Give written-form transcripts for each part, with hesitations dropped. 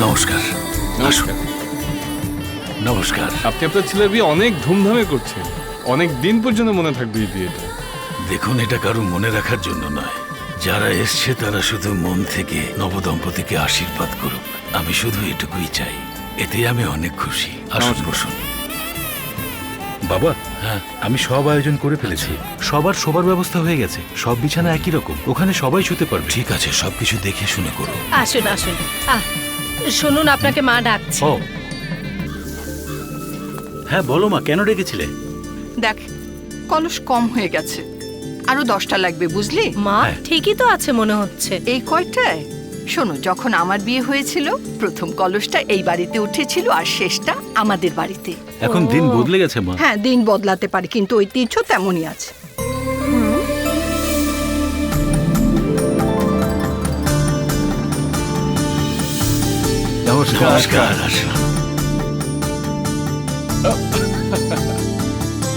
নমস্কার। নমস্কার। নমস্কার। আপনি আপনার ছেলের বিয়ে অনেক ধুমধামে করছেন, অনেক দিন পর্যন্ত মনে থাকবে এই বিয়েটা। দেখুন, এটা কারো মনে রাখার জন্য নয়। যারা এসছে তারা শুধু মন থেকে নবদম্পতিকে আশীর্বাদ করুক। আমি শুধু এটুকুই চাই, এতে আমি অনেক খুশি। আসুন বসুন। বাবা, হ্যাঁ, আমি সব আয়োজন করে ফেলেছি। সবার শোবার ব্যবস্থা হয়ে গেছে। সব বিছানা একই রকম, ওখানে সবাই শুতে পারবে। ঠিক আছে, সবকিছু দেখে শুনে করুন। আসুন আসুন। শুনুন, আপনাকে মা ডাকছে। ও হ্যাঁ, বলো মা, কেন ডেকেছিলে? দেখ, কলস কম হয়ে গেছে, আরো 10টা লাগবে, বুঝলি? মা হ্যাঁ। ঠিকই তো আছে মনে হচ্ছে। এই কয়টায়? শোনো, যখন আমার বিয়ে হয়েছিল প্রথম কলসটা এই বাড়িতে উঠেছিল আর শেষটা আমাদের বাড়িতে। এখন দিন বদলে গেছে মা। হ্যাঁ, দিন বদলাতে পারে কিন্তু ঐতিহ্য তেমনই আছে। নমস্কার। আসুন।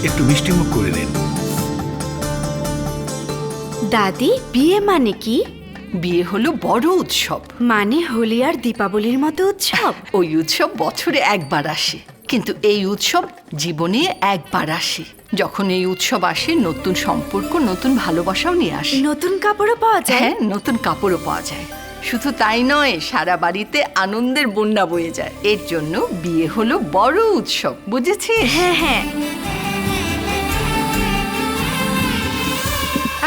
একটু মিষ্টি মুখ করে নিন। দাদি, বিয়ে মানে কি? বিয়ে হলো বড় উৎসব। মানে হোলি আর দীপাবলির মতো উৎসব? ওই উৎসব বছরে একবার আসে, কিন্তু এই উৎসব জীবনে একবার আসে। যখন এই উৎসব আসে, নতুন সম্পর্ক, নতুন ভালোবাসাও নিয়ে আসে। নতুন কাপড়ও পাওয়া যায়? হ্যাঁ, নতুন কাপড়ও পাওয়া যায়। শুধু তাই নয়, সারা বাড়িতে আনন্দের বন্যা বয়ে যায়। এর জন্য বিয়ে হলো বড় উৎসব, বুঝেছিস? হ্যাঁ হ্যাঁ।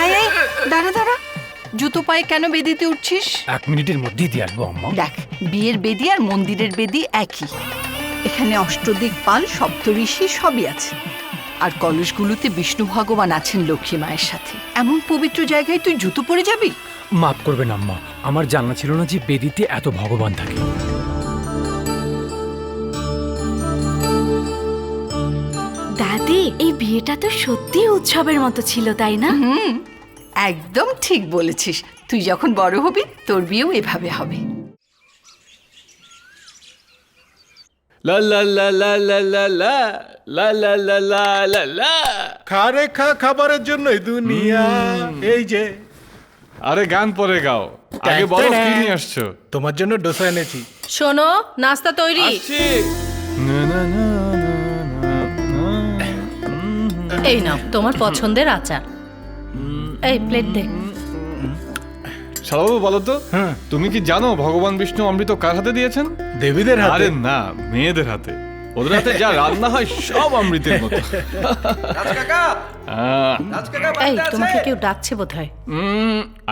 আয় আয়, দাঁড়া দাঁড়া, জুতো পায়ে কেন বেদিতে উঠছিস? 1 মিনিটের মধ্যেই দিয়ে আসবো আম্মা। দেখ, বিয়ের বেদি আর মন্দিরের বেদি একই। এখানে অষ্টদিকপাল, সপ্তঋষি সবই আছে। আর কলসগুলোতে বিষ্ণু ভগবান আছেন লক্ষ্মী মায়ের সাথে। এমন পবিত্র জায়গায় তুই জুতো পরে যাবি? মাফ করবেন আম্মা, আমার জানা ছিল না যে বেদিতে এত ভগবান থাকে। দাদি, এই বিয়েটা তো সত্যি উৎসবের মতো ছিল, তাই না? একদম ঠিক বলেছিস। তুই যখন বড় হবি তোর বিয়েও এভাবে হবে। লা লা লা লা লা লা লা লা লা লা লা লা লা। খা রে খা, খাবারের জন্যই দুনিয়া। এই যে আরে গান পরে গাও, আগে বলো কি নিয়ে আসছো। তোমার জন্য ডোসা এনেছি। শোনো, নাস্তা তৈরি। আসছি। না, না, না, না, না, না। এই নাও তোমার পছন্দের আচার। এই প্লেট দে। শালাবাবু, বলো তো, তুমি কি জানো ভগবান বিষ্ণু অমৃত কার হাতে দিয়েছেন? দেবীদের হাতে। আরে না, মেয়েদের হাতে। ওদের হাতে যা রান্না হয় সব অমৃতের মতো। এই, তোমাকে কেউ ডাকছে বোধহয়।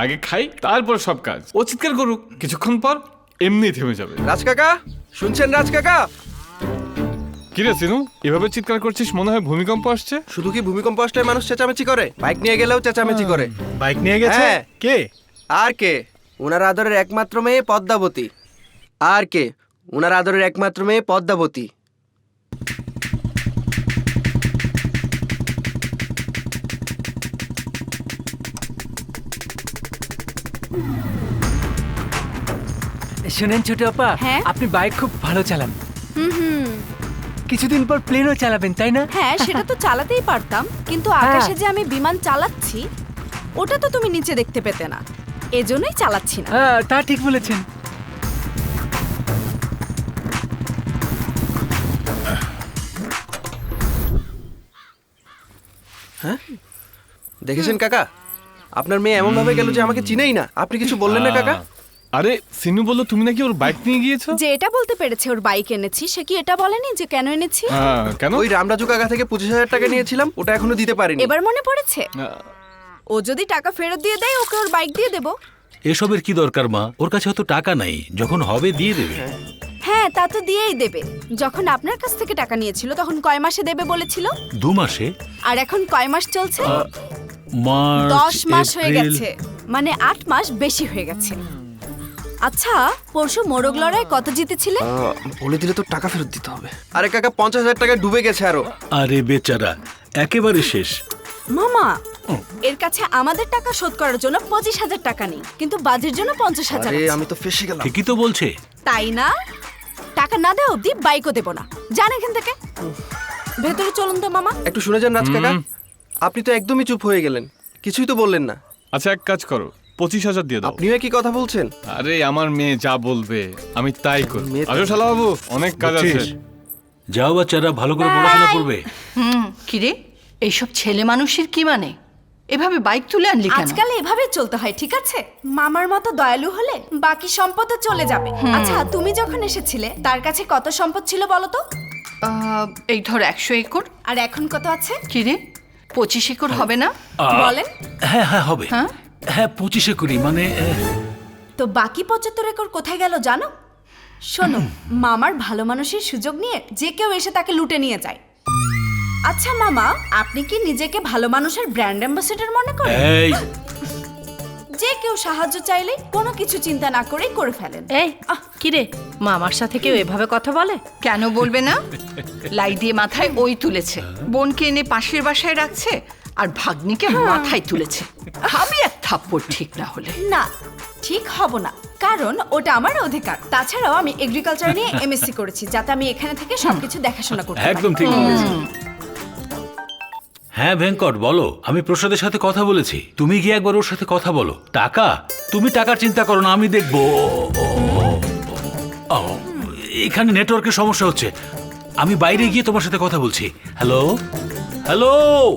আগে খাই, তারপর সব কাজ। ও চিৎকার করুক, কিছুক্ষণ পর এমনি থেমে যাবে। রাজ কাকা, শুনছেন রাজ কাকা? কিরে সিনু, এভাবে চিৎকার করছিস, মনে হয় ভূমিকম্প আসছে। শুধু কি ভূমিকম্প আসলে মানুষ চেঁচামেচি করে? বাইক নিয়ে গেলেও চেঁচামেচি করে। বাইক নিয়ে গেছে? হ্যাঁ। কে? আর কে? ওনার আদরের একমাত্র মেয়ে পদ্মাবতী। আর কে? ওনার আদরের একমাত্র মেয়ে পদ্মাবতী। শুনেন ছোট আপা, হ্যাঁ? আপনি বাইক খুব ভালো চালান। কিছুদিন পর প্লেনও চালাবেন, তাই না? হ্যাঁ, সেটা তো চালাতেই পারতাম, কিন্তু আকাশে যে আমি বিমান চালাচ্ছি ওটা তো তুমি নিচে দেখতে পেতে না, এজন্যই চালাচ্ছি না। হ্যাঁ, তা ঠিক বলেছেন। দেখেছেন কাকা, আপনার মেয়ে এমন ভাবে গেল যে আমাকে চিনেই না। আপনি কিছু বললেন না কাকা? আরে সিনু বললো তুমি নাকি ওর বাইক নিয়ে গিয়েছো। যে এটা বলতে পেরেছে ওর বাইক এনেছি, সে কি এটা বলেনি যে কেন এনেছি? হ্যাঁ, কেন? ওই রামরাজু কাকা থেকে 25,000 টাকা নিয়েছিলাম, ওটা এখনো দিতে পারিনি। এবার মনে পড়েছে? ও যদি টাকা ফেরত দিয়ে দেয়, ওকে ওর বাইক দিয়ে দেবো। এসবের কি দরকার মা? ওর কাছে অত টাকা নাই, যখন হবে দিয়ে দেবে। হ্যাঁ, তা তো দিয়েই দেবে। যখন আপনার কাছ থেকে টাকা নিয়েছিল তখন কয় মাসে দেবে বলেছিল? 2 মাসে। আর এখন কয় মাস চলছে? মার্চ, 10 মাস হয়ে এপ্রিল। গেছে, মানে 8 মাস বেশি হয়ে গেছে। আচ্ছা, পরশু মোরগ লড়াই কত জিতেছিলে? বলে দিলে তো টাকা ফেরত দিতে হবে। আরে কাকা, 50,000 টাকা ডুবে গেছে আরো। আরে বেচারা, একেবারে শেষ। মামা, এর কাছে আমাদের টাকা শোধ করার জন্য 25,000 টাকা নেই, কিন্তু বাজির জন্য 50,000 আরে আছে। আমি তো ফেসে গেলাম। ঠিকই তো বলছে। তাই না? টাকা না দেওয়া অব্দি বাইকও দেবো না। জান এখান থেকে। ভেতরে চলুন তো মামা। একটু শুনে যান রাজ কাকা, আপনি তো একদমই চুপ হয়ে গেলেন, কিছুই তো বললেন না। আচ্ছা, এক কাজ করো, 25,000 দিয়ে দাও। আপনিও কি কথা বলছেন? আরে আমার মেয়ে যা বলবে আমি তাই করব। মেয়ে তো- আসো শালা বাবু, অনেক কাজ আছে। বুঝছিস? যাও বাচ্চারা, ভালো করে পড়াশোনা করবে। কিরে এইসব ছেলে মানুষের কি মানে? এভাবে বাইক তুলে আনলি কেন? আজকাল এভাবে চলতে হয়, ঠিক আছে? মামার মতো দয়ালু হলে বাকি সম্পদও চলে যাবে। আচ্ছা, তুমি যখন এসেছিলে তার কাছে কত সম্পদ ছিল বলো তো? এই ধর 100 একর। আর এখন কত আছে? কিরে 25 একর হবে না? বলেন। হ্যাঁ হ্যাঁ হবে। হ্যাঁ? হ্যাঁ 25 একরই, মানে তো বাকি 75 একর কোথায় গেল জানো? শোনো, মামার ভালো মানুষের সুযোগ নিয়ে যে কেউ এসে তাকে লুটে নিয়ে যায়। আচ্ছা মামা, আপনি কি নিজেকে ভালো মানুষের ব্র্যান্ড অ্যাম্বাসেডর মনে করেন? এই যে কেউ সাহায্য চাইলে কোনো কিছু চিন্তা না করেই করে ফেলেন। এই কিরে মামার সাথে কেউ এভাবে কথা বলে? কেন বলবে না? লাই দিয়ে মাথায় ওই তুলেছে, বোনকে এনে পাশের বাসায় রাখছে, আর ভাগ্নিকে মাথায় তুলেছে। খাবি এক থাপ্পড় ঠিক না হলে। না, ঠিক হব না, কারণ ওটা আমার অধিকার। তাছাড়াও আমি এগ্রিকালচার নিয়ে এমএসসি করেছি, যাতে আমি এখানে থেকে সবকিছু দেখাশোনা করতে পারি। একদম ঠিক বলেছিস। হ্যাঁ ভেঙ্কট বলো, আমি প্রসাদের সাথে কথা বলেছি, তুমি গিয়ে একবার ওর সাথে কথা বলো। টাকা, তুমি টাকার চিন্তা করো না, আমি দেখবো। এখানে নেটওয়ার্কের সমস্যা হচ্ছে, আমি বাইরে গিয়ে তোমার সাথে কথা বলছি। Hello hello.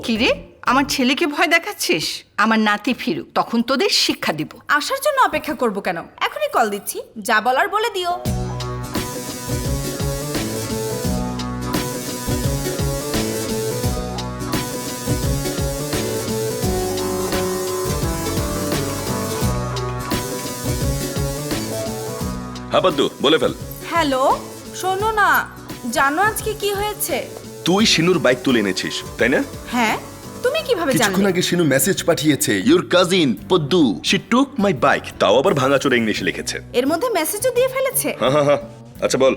কিরে আমার ছেলেকে ভয় দেখাচ্ছিস? আমার নাতি ফিরুক, তখন তোদের শিক্ষা দিব। আসার জন্য অপেক্ষা করব কেন? এখনই কল দিচ্ছি, যা বলার বলে দিও। হ্যাঁ বদ্দু, বলে ফেল। হ্যালো, শোনো না, জানো আজকে কি হয়েছে? তুই শিনুর বাইক তুলে এনেছিস, তাই না? হ্যাঁ, তুমি কিভাবে কিছুক্ষণ জানলে? আগে শিনু মেসেজ পাঠিয়েছে, your cousin Paddu she took my bike, তাও আবার ভাঙাচোরা ইংলিশে লিখেছে। এর মধ্যে মেসেজও দিয়ে ফেলেছে। হ্যাঁ। আচ্ছা বল,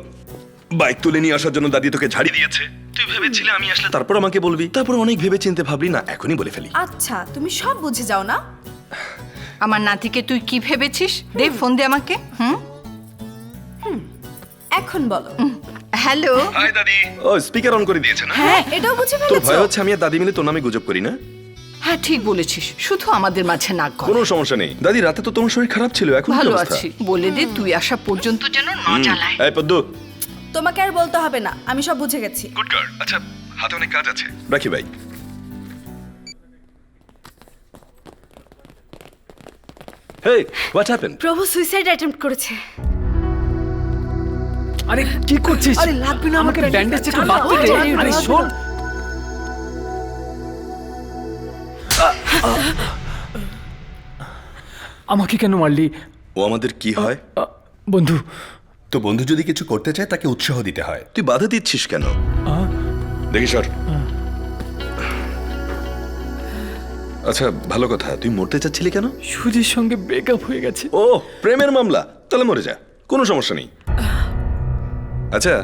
বাইক তুলে নিয়ে আসার জন্য দাদি তোকে ঝাড়ি দিয়েছে, তুই ভেবেছিলে আমি আসলে তারপর আমাকে বলবি, তারপর অনেক ভেবে চিনতে ভাবলি না, এখনই বলে ফেলি। আচ্ছা, তুমি সব বুঝে যাও না? আমার নাতিকে তুই কি ভেবেছিস? দে ফোন দে আমাকে। এখন বলো। হ্যালো। হাই দাদি। ও স্পিকার অন করে দিয়েছে না? হ্যাঁ, এটাও বুঝে তোর ফেলেছো। ভয় হচ্ছে আমি আর দাদি মিলে তোর নামে গুজব করি না? হ্যাঁ ঠিক বলেছিস, শুধু আমাদের মাঝে নাক কোনো গলায়। সমস্যা নেই দাদি, রাতে তো তোমার শরীর খারাপ ছিল, এখন কি ভালো অবস্থা? আছি, বলে দে তুই আসা পর্যন্ত যেন না জ্বালায়। এই পদ্দু। তোমাকে আর বলতে হবে না, আমি সব বুঝে গেছি। Good girl. আচ্ছা, হাতে অনেক কাজ আছে, রাখি ভাই। হেই, হোয়াট হ্যাপেন্ড? প্রভু সুইসাইড অ্যাটেম্প্ট করেছে। আরে কি করছিস? আরে লাগবে না, আমাকে আমার ব্যান্ডেজ একটু ব্যান্ডেজ বাঁধতে দে। লাগবে না, আরে লাগবে শোন, আমাকে কেন মারলি? ও আমাদের কি হয়? বন্ধু, তো বন্ধু যদি কিছু করতে চায় তাকে উৎসাহ দিতে হয়। তুই বাধা দিচ্ছিস কেন? দেখি সর। আচ্ছা ভালো কথা, তুই মরতে চাচ্ছিলি কেন? সুজির সঙ্গে ব্রেকআপ হয়ে গেছে। ও প্রেমের মামলা, তাহলে মরে যা, কোনো সমস্যা নেই। আচ্ছা,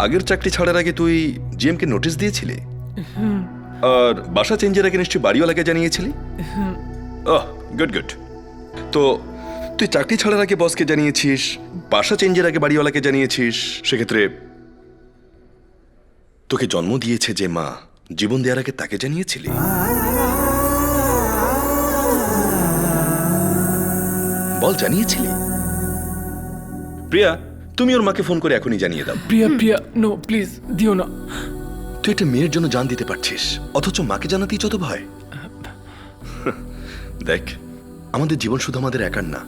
আগের চাকরি ছাড়ার আগে তুই জিএম কে নোটিশ দিয়েছিলি? আর বাসা চেঞ্জের আগে নিশ্চয়ই বাড়িওয়ালাকে জানিয়েছিলি? ওহ গুড গুড। তো তুই চাকরি ছাড়ার আগে বসকে জানিয়েছিস, বাসা চেঞ্জের আগে বাড়িওয়ালাকে জানিয়েছিস, সেক্ষেত্রে তোকে জন্ম দিয়েছে যে মা, জীবন দেওয়ার আগে তাকে জানিয়েছিলি? বল, জানিয়েছিলি? প্রিয়া, তুমি ওর মাকে ফোন করে এখনই জানিয়ে দাও। প্রিয়া প্রিয়া, নো প্লিজ দিও না। তুই একটা মেয়ের জন্য জান দিতে পারছিস, অথচ মাকে জানাতেই যত ভয়। দেখ, আমাদের জীবন শুধু আমাদের একার না,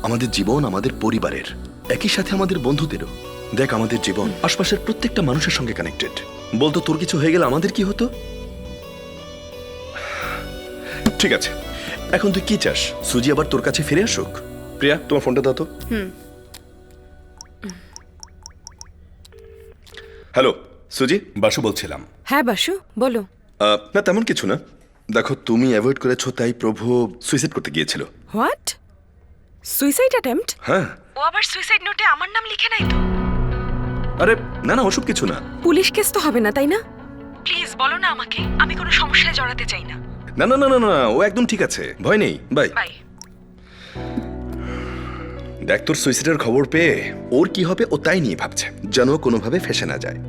আমাদের জীবন আমাদের পরিবারের, একই সাথে আমাদের বন্ধুদেরও। দেখ, আমাদের জীবন আশপাশের প্রত্যেকটা মানুষের সঙ্গে কানেক্টেড। বলতো তোর কিছু হয়ে গেলে আমাদের কি হতো? ঠিক আছে, এখন তুই কি চাস? সুজি আবার তোর কাছে ফিরে আসুক? প্রিয়া, তোমার ফোনটা দাও তো। হ্যালো সুজি। বাসু বলছিলাম। হ্যাঁ বাসু, বলো। না তেমন কিছু না। দেখো, তুমি অ্যাভয়েড করেছো তাই প্রভু সুইসাইড করতে গিয়েছিল। হোয়াট? Suicide attempt? হ্যাঁ। ও আবার সুইসাইড নোটে আমার নাম লিখে নাই তো? আরে না না, ওসব কিছু না। পুলিশ কেস তো হবে না, তাই না? প্লিজ বলো না আমাকে, আমি কোনো সমস্যায় জড়াতে চাই না। না না না না না, ও একদম ঠিক আছে, ভয় নেই। Bye bye. দেখ, তোর সুইসাইডের খবর পেয়ে ওর কি হবে ও তাই নিয়ে ভাবছে, যেন ও কোনোভাবে ফেসে না যায়।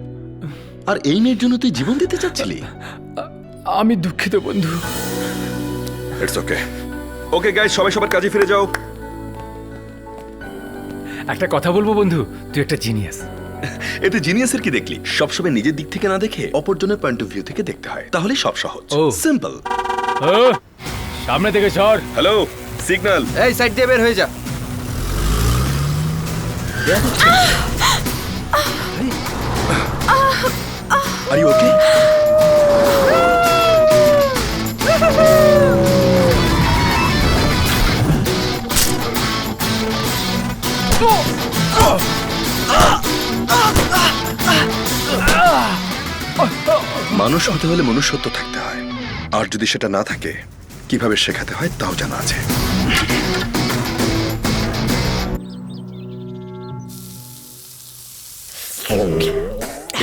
আর এই মেয়ের জন্য তুই জীবন দিতে চাচ্ছিলি? আমি দুঃখিত বন্ধু। It's okay. ওকে গাইস, সবাই সবার কাজে ফিরে যাও। একটা কথা বলবো বন্ধু, তুই একটা জিনিয়াস। এতে জিনিয়াসের কি দেখলি? সবসময় নিজের দিক থেকে না দেখে অপরজনের পয়েন্ট অফ ভিউ থেকে দেখতে হয়, তাহলে সব সহজ। ও। সিম্পল। ও, সামনে থেকে সর। Hello, signal. এই সাইড দিয়ে বের হয়ে যা। Are you okay? মানুষ হতে হলে মনুষ্যত্ব থাকতে হয়, আর যদি সেটা না থাকে কিভাবে শেখাতে হয় তাও জানা আছে।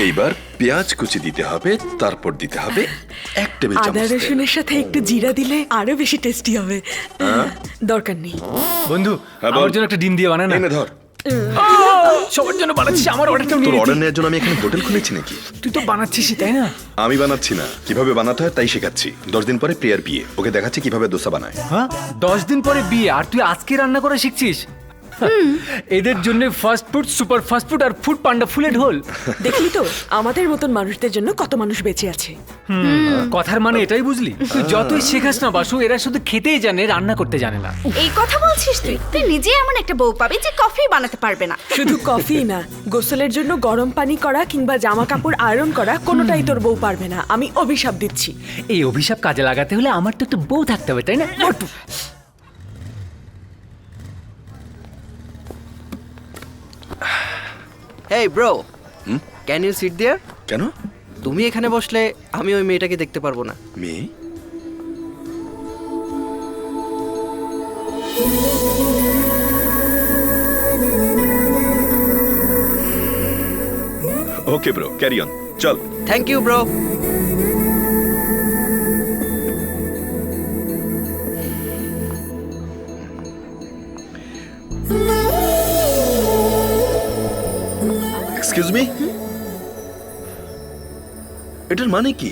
এইবার পেঁয়াজ কুচি দিতে হবে, তারপর দিতে হবে 1 টেবিল চামচ আদা তেল। রসুনের সাথে একটু জিরা দিলে আরো বেশি টেস্টি হবে। দরকার নেই। বন্ধু, হ্যাঁ, বল। আমার জন্য একটা ডিম দিয়ে বানা না। এই নে ধর। সবার জন্য বানাচ্ছিস, আমার অর্ডারটা তোর নিয়ে অর্ডার নিতি। নেওয়ার জন্য আমি এখানে হোটেল খুলেছি নাকি? তুই তো বানাচ্ছিস তাই না? আমি বানাচ্ছি না, কিভাবে বানাতে হয় তাই শেখাচ্ছি। 10 দিন পরে প্রিয়ার বিয়ে, ওকে দেখাচ্ছি কিভাবে দোসা বানায়। হ্যাঁ, 10 দিন পরে বিয়ে আর তুই আজকে রান্না করা শিখছিস? এদের জন্য fast food, super fast food আর ফুড পান্ডা ফুলে ঢোল। দেখলি তো আমাদের মতন মানুষদের জন্য কত মানুষ বেঁচে আছে। কথার মানে এটাই বুঝলি? তুই যতই শেখাস না বাসু, এরা শুধু খেতেই জানে, রান্না করতে জানে না। এই কথা বলছিস তুই? তুই নিজে এমন একটা বউ পাবি যে কফি বানাতে পারবে না। শুধু কফি না, গোসলের জন্য গরম পানি করা কিংবা জামা কাপড় আয়রন করা কোনোটাই তোর বউ পারবে না। আমি অভিশাপ দিচ্ছি। এই অভিশাপ কাজে লাগাতে হলে আমার তো একটু বউ থাকতে হবে, তাই না? Hey bro, can you sit there? কেন? তুমি এখানে বসলে আমি ওই মেয়েটাকে দেখতে পারবো না। মেয়ে? ওকে ব্রো, ক্যারি অন, চল। Thank you bro. Excuse me, এটার মানে কি?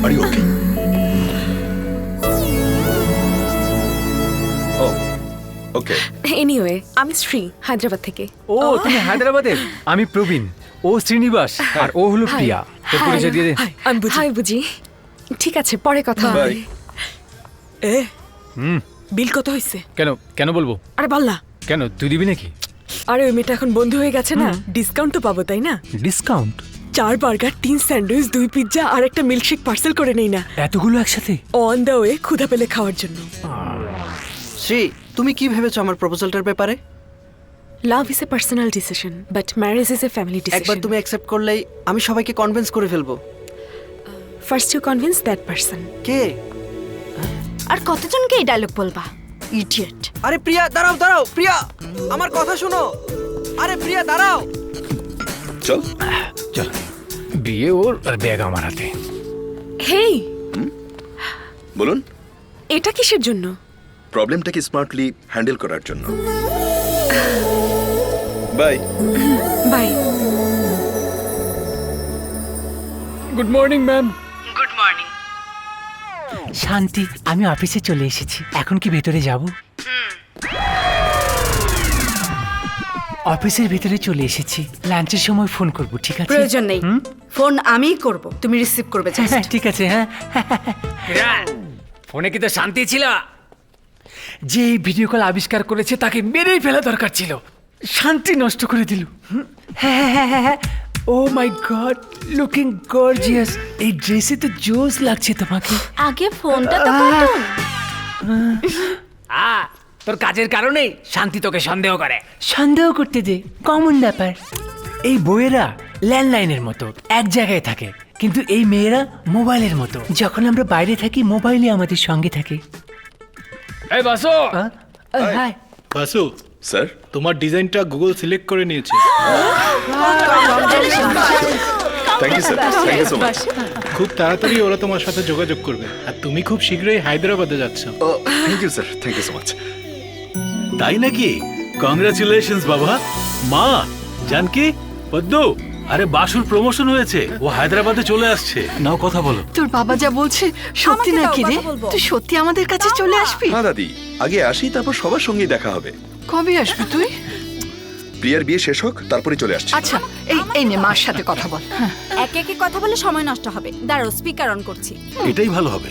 আরে ওকে? ও ওকে। এনিওয়ে, আমি শ্রী, হায়দ্রাবাদ থেকে। ও, তুমি হায়দ্রাবাদের? আমি প্রবীণ, ও শ্রীনিবাস, আর ও হলো প্রিয়া। তোর পরিচয় দিয়ে দে। হাই বুঝি। ঠিক আছে, পরে কথা হবে। বাই। এ বিল কত হয়েছে? কেন কেন বলবো? আরে বল না। কেন, তুই দিবি নাকি? আরে ওই মেয়েটা এখন বন্ধু হয়ে গেছে না, ডিসকাউন্ট তো পাবো তাই না? ডিসকাউন্ট? 4 বার্গার, 3 স্যান্ডউইচ, 2 পিৎজা আর একটা মিল্কশেক পার্সেল করে নেই না? এতগুলো একসাথে? অন দ্য ওয়ে, ক্ষুধা পেলে খাওয়ার জন্য। শ্রী, তুমি কি ভেবেছো আমার প্রপোজালটার ব্যাপারে? Love is a personal decision, but marriage is a family একবার ডিসিশন। তুমি অ্যাকসেপ্ট করলেই আমি সবাইকে কনভিন্স করে ফেলবো। First you convince that person. কে? আর কতজনকে এই ডায়লগ বলবা? ইডিয়েট। আরে প্রিয়া, দাঁড়াও দাঁড়াও, প্রিয়া আমার কথা শোনো। আরে প্রিয়া দাঁড়াও। চল চল, বিয়ে ওর আর ব্যাগ আমার হাতে। হেই, বলুন। এটা কিসের জন্য? প্রবলেমটাকে স্মার্টলি হ্যান্ডেল করার জন্য। Bye. Bye. Good morning ma'am. Good morning. Shanti, আমি অফিসে চলে এসেছি, এখন কি ভেতরে যাব? অফিসের ভেতরে চলে এসেছি, লাঞ্চের সময় ফোন করব, ঠিক আছে? প্রয়োজন নেই, ফোন আমিই করব, তুমি রিসিভ করবে just। হ্যাঁ, ঠিক আছে। হ্যাঁ, ফোনে কি তো শান্তি ছিল? যে এই ভিডিও কল আবিষ্কার করেছে তাকে মেরেই ফেলা দরকার ছিল, শান্তি নষ্ট করে দিল। হ্যাঁ, ও মাই গড, লুকিং গর্জিয়াস। এই ড্রেসে তো জোস লাগছে তোমাকে। আগে ফোনটা তো কাটুন। তোর কাজের কারণে শান্তি তোকে সন্দেহ করে। সন্দেহ করতে দে, কমন ব্যাপার। এই বইয়েরা ল্যান্ডলাইনের মতো এক জায়গায় থাকে, কিন্তু এই মেয়েরা মোবাইলের মতো, যখন আমরা বাইরে থাকি মোবাইলই আমাদের সঙ্গে থাকে। এই বাসু। হাই বাসু, স্যার, তোমার ডিজাইনটা গুগল সিলেক্ট করে নিয়েছে। Thank you sir, thank you so much. খুব তাড়াতাড়ি ওরা তোমার সাথে যোগাযোগ করবে, আর তুমি খুব শীঘ্রই হায়দ্রাবাদে যাচ্ছ। Thank you sir, thank you so much. তাই নাকি? কংগ্রাচুলেশনস বাবা। মা, জানকি, পদ্মু, আরে বাসুর প্রমোশন হয়েছে, ও হায়দ্রাবাদে চলে আসছে। নাও কথা বলো। তোর বাবা যা বলছে সত্যি আমাকে দাও, নাকি রে? কথা বলবো। তুই সত্যি আমাদের কাছে চলে আসবি? হ্যাঁ দাদি, আগে আসি, তারপর সবার সঙ্গেই দেখা হবে। কবে আসবি তুই? প্রিয়ার বিয়ে শেষ হোক, তারপরে চলে আসছি। আচ্ছা, এই নে মার সাথে কথা বল। হ্যাঁ। একে একে কথা বলে সময় নষ্ট হবে। দাঁড়াও, স্পিকার অন করছি। এটাই ভালো হবে।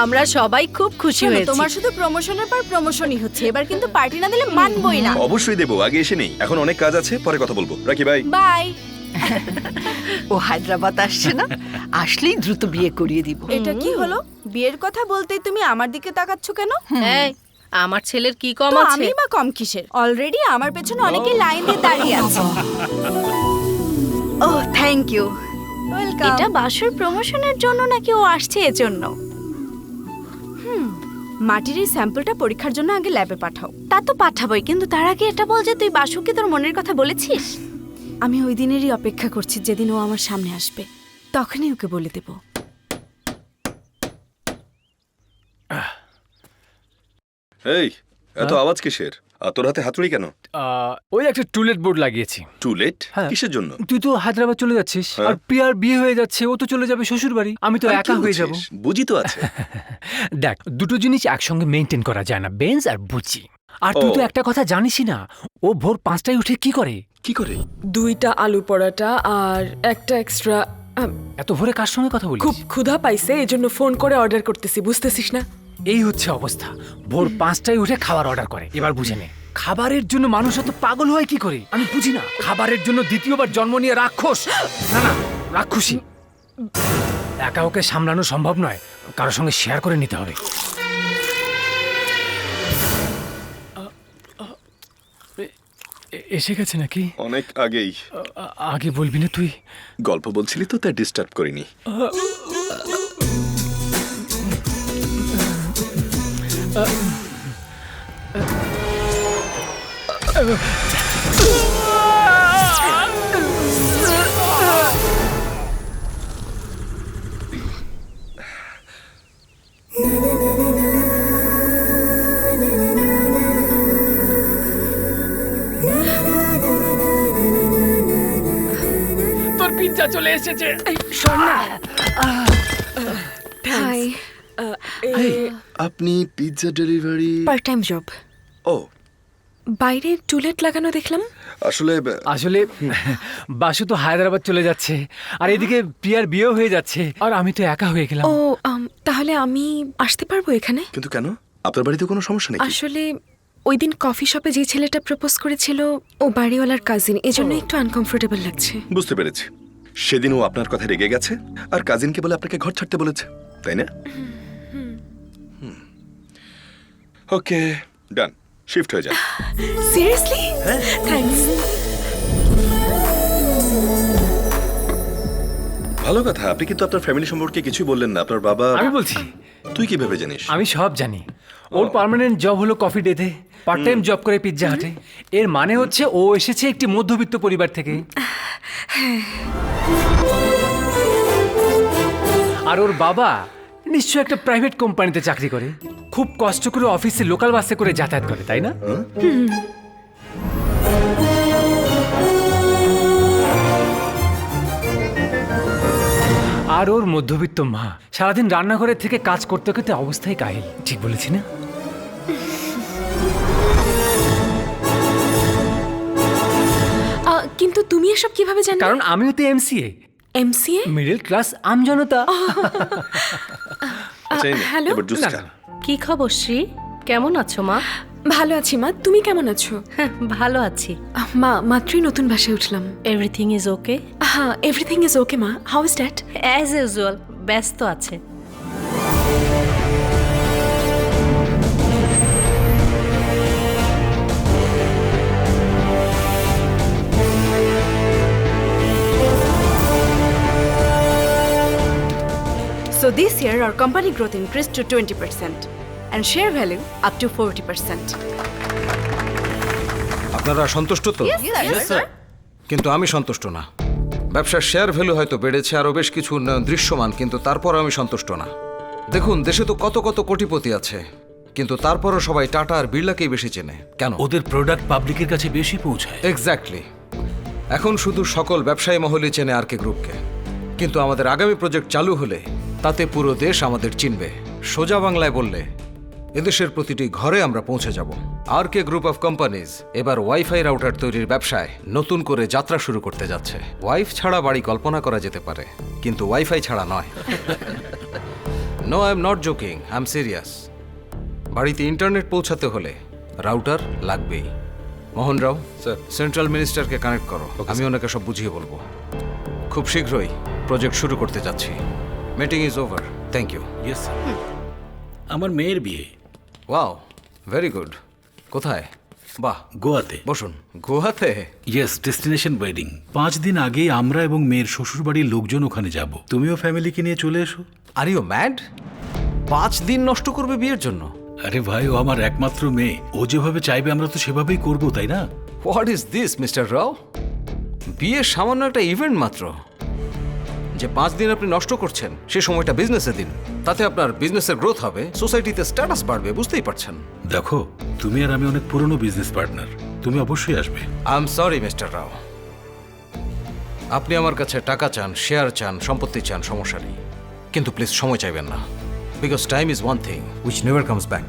আমরা সবাই খুব খুশি শোনো, হয়েছি। তোমার শুধু প্রমোশনের পর প্রমোশনই হচ্ছে, এবার কিন্তু পার্টি না দিলে মানবই না। অবশ্যই দেবো, আগে এসে নেই, এখন অনেক কাজ আছে, পরে কথা বলবো। রাখি ভাই। বাই। ও হায়দ্রাবাদ আসছে না? আসলেই দ্রুত বিয়ে করিয়ে দিব। এটা কি হলো? বিয়ের কথা বলতেই তুমি আমার দিকে তাকাচ্ছ কেন? এই, আমার ছেলের কি কম তো আছে? আমি বা কম কিসের? অলরেডি আমার পেছনে অনেকেই লাইন দিয়ে দাঁড়িয়ে আছে। ও থ্যাংক ইউ। ওয়েলকাম। এটা বাসুর প্রমোশনের জন্য নাকি ও আসছে এজন্য? মাটির এই স্যাম্পলটা পরীক্ষার জন্য আগে ল্যাবে পাঠাও। তা তো পাঠাবোই, কিন্তু তার আগে এটা বল যে তুই বাসুকে তোর মনের কথা বলেছিস? আমি ওই দিনেরই অপেক্ষা করছি, যেদিন ও আমার সামনে আসবে, তখনই ওকে বলে দেব। এই, এত আওয়াজ কিসের? আর তোর হাতে হাতুড়ি কেন? ওই একটা টুলেট বোর্ড লাগিয়েছি। To let? হ্যাঁ। কিসের জন্য? তুই তো হায়দ্রাবাদ চলে যাচ্ছিস, হ্যাঁ। আর প্রিয়ার বিয়ে হয়ে যাচ্ছে, ও তো চলে যাবে শ্বশুর বাড়ি, আমি তো আরে একা কি হয়ে যাব। বলছিস? বুঝি তো আছে। দেখ, দুটো জিনিস একসঙ্গে মেনটেন করা যায় না, বেঞ্চ আর বুচি। আর তুই তো ও। একটা কথা জানিসই না, ও ভোর 5টায় উঠে কি করে? কি করে? 2টা আলু পরাটা আর একটা এক্সট্রা। এত ভোরে কার সঙ্গে কথা বলিস? খুব ক্ষুধা পাইছে, এজন্য ফোন করে অর্ডার করতেছি, বুঝতেছিস না? এই হচ্ছে অবস্থা, ভোর 5টায় উঠে খাবার অর্ডার করে। এবার বুঝে নে, খাবারের জন্য মানুষ এত পাগল হয় কি করে আমি বুঝি না। খাবারের জন্য দ্বিতীয়বার জন্ম নিয়ে রাক্ষস, না না রাক্ষসী। একা ওকে সামলানো সম্ভব নয়, কারোর সঙ্গে শেয়ার করে নিতে হবে। এসে গেছে নাকি? অনেক আগেই। আগে বলবি না তুই? গল্প বলছিলি তো, তাই ডিস্টার্ব করিনি। তোর পিজ্জা চলে এসেছে। শোন না। হাই। আপনি pizza delivery? Part time job. ও, বাইরে টুলেট লাগানো দেখলাম। আসলে আসলে বাসু তো হায়দ্রাবাদ চলে যাচ্ছে, আর এদিকে প্রিয়ার বিয়েও হয়ে যাচ্ছে, আর আমি তো একা হয়ে গেলাম। ও, তাহলে আমি আসতে পারবো এখানে? কিন্তু কেন? আপনার বাড়িতে কোনো সমস্যা নেই? আসলে ওই দিন কফি শপে যে ছেলেটা প্রপোজ করেছিল, ও বাড়িওয়ালার কাজিন, এজন্য একটু আনকমফোর্টেবল লাগছে। বুঝতে পেরেছি। সেদিন ও আপনার কথা রেগে গেছে আর কাজিনকে বলে আপনাকে ঘর ছাড়তে বলেছে, তাই না? ওকে, ডান, শিফট হয়ে যান। সিরিয়াসলি? থ্যাঙ্কস। ভালো কথা। আপনি কিন্তু আপনার ফ্যামিলি সম্পর্কে কিছুই বললেন না। আপনার বাবা? আমি বলছি। তুই কিভাবে জানিস? আমি সব জানি। ওর পার্মানেন্ট জব হলো কফি ডেতে, পার্ট টাইম জব করে পিৎজা হাটে। এর মানে হচ্ছে ও এসেছে একটি মধ্যবিত্ত পরিবার থেকে। আর ওর বাবা নিশ্চয় একটা প্রাইভেট কোম্পানিতে চাকরি করে, খুব কষ্ট করে অফিসে লোকাল বাসে করে যাতায়াত করে, তাই না? আর ওর মধ্যবিত্ত মা সারাদিন রান্নাঘরের থেকে কাজ করতে করতে অবস্থায় কাহিল। ঠিক বলেছি না? কিন্তু তুমি এসব কিভাবে জানো? কারণ আমিও তো এমসিএ, এমসিএ, মিডল ক্লাস আমজনতা। আচ্ছা, এই নে, হ্যালো? এবার জুস না, খা। না, কি খবর শ্রী? কেমন আছো মা? ভালো আছি মা, তুমি কেমন আছো? ভালো আছি। মা, মাত্রই নতুন বাসায় উঠলাম। Everything is okay? হ্যাঁ, এভরিথিং ইজ ওকে মা। How is that? As usual, ব্যস্ত আছে। So this year our company growth increased to 20% and share value up to 40%. আপনারা সন্তুষ্ট তো? কিন্তু আমি সন্তুষ্ট না। ব্যবসার শেয়ার ভ্যালু হয়তো বেড়েছে, আরও বেশ কিছু উন্নয়ন দৃশ্যমান, কিন্তু তারপর আমি সন্তুষ্ট না। দেখুন, দেশে তো কত কত কোটিপতি আছে, কিন্তু তারপরও সবাই টাটা আর বিড়লাকেই বেশি চেনে। কেন? ওদের প্রোডাক্ট পাবলিকের কাছে বেশি পৌঁছায়। এক্স্যাক্টলি। এখন শুধু সকল ব্যবসায়ী মহলই চেনে আর কে গ্রুপকে, কিন্তু আমাদের আগামী প্রজেক্ট চালু হলে তাতে পুরো দেশ আমাদের চিনবে। সোজা বাংলায় বললে এদেশের প্রতিটি ঘরে আমরা পৌঁছে যাব। আর কে গ্রুপ অফ কোম্পানিজ এবার ওয়াইফাই রাউটার তৈরির ব্যবসায় নতুন করে যাত্রা শুরু করতে যাচ্ছে। ওয়াইফ ছাড়া বাড়ি কল্পনা করা যেতে পারে, কিন্তু ওয়াইফাই ছাড়া নয়। No, I am not joking, I am serious. বাড়িতে ইন্টারনেট পৌঁছাতে হলে রাউটার লাগবেই। মোহন রাও, স্যার, সেন্ট্রাল মিনিস্টারকে কানেক্ট করো, আমি ওনাকে সব বুঝিয়ে বলবো। খুব শীঘ্রই প্রজেক্ট শুরু করতে যাচ্ছি। Meeting is over, thank you. Yes sir. আমার মেয়ের বিয়ে। Wow, very good. কোথায়? বাহ, গোয়াতে। বসুন। গোয়াতে? Yes, destination wedding. 5 দিন আগেই আমরা এবং মেয়ের শ্বশুরবাড়ির লোকজন ওখানে যাব। তুমিও ফ্যামিলিকে নিয়ে চলে এসো। আর ইউ ম্যাড? 5 দিন নষ্ট করবে বিয়ের জন্য? আরে ভাই, ও আমার একমাত্র মেয়ে, ও যেভাবে চাইবে আমরা তো সেভাবেই করব, তাই না? হোয়াট ইজ দিস মিস্টার রাও? বিয়ে সামান্য একটা ইভেন্ট মাত্র। যে 5 দিন আপনি নষ্ট করছেন সে সময়টা বিজনেসে দিন, তাতে আপনার বিজনেসের গ্রোথ হবে, সোসাইটিতে স্ট্যাটাস বাড়বে, বুঝতেই পারছেন। দেখো, তুমি আর আমি অনেক পুরনো বিজনেস পার্টনার, তুমি অবশ্যই আসবে। আই এম সরি মিস্টার রাও, আপনি আমার কাছে টাকা চান, শেয়ার চান, সম্পত্তি চান, সমস্যা নেই, কিন্তু প্লিজ সময় চাইবেন না, because time is one thing which never comes back.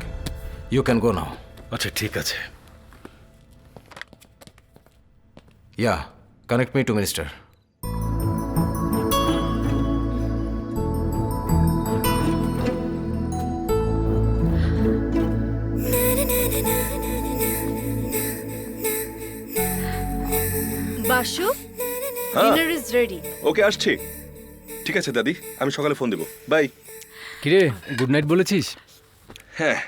You can go now. আচ্ছা, ঠিক আছে। Yeah, connect me to minister. Basu, dinner is ready. Okay, আসছি। ঠিক আছে দাদি, আমি সকালে ফোন দেবো। বাই। কিরে, গুড নাইট বলেছিস? হ্যাঁ।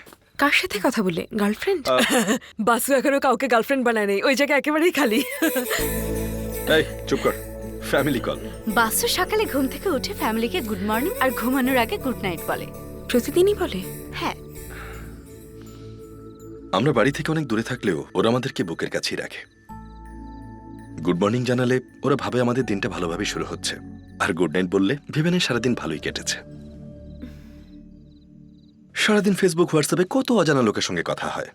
কার সাথে কথা বলে? গার্লফ্রেন্ড? বাসু এখনো কাউকে গার্লফ্রেন্ড বানায় নেই, ওই জায়গা একেবারেই খালি। এই চুপ কর, ফ্যামিলি কল। বাসু সকালে ঘুম থেকে উঠে ফ্যামিলিকে গুড মর্নিং আর ঘুমানোর আগে গুড নাইট বলে। প্রতিদিনই বলে? হ্যাঁ। আমরা বাড়ি থেকে অনেক দূরে থাকলেও ওরা আমাদেরকে বুকের কাছেই রাখে। গুড মর্নিং জানালে ওরা ভাবে আমাদের দিনটা ভালোভাবে শুরু হচ্ছে, আর গুড নাইট বললে ভেবে নেয় সারাদিন ভালোই কেটেছে। সারাদিন ফেসবুক, হোয়াটসঅ্যাপে কত অজানা লোকের সঙ্গে কথা হয়,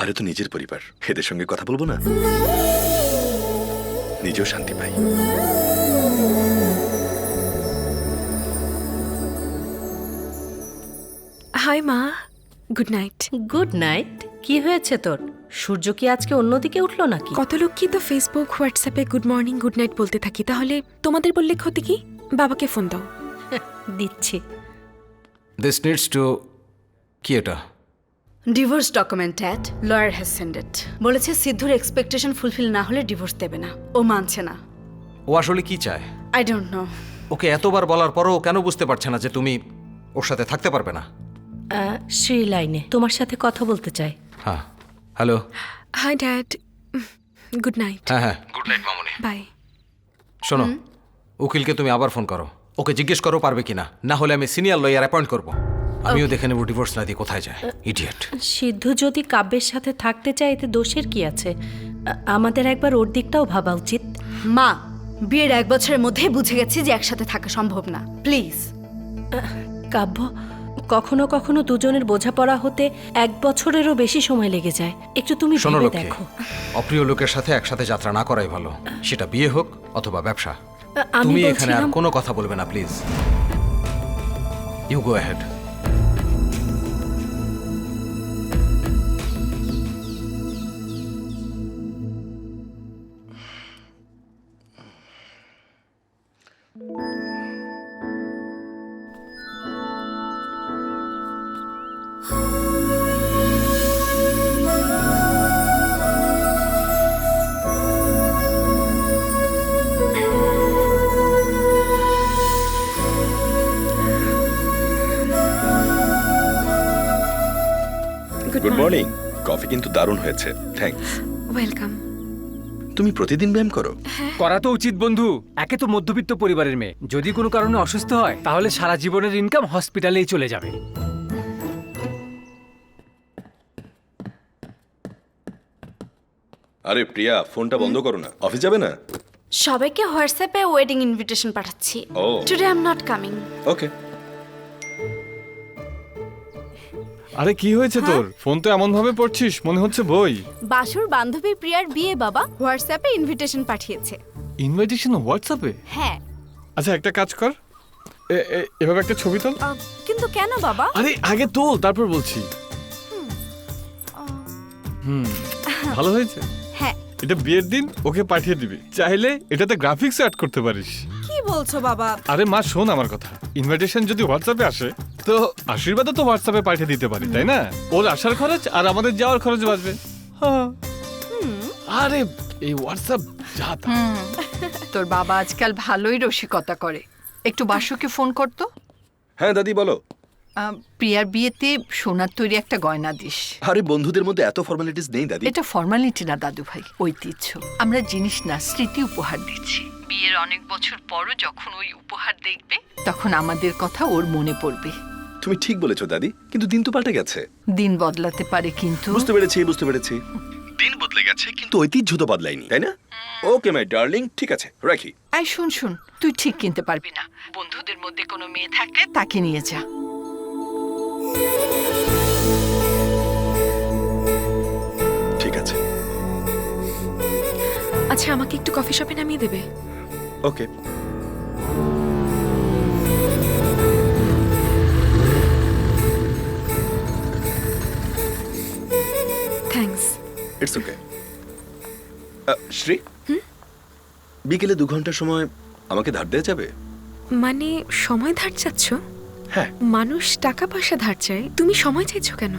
আরে তো নিজের পরিবার, এদের সঙ্গে কথা বলবো না? নিজেও শান্তি পাই। হাই মা, গুড নাইট। Good night. কি হয়েছে তোর? সূর্য কি আজকে অন্যদিকে উঠলো নাকি? কত লোক কি তো ফেসবুক, হোয়াটসঅ্যাপে গুড মর্নিং গুড নাইট বলতে থাকি, তাহলে তোমাদের বললে ক্ষতি কি? বাবাকে ফোন দাও। দিচ্ছি। দিস নিডস টু, কি এটা? Divorce document and, lawyer has send it. বলেছে সিদ্ধুর এক্সপেকটেশন ফুলফিল না হলে ডিভোর্স দেবে না। ও মানছে না। ও আসলে কি চায়? I don't know. ওকে এতবার বলার পরও কেন বুঝতে পারছে না যে তুমি ওর সাথে থাকতে পারবে না? শ্রী লাইনে তোমার সাথে কথা বলতে চাই। হ্যাঁ, hello. Hi dad, good night. হ্যাঁ হ্যাঁ, গুড নাইট মামুনি। বাই। শোনো, উকিলকে তুমি আবার ফোন করো, ওকে জিজ্ঞেস করো পারবে কিনা, না হলে আমি সিনিয়র লয়ার অ্যাপয়েন্ট করবো। আমিও দেখে নেব ডিভোর্স না দিয়ে কোথায় যায়। ইডিয়েট। সিদ্ধু যদি কাব্যের সাথে থাকতে চায় এতে দোষের কি আছে? আমাদের একবার ওর দিকটাও ভাবা উচিত। মা, বিয়ের 1 বছরের মধ্যে বুঝে গেছি যে একসাথে থাকা সম্ভব না। প্লিজ। কাব্য, কখনো কখনো দুজনের বোঝাপড়া হতে 1 বছরেরও বেশি সময় লেগে যায়। একটু তুমি শোনো ভেবে লক্ষ্মী, দেখো। অপ্রিয় লোকের সাথে একসাথে যাত্রা না করাই ভালো, সেটা বিয়ে হোক অথবা ব্যবসা। আমি তুমি এখানে আর বলছিলাম কোনো কথা বলবে না please. You go ahead. Good morning. Coffee কিন্তু দারুণ হয়েছে, থ্যাঙ্কস। ওয়েলকাম। তুমি প্রতিদিন ব্যায়াম করো? করা তো উচিত বন্ধু, একে তো মধ্যবিত্ত পরিবারের মেয়ে, যদি কোনো কারণে অসুস্থ হয় তাহলে সারা জীবনের ইনকাম হসপিটালেই চলে যাবে। আরে প্রিয়া, ফোনটা বন্ধ করো না, অফিস যাবে না? সবাইকে হোয়াটসঅ্যাপে ওয়েডিং ইনভিটেশন পাঠাচ্ছি। ও, today I am not coming. Okay. আরে কি হয়েছে তোর? ফোন তো এমন ভাবে পড়ছিস মনে হচ্ছে বই। বাসুর বান্ধবী প্রিয়ার বিয়ে বাবা, হোয়াটসঅ্যাপে ইনভিটেশন পাঠিয়েছে। ইনভাইটেশন হোয়াটসঅ্যাপে? হ্যাঁ। আচ্ছা একটা কাজ কর, এভাবে একটা ছবি তোল। কিন্তু কেন বাবা? আরে আগে তোল তারপর বলছি। ভালো হয়েছে? হ্যাঁ। এটা বিয়ের দিন ওকে পাঠিয়ে দিবি, চাইলে এটাতে গ্রাফিক্স অ্যাড করতে পারিস। কি বলছো বাবা? আরে মা শোন আমার কথা, ইনভাইটেশন যদি হোয়াটসঅ্যাপে আসে তো আশীর্বাদও তো হোয়াটসঅ্যাপে পাঠিয়ে দিতে পারি, তাই না? ওর আসার খরচ আর আমাদের যাওয়ার খরচ বাঁচবে। আরে এই হোয়াটসঅ্যাপ যা তা। তোর বাবা আজকাল ভালোই রসিকতা করে। একটু বাসুকে ফোন করতো। হ্যাঁ দাদি বলো। প্রিয়ার বিয়েতে সোনার তৈরি একটা গয়না দিস। আরে বন্ধুদের মধ্যে এত ফর্মালিটিস নেই দাদি। এটা ফর্মালিটি না দাদু ভাই, ঐতিহ্য। আমরা জিনিস না স্মৃতি উপহার দিচ্ছি। বিয়ের অনেক বছর পরও যখন ওই উপহার দেখবে তখন আমাদের কথা ওর মনে পড়বে। তুমি ঠিক বলেছো দাদি, কিন্তু দিন তো পাল্টে গেছে। দিন বদলাতে পারে কিন্তু। বুঝতে পেরেছি। দিন বদলে গেছে কিন্তু ঐতিহ্য তো বদলায়নি, তাই না? ওকে মাই ডার্লিং, ঠিক আছে রাখি। এই শুন, তুই ঠিক কিনতে পারবি না। বন্ধুদের মধ্যে কোনো মেয়ে থাকলে তাকে নিয়ে যা। ঠিক আছে। আচ্ছা আমাকে একটু কফি শপে নামিয়ে দেবে? Okay. Thanks. It's okay. Shree, বিকেলে 2 ঘন্টা সময় আমাকে ধার দেওয়া যাবে? মানে সময় ধার চাচ্ছ? হ্যাঁ। মানুষ টাকা পয়সা ধার চায়, তুমি সময় চাইছো কেন?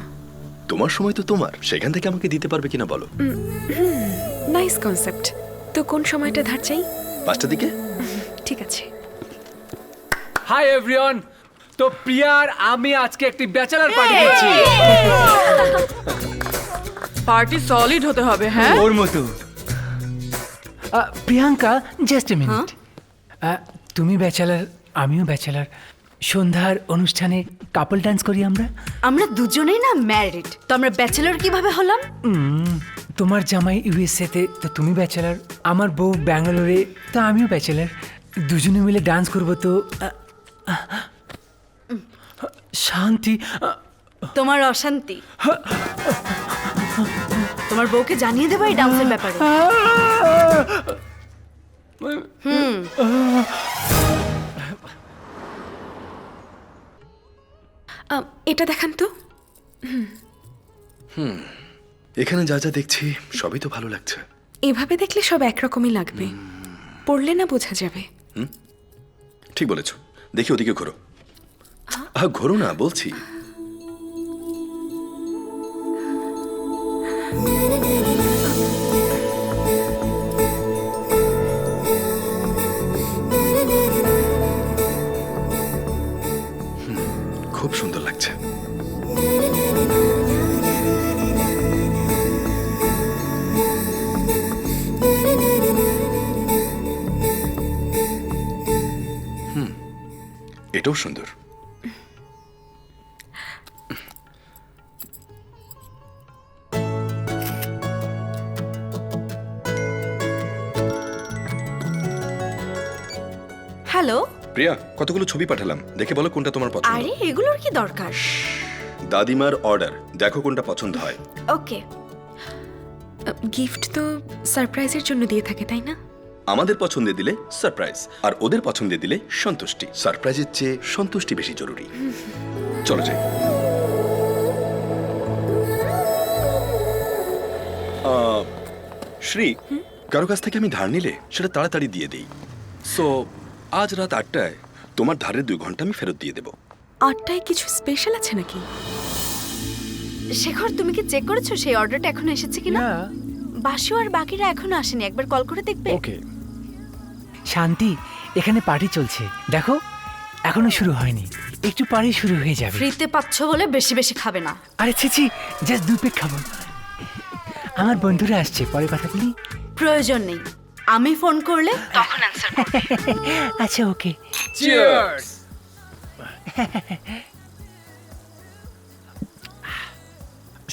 তোমার সময় তো তোমার, সেখান থেকে আমাকে দিতে পারবে কিনা বলো। Nice concept. তো কোন সময়টা ধার চাই? 5টার দিকে। ঠিক আছে। হাই এভরিওয়ান, তো প্রিয়ার আমি আজকে একটি ব্যাচেলার পার্টি করছি। পার্টি সলিড হতে হবে। হ্যাঁ ওর মতো। Priyanka just a minute. তুমি ব্যাচেলার, আমিও ব্যাচেলার। সন্ধ্যার অনুষ্ঠানে কাপল ডান্স করি আমরা। আমরা দুজনেই না ম্যারিড, তো আমরা ব্যাচেলর কিভাবে হলাম? তোমার জামাই ইউএসএ তে, তো তুমি ব্যাচেলার। আমার বউ ব্যাঙ্গালোরে, তো আমিও ব্যাচেলার। দুজনে মিলে ডান্স করবো তো। শান্তি। তোমার অশান্তি। তোমার বউকে জানিয়ে দেবো এই ডান্সের ব্যাপারে। এটা দেখান তো। এখানে যা যা দেখছি সবই তো ভালো লাগছে। এভাবে দেখলে সব একরকমই লাগবে, পড়লে না বোঝা যাবে। ঠিক বলেছো। দেখি ওদিকে ঘোরো। ঘোরো না বলছি। খুব সুন্দর লাগছে। এটাও সুন্দর। হ্যালো প্রিয়া, কতগুলো ছবি পাঠালাম, দেখে বলো কোনটা তোমার পছন্দ। আরে এগুলোর কি দরকার? দাদিমার অর্ডার, দেখো কোনটা পছন্দ হয়। ওকে। গিফট তো সারপ্রাইজের জন্য দিয়ে থাকে, তাই না? আমাদের পছন্দে দিলে সারপ্রাইজ, আর ওদের পছন্দে দিলে সন্তুষ্টি। সারপ্রাইজের চেয়ে সন্তুষ্টি বেশি জরুরি। চলো যাই। শ্রী, কারো কাছ থেকে আমি ধার নিলে সেটা তাড়াতাড়ি দিয়ে দেই। সো আজ রাত 8টায় তোমার ধারের 2 ঘন্টা আমি ফেরত দিয়ে দেবো। 8টায় কিছু স্পেশাল আছে নাকি? শেখর, তুমি কি চেক করেছো সেই অর্ডারটা এখনো এসেছে কিনা? বাসু আর বাকিরা এখনো আসেনি, একবার কল করে দেখবে। ওকে। শান্তি, এখানে পার্টি চলছে, দেখো এখনো শুরু হয়নি, একটু পরেই শুরু হয়ে যাবে। ফ্রিতে পাচ্ছ বলে বেশি বেশি খাবে না। আরে ছিছি, জাস্ট 2 পেক খাবো। আমার বন্ধুরা আসছে, পরে কথা বলি। প্রয়োজন নেই, আমি ফোন করলে তখন অ্যানসার করবে। আচ্ছা ওকে। চিয়ার্স।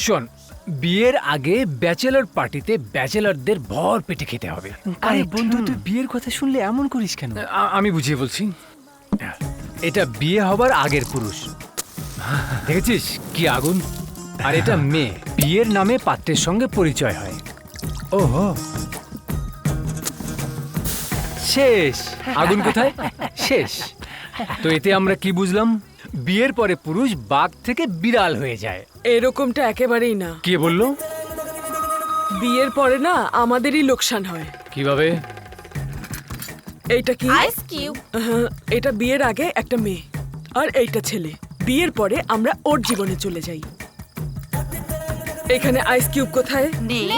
শোন, বিয়ের আগে ব্যাচেলর পার্টিতে ব্যাচেলরদের ভর পেটে খেতে হবে। আরে বন্ধু, তুই বিয়ের কথা শুনলে এমন করিস কেন? আমি বুঝিয়ে বলছি। এটা বিয়ে হবার আগের পুরুষ। দেখেছিস কি আগুন? আর এটা মেয়ে, বিয়ের নামে পাত্রের সঙ্গে পরিচয় হয়। ওহো, শেষ। আগুন কোথায়? শেষ। তো এতে আমরা কি বুঝলাম? বিয়ের পরে পুরুষ বাঘ থেকে বিড়াল হয়ে যায়। এরকমটা একেবারেই না। কে বললো? বিয়ের পরে না আমাদেরই লোকসান হয়। কিভাবে? এইটা কি? Ice cube. এটা বিয়ের আগে একটা মেয়ে, আর এইটা ছেলে। বিয়ের পরে আমরা ওর জীবনে চলে যাই। এখানে আইস কিউব কোথায়? নেই।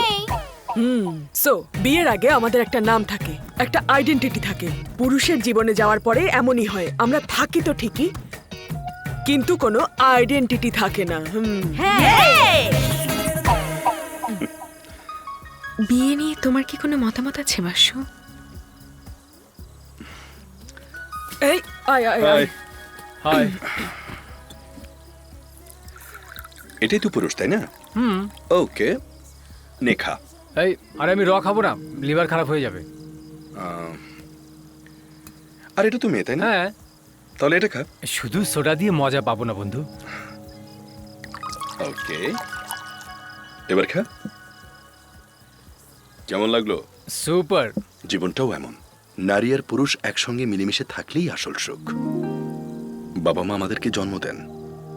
সো বিয়ের আগে আমাদের একটা নাম থাকে, একটা আইডেন্টিটি থাকে। পুরুষের জীবনে যাওয়ার পরে এমনই হয়, আমরা থাকি তো ঠিকই, কিন্তু কোনো আইডেন্টিটি থাকে না। বিয়ে নিয়ে তোমার কি কোনো মতামত আছে বাসু? এই আয় আয় আয়। হাই। এটাই তো পুরুষ, তাই না? ওকে, নেখা। এই, আরে আমি খাবো না, লিভার খারাপ হয়ে যাবে। আর এটা তো মেয়ে, তাই না? হ্যাঁ। তাহলে এটা খা। শুধু সোডা দিয়ে মজা পাবো না বন্ধু। ওকে, এবার খা। কেমন লাগলো? সুপার। জীবনটাও এমন, নারী আর পুরুষ একসঙ্গে মিলেমিশে থাকলেই আসল সুখ। বাবা মা আমাদেরকে জন্ম দেন,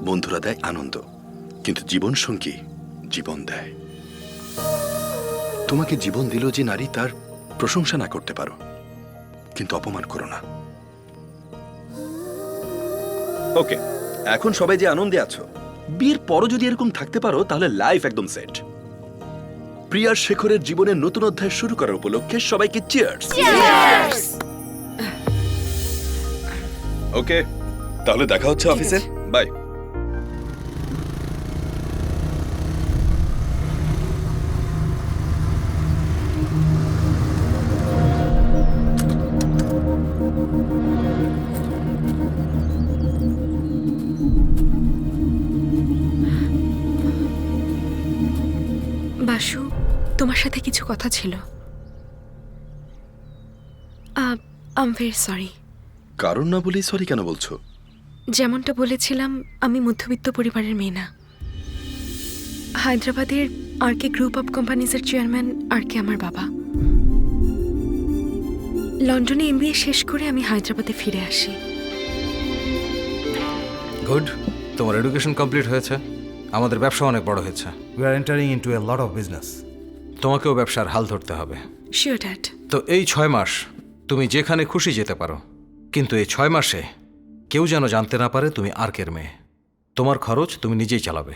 বন্ধুরা দেয় আনন্দ, কিন্তু জীবন সঙ্গী জীবন দেয়। তোমাকে জীবন দিল যে নারী, তার প্রশংসা না করতে পারো, কিন্তু অপমান করো না। ওকে, এখন সবাই যে আনন্দে আছো, বিয়ের পরও যদি এরকম থাকতে পারো তাহলে লাইফ একদম সেট। প্রিয়া শেখরের জীবনের নতুন অধ্যায় শুরু করার উপলক্ষে সবাইকে চিয়ার্স। ওকে, তাহলে দেখা হচ্ছে অফিসে। বাই। বাসু, তোমার সাথে কিছু কথা ছিল। I am very sorry. কারণ না বলেই সরি কেন বলছো? যেমনটা বলেছিলাম, আমি মধ্যবিত্ত পরিবারের মেয়ে না। হায়দ্রাবাদের আরকে গ্রুপ অফ কোম্পানিজের চেয়ারম্যান আরকে আমার বাবা। লন্ডনে এমবিএ শেষ করে আমি হায়দ্রাবাদে ফিরে আসি। গুড, তোমার এডুকেশন কমপ্লিট হয়েছে, আমাদের ব্যবসা অনেক বড় হয়েছে। We are entering into a lot of business. তোমাকেও ব্যবসার হাল ধরতে হবে। Sure dad. তো এই 6 মাস তুমি যেখানে খুশি যেতে পারো, কিন্তু এই 6 মাসে কেউ যেন জানতে না পারে তুমি আরকের মেয়ে। তোমার খরচ তুমি নিজেই চালাবে।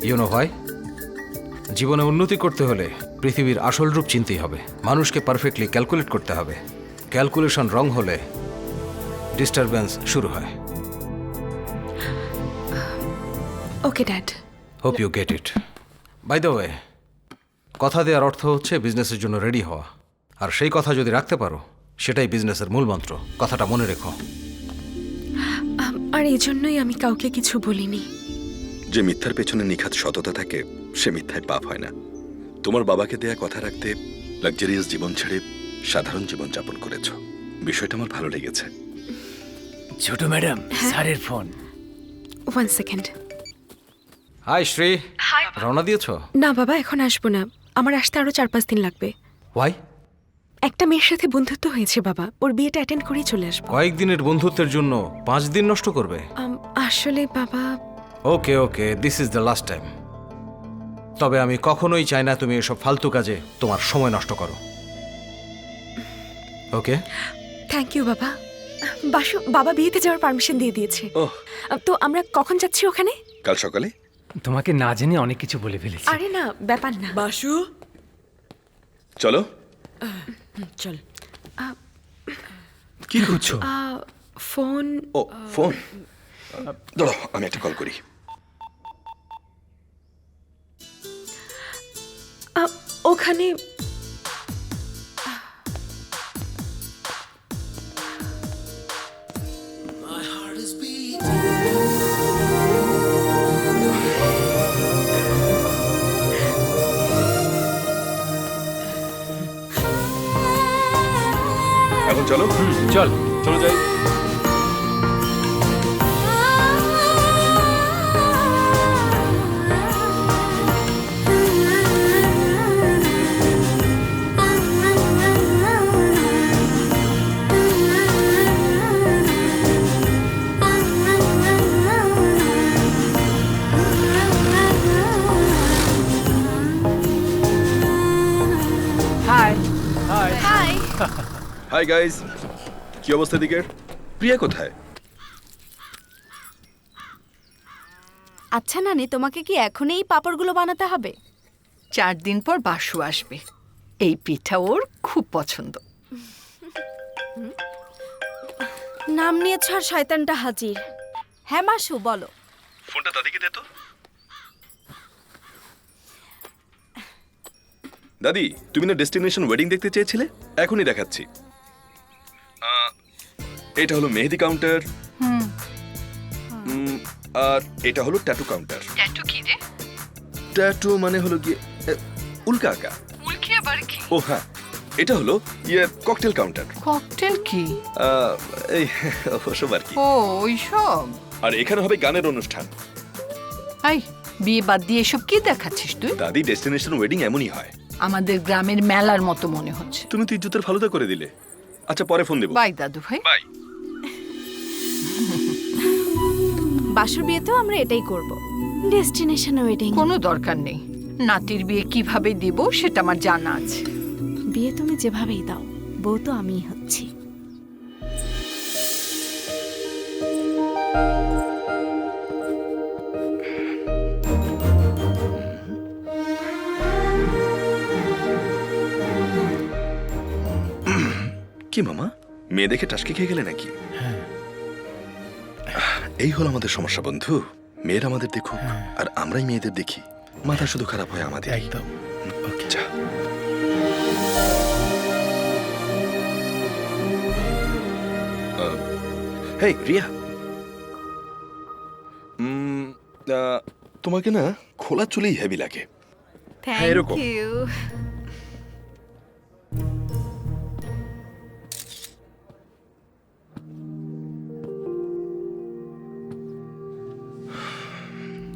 ইউ নো ভাই, জীবনে উন্নতি করতে হলে পৃথিবীর আসল রূপ চিনতেই হবে। মানুষকে পারফেক্টলি ক্যালকুলেট করতে হবে। ক্যালকুলেশন রং হলে ডিস্টারবেন্স শুরু হয়। Okay dad. Hope you get it. By the way, কথা দেওয়ার অর্থ হচ্ছে বিজনেসের জন্য রেডি হওয়া, আর সেই কথা যদি রাখতে পারো সেটাই বিজনেসের মূল মন্ত্র। কথাটা মনে রেখো। আর এই জন্যই আমি কাউকে কিছু বলিনি। যে মিথ্যার পেছনে নিখাত সততা থাকে সে মিথ্যায় পাপ হয় না। তোমার বাবাকে দেয়া কথা রাখতে লাক্সারিয়াস জীবন ছেড়ে সাধারণ জীবন যাপন করেছ, বিষয়টা আমার ভালো লেগেছে। ছোট ম্যাডাম, স্যারের ফোন। 1 সেকেন্ড। হাই শ্রী, রওনা দিয়েছ? না বাবা, এখন আসবো না, আমার আসতে আরো 4-5 দিন লাগবে। ওয়াই? একটা মেয়ের সাথে বন্ধুত্ব হয়েছে বাবা, ওর বিয়েটা অ্যাটেন্ড করেই চলে আসবো। কয়েকদিনের বন্ধুত্বের জন্য 5 দিন নষ্ট করবে? আসলে বাবা। Okay okay, this is the last time. তবে আমি কখনোই চাই না তুমি এসব ফালতু কাজে তোমার সময় নষ্ট করো। ওকে? থ্যাংক ইউ বাবা। বাসু, বাবা বিয়েতে যাওয়ার পারমিশন দিয়ে দিয়েছে। তো আমরা কখন যাচ্ছি ওখানে? কাল সকালে। তোমাকে না জেনে অনেক কিছু বলে ফেলেছি। আরে না, ব্যাপার না। বাসু, চলো। চল। কি করছো? ফোন। ও ফোন, দাঁড়াও আমি একটা কল করি। ওখানে এখন চলো। চল চলো যাই। হাই গাইস, কি অবস্থা দিকের? প্রিয়া কোথায়? আচ্ছা নানি, তোমাকে কি এখনই এই পাঁপড়গুলো বানাতে হবে? 4 দিন পর বাসু আসবে, এই পিঠা ওর খুব পছন্দ। নাম নিয়েছ আর শয়তানটা হাজির। হ্যাঁ মাসু, বলো। ফোনটা দাদিকে দে তো। দাদি, তুমি না ডেস্টিনেশন ওয়েডিং দেখতে চেয়েছিলে? এখনই দেখাচ্ছি। এটা হলো মেহেদি কাউন্টার, আর এটা হলো ট্যাটু কাউন্টার। ট্যাটু কি রে? ট্যাটু মানে হলো গিয়ে উল্কা আঁকা। উল্কি আবার কি? ও হ্যাঁ, এটা হলো ককটেল কাউন্টার। ককটেল কি? এই ওসব আর কি। ও ওইসব। আর এখানে হবে গানের অনুষ্ঠান। আই, বিয়ে বাদ দিয়ে এসব কি দেখাচ্ছিস তুই? দাদি, ডেস্টিনেশন ওয়েডিং এমনই হয়। আমাদের গ্রামের মেলার মতো মনে হচ্ছে। তুমি তো ইজ্জতের ফালুদা করে দিলে। আচ্ছা, পরে ফোন দেবো। বাই দাদু ভাই। বাই। বাসুর বিয়েতেও আমরা এটাই করব, ডেস্টিনেশন ওয়েডিং। কোনো দরকার নেই, নাতির বিয়ে কিভাবে দিব সেটা আমার জানা আছে। বিয়ে তুমি যেভাবেই দাও, বউ তো আমিই হচ্ছি। কি মামা, মেয়ে দেখে টাসকে খেয়ে গেলে নাকি? এই হলো আমাদের সমস্যা বন্ধু। মেয়েরা আমাদের দেখুক আর আমরাই মেয়েদের দেখি, মাথা শুধু খারাপ হয় আমাদের। একদম। ওকে, যা। হেই রিয়া, তোমাকে না খোলা চুলেই হেভি লাগে। হ্যাঁ, এরকম। Thank you.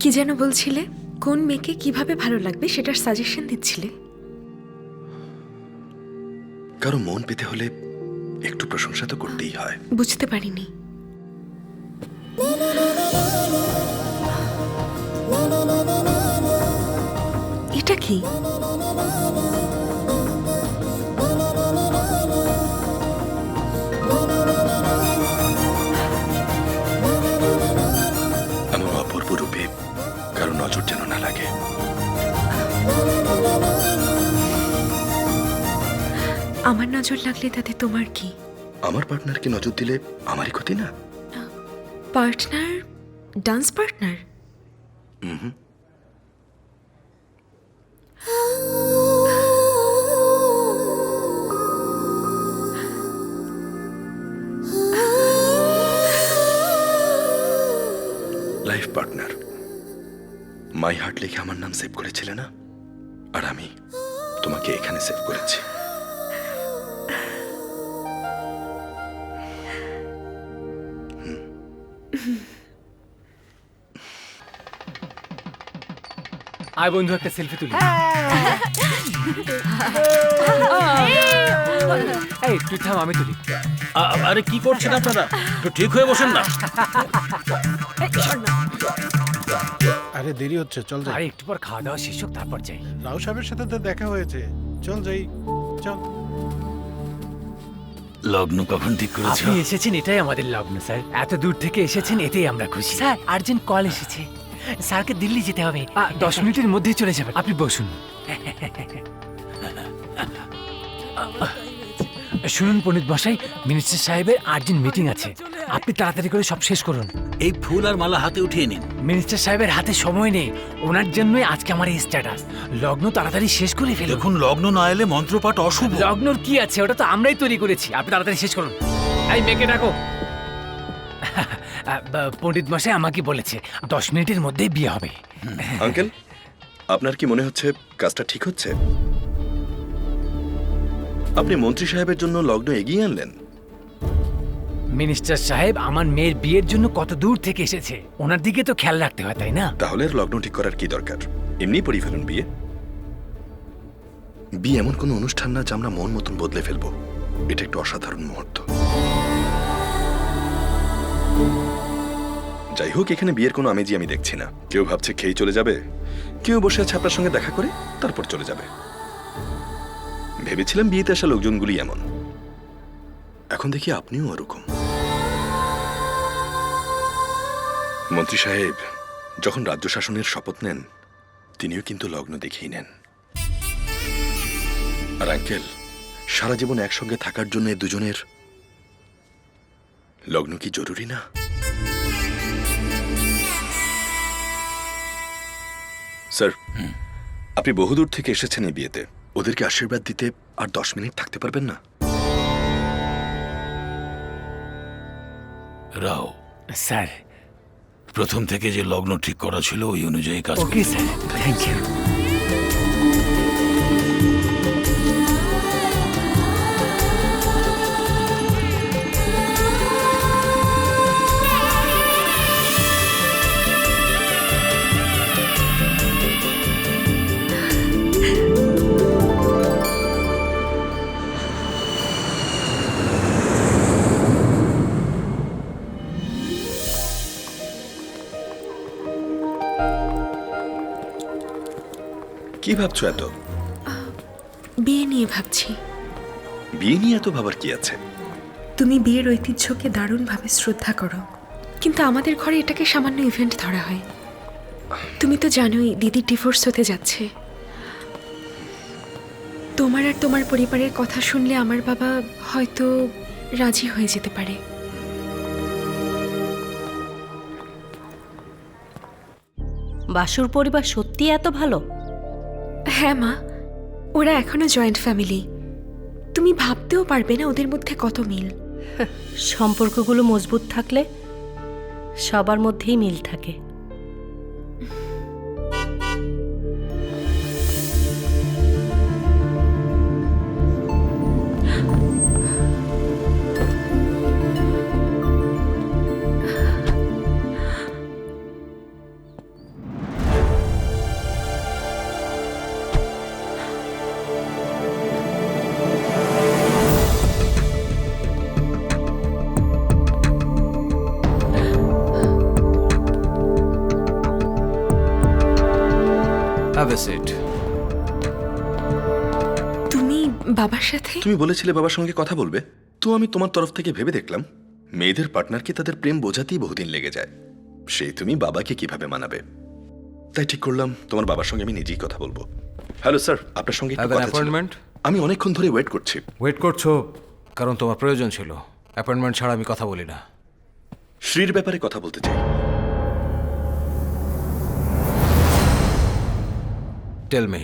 কি যেন বলছিলে? কোন মেয়েকে কিভাবে ভালো লাগবে সেটার সাজেশন দিচ্ছিলে? কারো মন পেতে হলে একটু প্রশংসা তো করতেই হয়। বুঝতে পারিনি। এটা কি? এমন অপূর্ব রূপে কারো নজর যেন না লাগে। আমার নজর লাগলে তাতে তোমার কি? আমার পার্টনারকে নজর দিলে আমারই ক্ষতি না? Partner? Dance partner? Life partner. My heart লিখে আমার নাম সেভ করেছিলে না? আর আমি তোমাকে এখানে সেভ করেছি। আয় বন্ধু, একটা সেলফি তুলি। এই তুই থাম, আমি তুলি। আরে কি করছেন আপনারা? একটু ঠিক হয়ে বসেন না। আরে দেরি হচ্ছে, চল যাই। আরে একটু পর খাওয়া দাওয়া শেষ হোক, তারপর যাই। রাও সাহেবের সাথে তো দেখা হয়েছে, চল যাই, চল। লগ্ন কখন ঠিক করেছো? আপনি এসেছেন, এটাই আমাদের লগ্ন স্যার। এত দূর থেকে এসেছেন, এতেই আমরা খুশি। স্যার, আর্জেন্ট কল এসেছে, স্যারকে দিল্লি যেতে হবে। 10 মিনিটের মধ্যেই চলে যাবেন। আপনি বসুন। শুনুন পণ্ডিত মশাই, মিনিস্টার সাহেবের আর্জেন্ট মিটিং আছে, আপনি তাড়াতাড়ি করে সব শেষ করুন। এই ফুল আর মালা হাতে উঠিয়ে নিন। মিনিস্টার সাহেবের হাতে সময় নেই, ওনার জন্যই আজকে আমার এই স্ট্যাটাস। লগ্ন তাড়াতাড়ি শেষ করে ফেলুন। দেখুন, লগ্ন না এলে মন্ত্রপাঠ অশুভ। লগ্নর কি আছে, ওটা তো আমরাই তৈরি করেছি। আপনি তাড়াতাড়ি শেষ করুন। এই মেয়েকে ডাকো। পণ্ডিত মশাই আমাকে বলেছে 10 মিনিটের মধ্যেই বিয়ে হবে। আঙ্কেল, আপনার কি মনে হচ্ছে কাজটা ঠিক হচ্ছে? আপনি মন্ত্রী সাহেবের জন্য লগ্ন এগিয়ে আনলেন। মিনিস্টার সাহেব আমার মেয়ের বিয়ের জন্য কত দূর থেকে এসেছে, ওনার দিকে তো খেয়াল রাখতে হয়, তাই না? তাহলে আর লগ্ন ঠিক করার কি দরকার? এমনি পড়ি ফেলুন বিয়ে। বিয়ে এমন কোনো অনুষ্ঠান না যা আমরা মন মতন বদলে ফেলবো। এটা একটু অসাধারণ মুহূর্ত। যাই হোক, এখানে বিয়ের কোনো আমেজি আমি দেখছি না। কেউ ভাবছে খেয়ে চলে যাবে, কেউ বসে আছে আপনার সঙ্গে দেখা করে তারপর চলে যাবে। ভেবেছিলাম বিয়েতে আসা লোকজনগুলি এমন। এখন দেখি আপনিও ওরকম। মন্ত্রী সাহেব যখন রাজ্য শাসনের শপথ নেন তিনিও কিন্তু লগ্ন দেখেই নেন। আর আঙ্কেল, সারা জীবন একসঙ্গে থাকার জন্য দুজনের লগ্ন কি জরুরি না? স্যার, আপনি বহুদূর থেকে এসেছেন এই বিয়েতে, ওদেরকে আশীর্বাদ দিতে আর 10 মিনিট থাকতে পারবেন না? রাও স্যার, প্রথম থেকে যে লগ্ন ঠিক করা ছিল ওই অনুযায়ী কাজ ওকে স্যার, থ্যাংক ইউ। কি ভাবছো এত? বিয়ে নিয়ে ভাবছি। বিয়ে নিয়ে এত ভাবার কি আছে? তুমি বিয়ের ঐতিহ্যকে দারুণভাবে শ্রদ্ধা করো, কিন্তু আমাদের ঘরে এটাকে সামান্য ইভেন্ট ধরা হয়। তুমি তো জানোই দিদির ডিভোর্স হতে যাচ্ছে। তোমার আর তোমার পরিবারের কথা শুনলে আমার বাবা হয়তো রাজি হয়ে যেতে পারে। বাসুর পরিবার সত্যি এত ভালো? হ্যাঁ মা, ওরা এখনো জয়েন্ট ফ্যামিলি। তুমি ভাবতেও পারবে না ওদের মধ্যে কত মিল। সম্পর্কগুলো মজবুত থাকলে সবার মধ্যেই মিল থাকে। Have a seat. তুমি বাবার সাথে? তুমি বলেছিলে বাবার সঙ্গে কথা বলবে, তো আমি তোমার তরফ থেকে ভেবে দেখলাম মেয়েদের পার্টনারকে তাদের প্রেম বোঝাতেই বহুদিন লেগে যায়, সেই তুমি বাবাকে কিভাবে মানাবে। তাই ঠিক করলাম তোমার বাবার সঙ্গে আমি নিজেই কথা বলবো। হ্যালো স্যার, আপনার সঙ্গে একটু Have an কথা ছিল। appointment? আমি অনেকক্ষণ ধরে ওয়েট করছি। ওয়েট করছো কারণ তোমার প্রয়োজন ছিল। অ্যাপয়েন্টমেন্ট ছাড়া আমি কথা বলি না। শ্রীর ব্যাপারে কথা বলতে চাই। Tell me.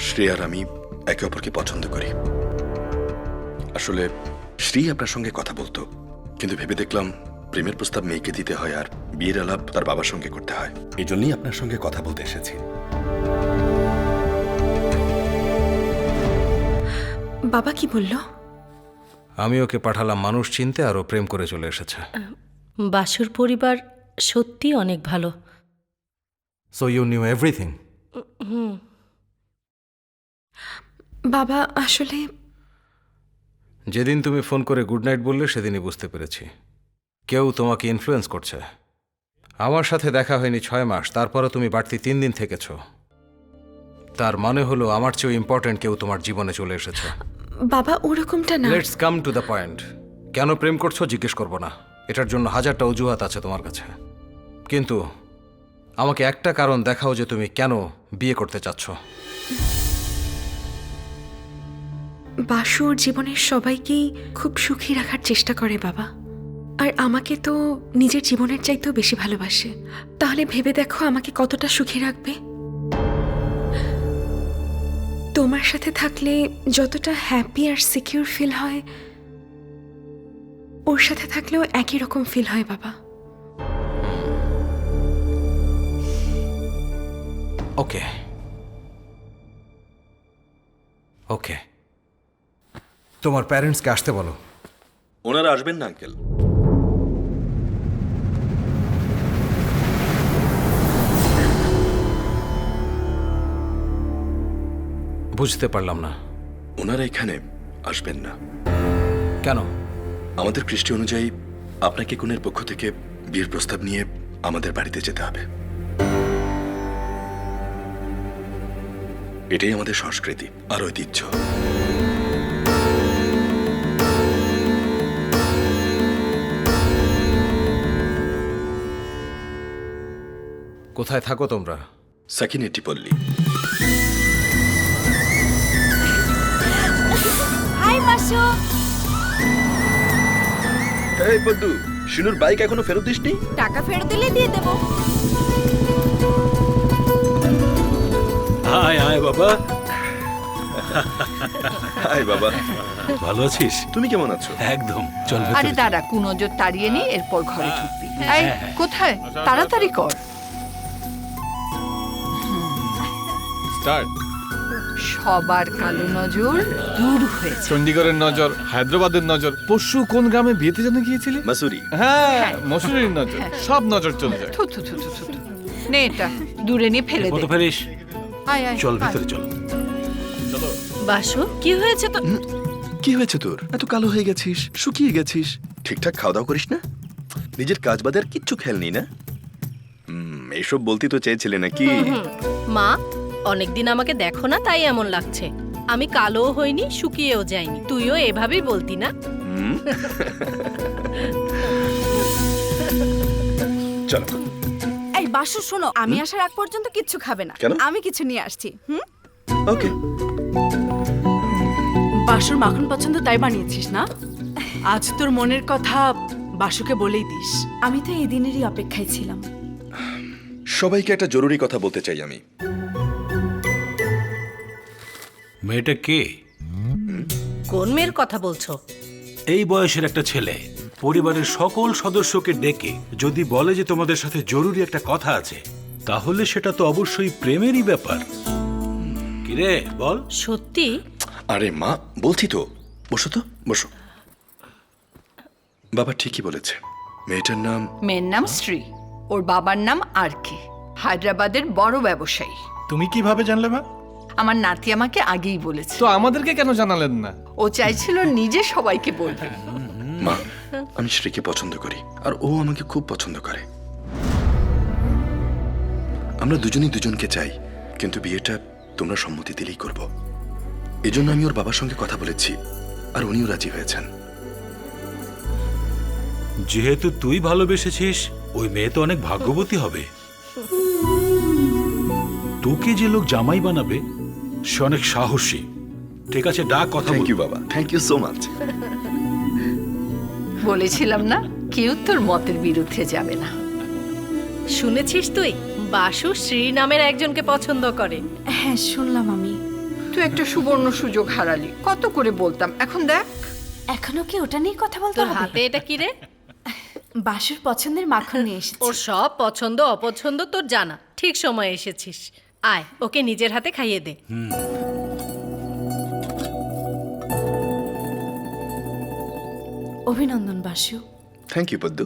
শ্রী আর আমি একে অপরকে পছন্দ করি। আসলে শ্রী আপনার সঙ্গে কথা বলতো, কিন্তু ভেবে দেখলাম প্রেমের প্রস্তাব মেয়েকে দিতে হয় আর বিয়ের আলাপ তার বাবার সঙ্গে করতে হয়। এই জন্যই আপনার সঙ্গে কথা বলতে এসেছি। বাবা কি বলল? আমি ওকে পাঠালাম মানুষ চিনতে, আর ও প্রেম করে চলে এসেছে। বাসুর পরিবার সত্যি অনেক ভালো। So you knew everything? বাবা আসলে যেদিন তুমি ফোন করে গুড নাইট বললে সেদিনই বুঝতে পেরেছি কেউ তোমাকে ইনফ্লুয়েন্স করছে। আমার সাথে দেখা হয়নি 6 মাস, তারপরও তুমি বাড়তি 3 দিন থেকেছ। তার মানে হলো আমার চেয়েও ইম্পর্টেন্ট কেউ তোমার জীবনে চলে এসেছে। বাবা ওরকমটা না। Let's come to the point. কেন প্রেম করছো জিজ্ঞেস করবো না, এটার জন্য 1000টা অজুহাত আছে তোমার কাছে। কিন্তু আমাকে একটা কারণ দেখাও যে তুমি কেন বিয়ে করতে চাচ্ছ। বাসু ওর জীবনের সবাইকেই খুব সুখী রাখার চেষ্টা করে বাবা, আর আমাকে তো নিজের জীবনের চাইতেও বেশি ভালোবাসে। তাহলে ভেবে দেখো আমাকে কতটা সুখী রাখবে। তোমার সাথে থাকলে যতটা হ্যাপি আর সিকিউর ফিল হয়, ওর সাথে থাকলেও একই রকম ফিল হয় বাবা। ওকে ওকে, তোমার প্যারেন্টসকে আসতে বলো। ওনারা আসবেন না আঙ্কেল। বুঝতে পারলাম না। ওনারা এখানে আসবেন না। কেন? আমাদের কৃষ্টি অনুযায়ী আপনাকে কনের পক্ষ থেকে বিয়ের প্রস্তাব নিয়ে আমাদের বাড়িতে যেতে হবে। এটাই আমাদের সংস্কৃতি আর ঐতিহ্য। কোথায় থাকো তোমরা? সাকিনেটি পল্লী। হাই বাসু। এই পদ্দু, শিনুর বাইক এখনো ফেরত দিসনি? টাকা ফেরত দিলে দিয়ে দেব। হাই হাই বাবা। হাই বাবা। ভালো আছিস? তুমি কেমন আছো? একদম। চল আরে ভেতরে। দাঁড়া, কুনজর তাড়িয়ে নি, এরপর ঘরে ঢুকবি। এই কোথায়? তাড়াতাড়ি কর। স্টার্ট। সবার কালো নজর দূর হয়েছে। চণ্ডীগড়ের নজর, হায়দ্রাবাদের নজর, পরশু কোন গ্রামে বিয়েতে যেন গিয়েছিলে? মাসুরি। হ্যাঁ, মসুরির নজর, সব নজর চলে যায়। থু থু থু থু থু। নে এটা দূরে নিয়ে ফেলে দে। কত ফেলিস? আয় আয় চল আয়। ভিতরে চল। বাসু কি হয়েছে তো? কি হয়েছে তোর? এত কালো হয়ে গেছিস, শুকিয়ে গেছিস। ঠিকঠাক খাওয়া দাওয়া করিস না? নিজের কাজ বাদে আর কিচ্ছু খেয়াল নেই না? এইসব বলতে তো চেয়েছিলে নাকি? মা, অনেকদিন আমাকে দেখো না, তাই এমন লাগছে। আমি কালোও হইনি, শুকিয়েও যাইনি। তুইও এভাবেই বলতি না? চলো। এই বাসু শোনো, আমি আসার আগ পর্যন্ত কিচ্ছু খাবে না। কেন? আমি কিছু নিয়ে আসছি। ওকে। বাসুর মাখন পছন্দ তাই বানিয়েছিস না? আজ তোর মনের কথা বাসুকে বলেই দিস। আমি তো এই দিনেরই অপেক্ষায় ছিলাম। সবাইকে একটা জরুরি কথা বলতে চাই আমি। মেয়েটা কে? কোন মেয়ের কথা বলছো? এই বয়সের একটা ছেলে পরিবারের সকল সদস্যকে ডেকে যদি বলে যে তোমাদের সাথে জরুরি একটা কথা আছে, তাহলে সেটা তো অবশ্যই প্রেমেরই ব্যাপার। কিরে বল। সত্যি? আরে মা, বলছি তো। বসো তো, বসো। বাবা ঠিকই বলেছে। মেয়েটার নাম? মেয়ের নাম শ্রী, ওর বাবার নাম আর কে, হায়দ্রাবাদের বড় ব্যবসায়ী। তুমি কিভাবে জানলে মা? আমার নাতি আমাকে আগেই বলেছে। তো আমাদেরকে কেন জানালেন না? ও চাইছিল নিজে সবাইকে বলবে। মা, আমি শ্রীকে পছন্দ করি আর ও আমাকে খুব পছন্দ করে। আমরা দুজনেই দুজনকে চাই, কিন্তু বিয়েটা তোমরা সম্মতি দিলেই করব। এজন্য আমি ওর বাবার সঙ্গে কথা বলেছি আর উনিও রাজি হয়েছেন। যেহেতু তুই ভালোবেসেছিস, ওই মেয়ে তো অনেক ভাগ্যবতী হবে। তোকে যে লোক জামাই বানাবে সে অনেক সাহসী। ঠিক আছে, ডাক কথা বল। থ্যাংক ইউ বাবা, থ্যাংক ইউ সো মাচ। বলেছিলাম না, কেউ তোর মতের বিরুদ্ধে যাবে না। শুনেছিস তুই? বাসু শ্রী নামের একজনকে পছন্দ করে। হ্যাঁ, শুনলাম আমি। তুই একটা সুবর্ণ সুযোগ হারালি। কত করে বলতাম, এখন দেখ। এখনো কি ওটা নিয়ে কথা বলতে তোর হবে? হাতে এটা কি রে? বাসুর পছন্দের মাখন নিয়ে এসেছি। ওর সব পছন্দ অপছন্দ তোর জানা। ঠিক সময়ে এসেছিস। আয়, ওকে নিজের হাতে খাইয়ে দে। অভিনন্দন Basu. Thank you Paddu.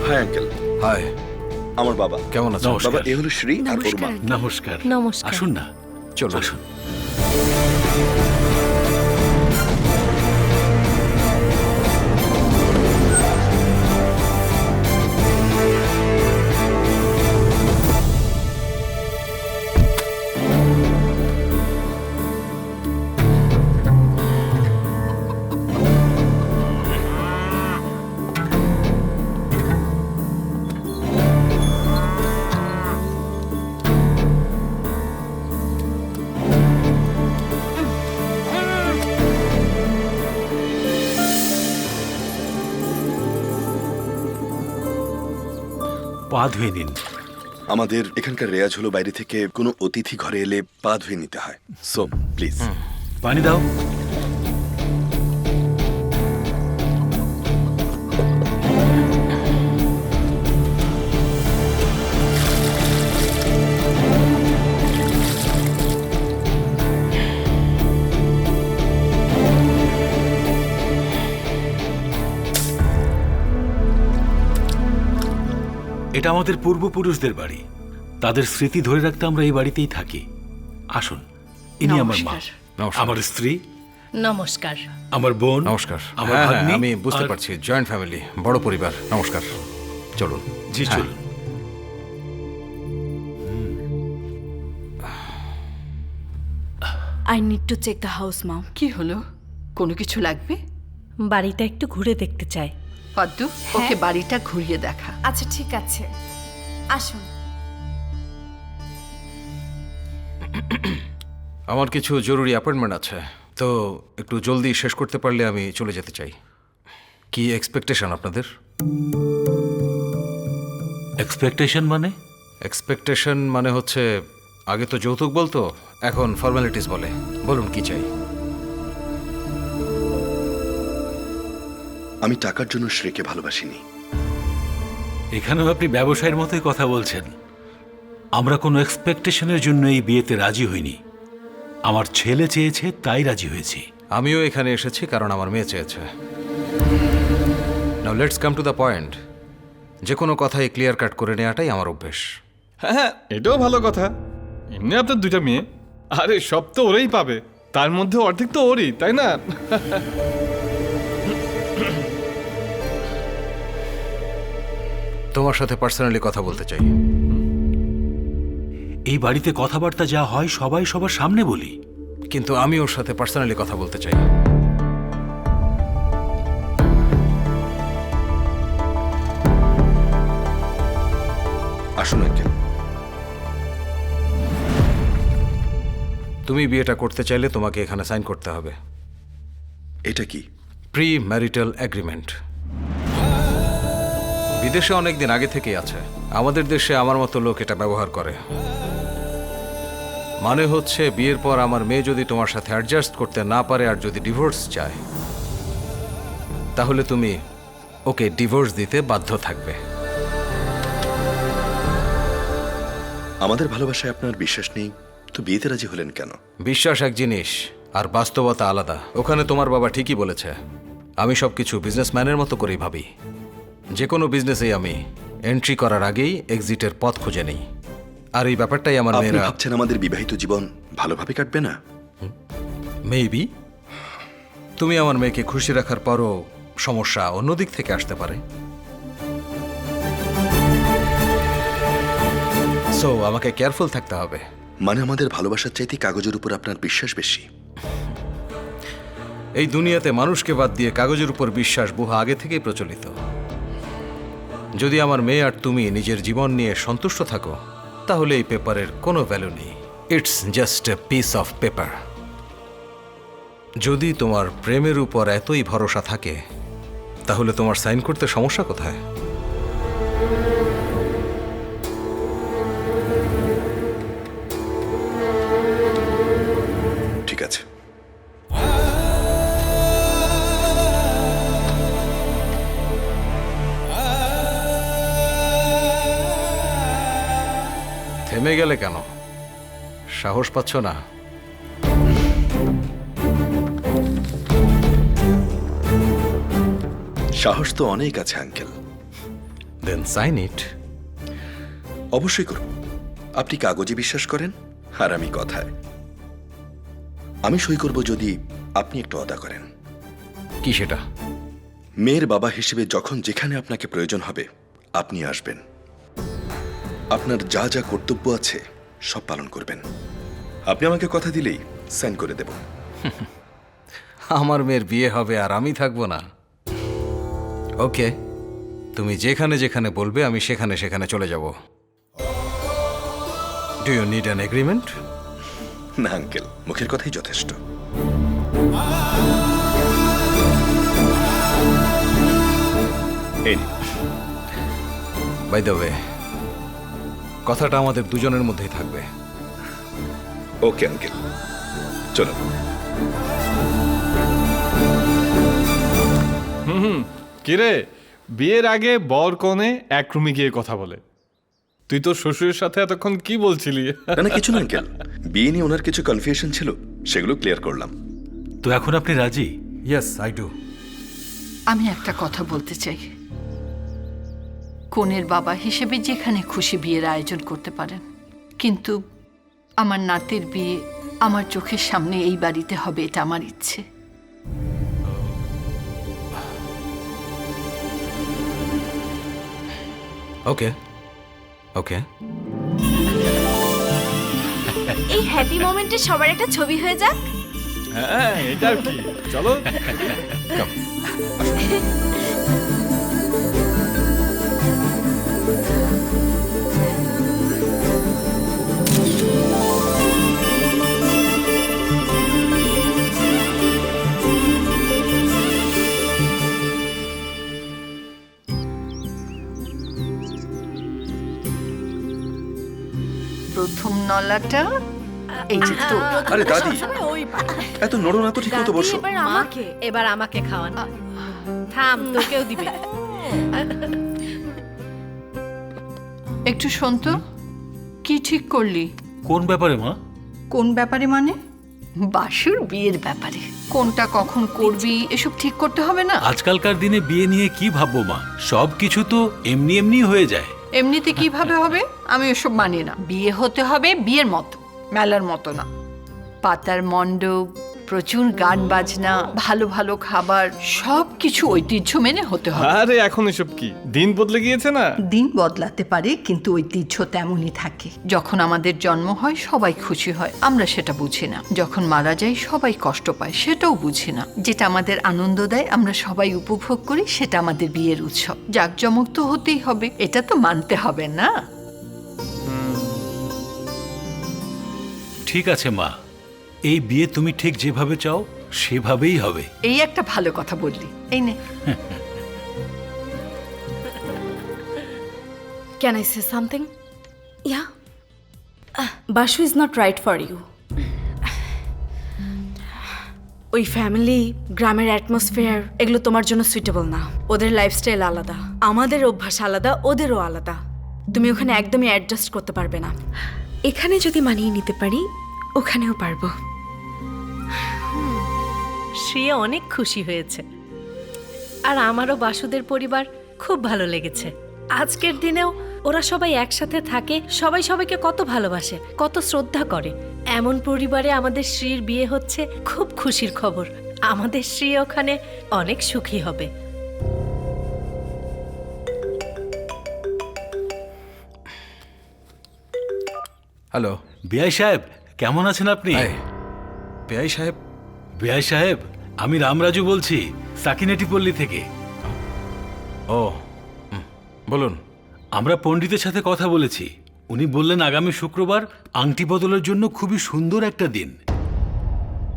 Hi uncle. Hi. আমার বাবা। কেমন আছো? বাবা, এ হলো শ্রী আর ওর মা। নমস্কার। নমস্কার। আসুন না, চলো। আসুন। পা ধুয়ে নিন। আমাদের এখানকার রেয়াজ হলো বাইরে থেকে কোনো অতিথি ঘরে এলে পা ধুয়ে নিতে হয়। সো প্লিজ পানি দাও। এটা আমাদের পূর্বপুরুষদের বাড়ি, তাদের স্মৃতি ধরে রাখতে আমরা এই বাড়িতেই থাকি। আসুন, ইনি আমার মা, আমার স্ত্রী, নমস্কার। আমার বোন, নমস্কার। আমার হ্যাঁ, ভাগ্নি, আমি বুঝতে আর- পারছি, জয়েন্ট ফ্যামিলি, বড় পরিবার। নমস্কার, চলুন। জি হ্যাঁ। চলুন। I need to check the house mum. কি হলো? কোনো কিছু লাগবে? বাড়িটা একটু ঘুরে দেখতে চাই। পদ্মু, ওকে বাড়িটা ঘুরিয়ে দেখা। আচ্ছা ঠিক আছে, আসুন। আমার কিছু জরুরি অ্যাপয়েন্টমেন্ট আছে, তো একটু জলদি শেষ করতে পারলে আমি চলে যেতে চাই। কি এক্সপেকটেশন আপনাদের? এক্সপেকটেশন মানে? এক্সপেকটেশন মানে হচ্ছে, আগে তো যৌতুক বলতো, এখন ফর্মালিটিস বলে। বলুন কি চাই? আমি টাকার জন্য শ্রেকে ভালোবাসিনি। এখানেও আপনি ব্যবসায়ের মতোই কথা বলছেন। আমরা কোনো এক্সপেকটেশনের জন্য এই বিয়েতে রাজি হইনি। আমার ছেলে চেয়েছে তাই রাজি হয়েছি। আমিও এখানে এসেছি কারণ আমার মেয়ে চেয়েছে। Now let's come to the point. যে কোনো কথাই ক্লিয়ার কাট করে নেওয়াটাই আমার অভ্যেস। হ্যাঁ, এটাও ভালো কথা। এমনি আপনার দুটা মেয়ে, আরে সব তো ওরাই পাবে, তার মধ্যে অর্ধেক তো ওরই, তাই না? তোমার সাথে পার্সোনালি কথা বলতে চাই। এই বাড়িতে কথাবার্তা যা হয় সবাই সবার সামনে বলি, কিন্তু আমি ওর সাথে পার্সোনালি কথা বলতে চাই। আসুন আঙ্কেল। তুমি বিয়েটা করতে চাইলে তোমাকে এখানে সাইন করতে হবে। এটা কি? Pre marital agreement. বিদেশে অনেক দিন আগে থেকেই আছে, আমাদের দেশে আমার মতো লোক এটা ব্যবহার করে। মানে হচ্ছে, বিয়ের পর আমার মেয়ে যদি তোমার সাথে অ্যাডজাস্ট করতে না পারে আর যদি ডিভোর্স চায়, তাহলে তুমি ওকে ডিভোর্স দিতে বাধ্য থাকবে। আমাদের ভালোবাসায় আপনার বিশ্বাস নেই তো বিয়েতে রাজি হলেন কেন? বিশ্বাস এক জিনিস আর বাস্তবতা আলাদা। ওখানে তোমার বাবা ঠিকই বলেছে। আমি সবকিছু বিজনেসম্যানের মতো করেই ভাবি। যে কোনো বিজনেসেই আমি এন্ট্রি করার আগেই এক্সিটের পথ খুঁজে নেই। আর এই ব্যাপারটাই আমার আপনি মেয়েরা। ভাবছেন আমাদের বিবাহিত জীবন ভালোভাবে কাটবে না? মেবি তুমি আমার মেয়েকে খুশি রাখার পরও সমস্যা অন্য দিক থেকে আসতে পারে। সো আমাকে কেয়ারফুল থাকতে হবে। মানে আমাদের ভালোবাসার চাইতে কাগজের উপর আপনার বিশ্বাস বেশি? এই দুনিয়াতে মানুষকে বাদ দিয়ে কাগজের উপর বিশ্বাস বহু আগে থেকেই প্রচলিত। যদি আমার মেয়ে আর তুমি নিজের জীবন নিয়ে সন্তুষ্ট থাকো, তাহলে এই পেপারের কোনো ভ্যালু নেই। It's just a piece of paper. যদি তোমার প্রেমের উপর এতই ভরসা থাকে, তাহলে তোমার সাইন করতে সমস্যা কোথায়? ঠিক আছে। থেমে গেলে কেন? সাহস পাচ্ছ না? সাহস তো অনেক আছে আঙ্কেল। Then sign it. অবশ্যই করব। আপনি কাগজে বিশ্বাস করেন আর আমি কথায়। আমি সই করব যদি আপনি একটু অদা করেন। কি সেটা? মেয়ের বাবা হিসেবে যখন যেখানে আপনাকে প্রয়োজন হবে আপনি আসবেন। আপনার যা যা কর্তব্য আছে সব পালন করবেন। আপনি আমাকে কথা দিলেই সাইন করে দেব। আমার মেয়ের বিয়ে হবে আর আমি থাকবো না? ওকে, তুমি যেখানে যেখানে বলবে আমি সেখানে সেখানে চলে যাব। Do you need an agreement? না আঙ্কেল, মুখের কথাই যথেষ্ট। বাই দ্য ওয়ে, কথাটা আমাদের দুজনের মধ্যেই থাকবে। ওকে আঙ্কেল, চলো। কিরে, বিয়ের আগে বর কনে এক রুমে গিয়ে কথা বলে। তুই তোর শ্বশুরের সাথে এতক্ষণ কি বলছিলি? না কিছু না আঙ্কেল, বিয়ে নিয়ে ওনার কিছু কনফিউশন ছিল, সেগুলো ক্লিয়ার করলাম। তো এখন আপনি রাজি? Yes, I do. আমি একটা কথা বলতে চাই। কনের বাবা হিসেবে যেখানে খুশি বিয়ের আয়োজন করতে পারেন, কিন্তু আমার নাতির বিয়ে আমার চোখের সামনে এই বাড়িতে হবে, এটা আমার ইচ্ছে। ওকে ওকে। এই হ্যাপি মোমেন্টে সবার একটা ছবি হয়ে যাক। হ্যাঁ, এটা আর কি, চলো। প্রথম নলাটা এই যে তো। আরে দাদি, এত নড়ো না তো, ঠিক মতো বসো। এবার আমাকে খাওয়ান। থাম, তোকেও দিবে। একটু শোন তো, কি ঠিক করলি? কোন ব্যাপারে মা? কোন ব্যাপারে মানে? বাসুর বিয়ের ব্যাপারে। কোনটা কখন করবি এসব ঠিক করতে হবে না? আজকালকার দিনে বিয়ে নিয়ে কি ভাববো মা? সব কিছু তো এমনি এমনি হয়ে যায়। এমনিতে কিভাবে হবে? আমি ওসব মানি না। বিয়ে হতে হবে বিয়ের মতো, মেলার মতো না। পাতার মণ্ডপ, প্রচুর গান বাজনা, ভালো ভালো খাবার, সব কিছু ঐতিহ্য মেনে হতে হবে। আরে এখন এসব কি, দিন বদলে গিয়েছে না? দিন বদলাতে পারে, কিন্তু ঐতিহ্য তেমনই থাকে। যখন আমাদের জন্ম হয় সবাই খুশি হয়, আমরা সেটা বুঝি না। যখন মারা যাই সবাই কষ্ট পায়, সেটাও বুঝি না। যেটা আমাদের আনন্দ দেয়, আমরা সবাই উপভোগ করি, সেটা আমাদের বিয়ের উৎসব। জাঁকজমক তো হতেই হবে, এটা তো মানতে হবে না? ঠিক আছে মা, এই বিয়ে তুমি ঠিক যেভাবে চাও সেভাবেই হবে। এই একটা ভালো কথা বললি। এই নে। Can I say something? Yeah. Bashu is not right for you. ওই ফ্যামিলি, গ্রামের অ্যাটমসফিয়ার, এগুলো তোমার জন্য সুইটেবল না। ওদের লাইফস্টাইল আলাদা, আমাদের অভ্যাস আলাদা, ওদেরও আলাদা। তুমি ওখানে একদমই অ্যাডজাস্ট করতে পারবে না। এখানে যদি মানিয়ে নিতে পারি, ওখানেও পারবো। শ্রী অনেক খুশি হয়েছে, আর আমারও বাসুদের পরিবার খুব ভালো লেগেছে। আজকের দিনেও ওরা সবাই একসাথে থাকে, সবাই সবাইকে কত ভালোবাসে, কত শ্রদ্ধা করে। এমন পরিবারে আমাদের শ্রীর বিয়ে হচ্ছে, খুব খুশির খবর। আমাদের শ্রী ওখানে অনেক সুখী হবে। হ্যালো বিআই সাহেব, কেমন আছেন আপনি? বিআই সাহেব? বিআই সাহেব, আমি রামরাজু বলছি, সাকিনাটি পল্লী থেকে। ও, বলুন। আমরা পণ্ডিতের সাথে কথা বলেছি, উনি বললেন আগামী শুক্রবার আংটি বদলের জন্য খুবই সুন্দর একটা দিন।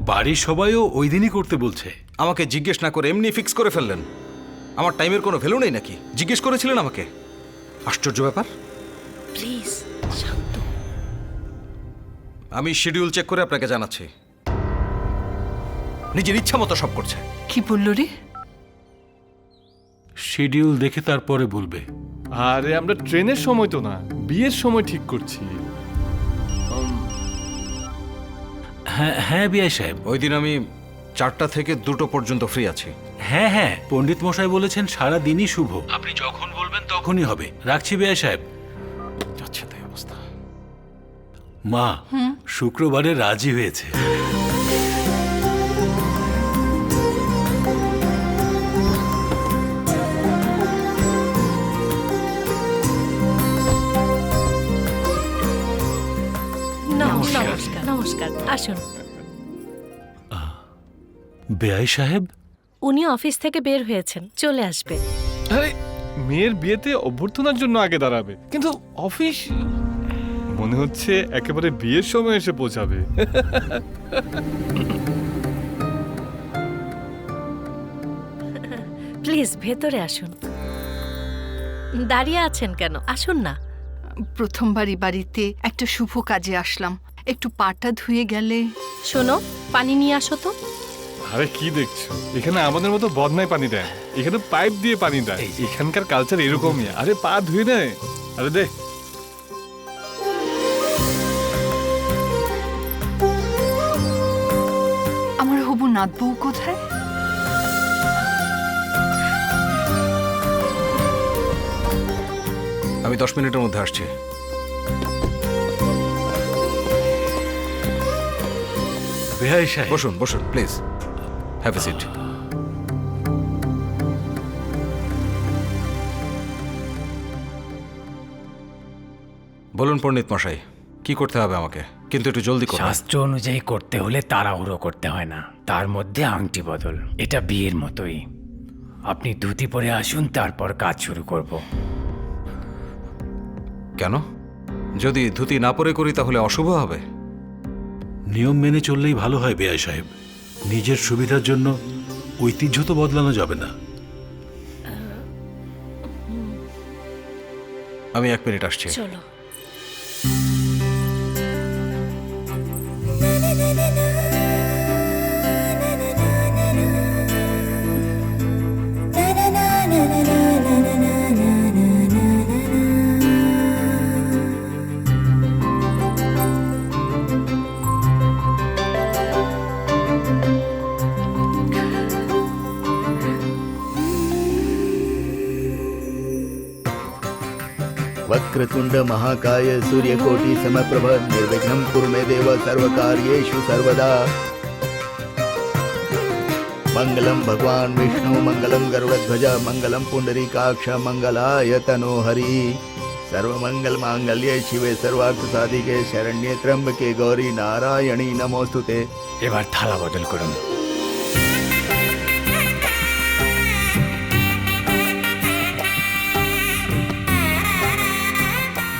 বাড়ির সবাইও ওই দিনই করতে বলছে। আমাকে জিজ্ঞেস না করে এমনি ফিক্স করে ফেললেন? আমার টাইমের কোনো ভ্যালু নেই নাকি? জিজ্ঞেস করেছিলেন আমাকে? আশ্চর্য ব্যাপার। প্লিজ শান্ত। আমি শিডিউল চেক করে আপনাকে জানাচ্ছি। নিজের ইচ্ছা মতো সব করছে। কি বললো রে? শিডিউল দেখে তারপরে বলবে। আরে আমরা ট্রেনের সময় তো না, বিয়ের সময় ঠিক করছি। হ্যাঁ হ্যাঁ বিআই সাহেব, ওই দিন আমি 4টা থেকে 2টো পর্যন্ত ফ্রি আছি। হ্যাঁ হ্যাঁ, পণ্ডিত মশাই বলেছেন সারা দিনই শুভ, আপনি যখন বলবেন তখনই হবে। রাখছি বিআই সাহেব। যাচ্ছে তাই অবস্থা। মা, শুক্রবারে রাজি হয়েছে। নমস্কার। নমস্কার, আসুন। বেআই সাহেব? উনি অফিস থেকে বের হয়েছেন, চলে আসবে। আরে মেয়ের বিয়েতে অভ্যর্থনার জন্য আগে দাঁড়াবে, কিন্তু অফিস মনে হচ্ছে একেবারে বিয়ের সময় এসে পৌঁছাবে। প্লিজ ভেতরে আসুন। দাঁড়িয়ে আছেন কেন? আসুন না। প্রথমবারই বাড়িতে একটা শুভ কাজে আসলাম, একটু পাটা ধুয়ে গেলে। শোনো, পানি নিয়ে আসো তো। আরে কি দেখছো, এখানে আমাদের মতো বদনায় পানি দেয়, এখানে পাইপ দিয়ে পানি দেয়। এখানকার কালচার এরকমই। আরে পা ধুয়ে নে। আরে দে। আমার হবু নাত বউ কোথায়? আমি 10 মিনিটের মধ্যে আসছি। বেহাই সাহেব, বসুন বসুন প্লিজ, হ্যাভ এ সিট। বলুন পণ্ডিত মশাই, কি করতে হবে আমাকে? কিন্তু একটু জলদি করুন। শাস্ত্র অনুযায়ী করতে হলে তাড়াহুড়ো করতে হয় না। তার মধ্যে আংটি বদল, এটা বিয়ের মতোই। আপনি ধুতি পরে আসুন, তারপর কাজ শুরু করব। কেন? যদি ধুতি না পরে করি তাহলে অশুভ হবে? নিয়ম মেনে চললেই ভালো হয় বেয়াই সাহেব। নিজের সুবিধার জন্য ঐতিহ্য তো বদলানো যাবে না। আমি 1 মিনিট আসছি। চলো। वक्रतुंड महाकाय सूर्यकोटि समप्रभ निर्विघ्नं कुरु मे देव सर्वकार्येषु सर्वदा। मंगलम भगवान विष्णु मंगलम गरुड़ध्वज मंगलम पुंडरीकाक्ष मंगलाय तनोहरि। सर्वमंगल मांगल्ये शिवे सर्वार्थ साधिके शरण्ये त्र्यंबके गौरी नारायणी नमोस्तुते। এবার থালা বদল করুন।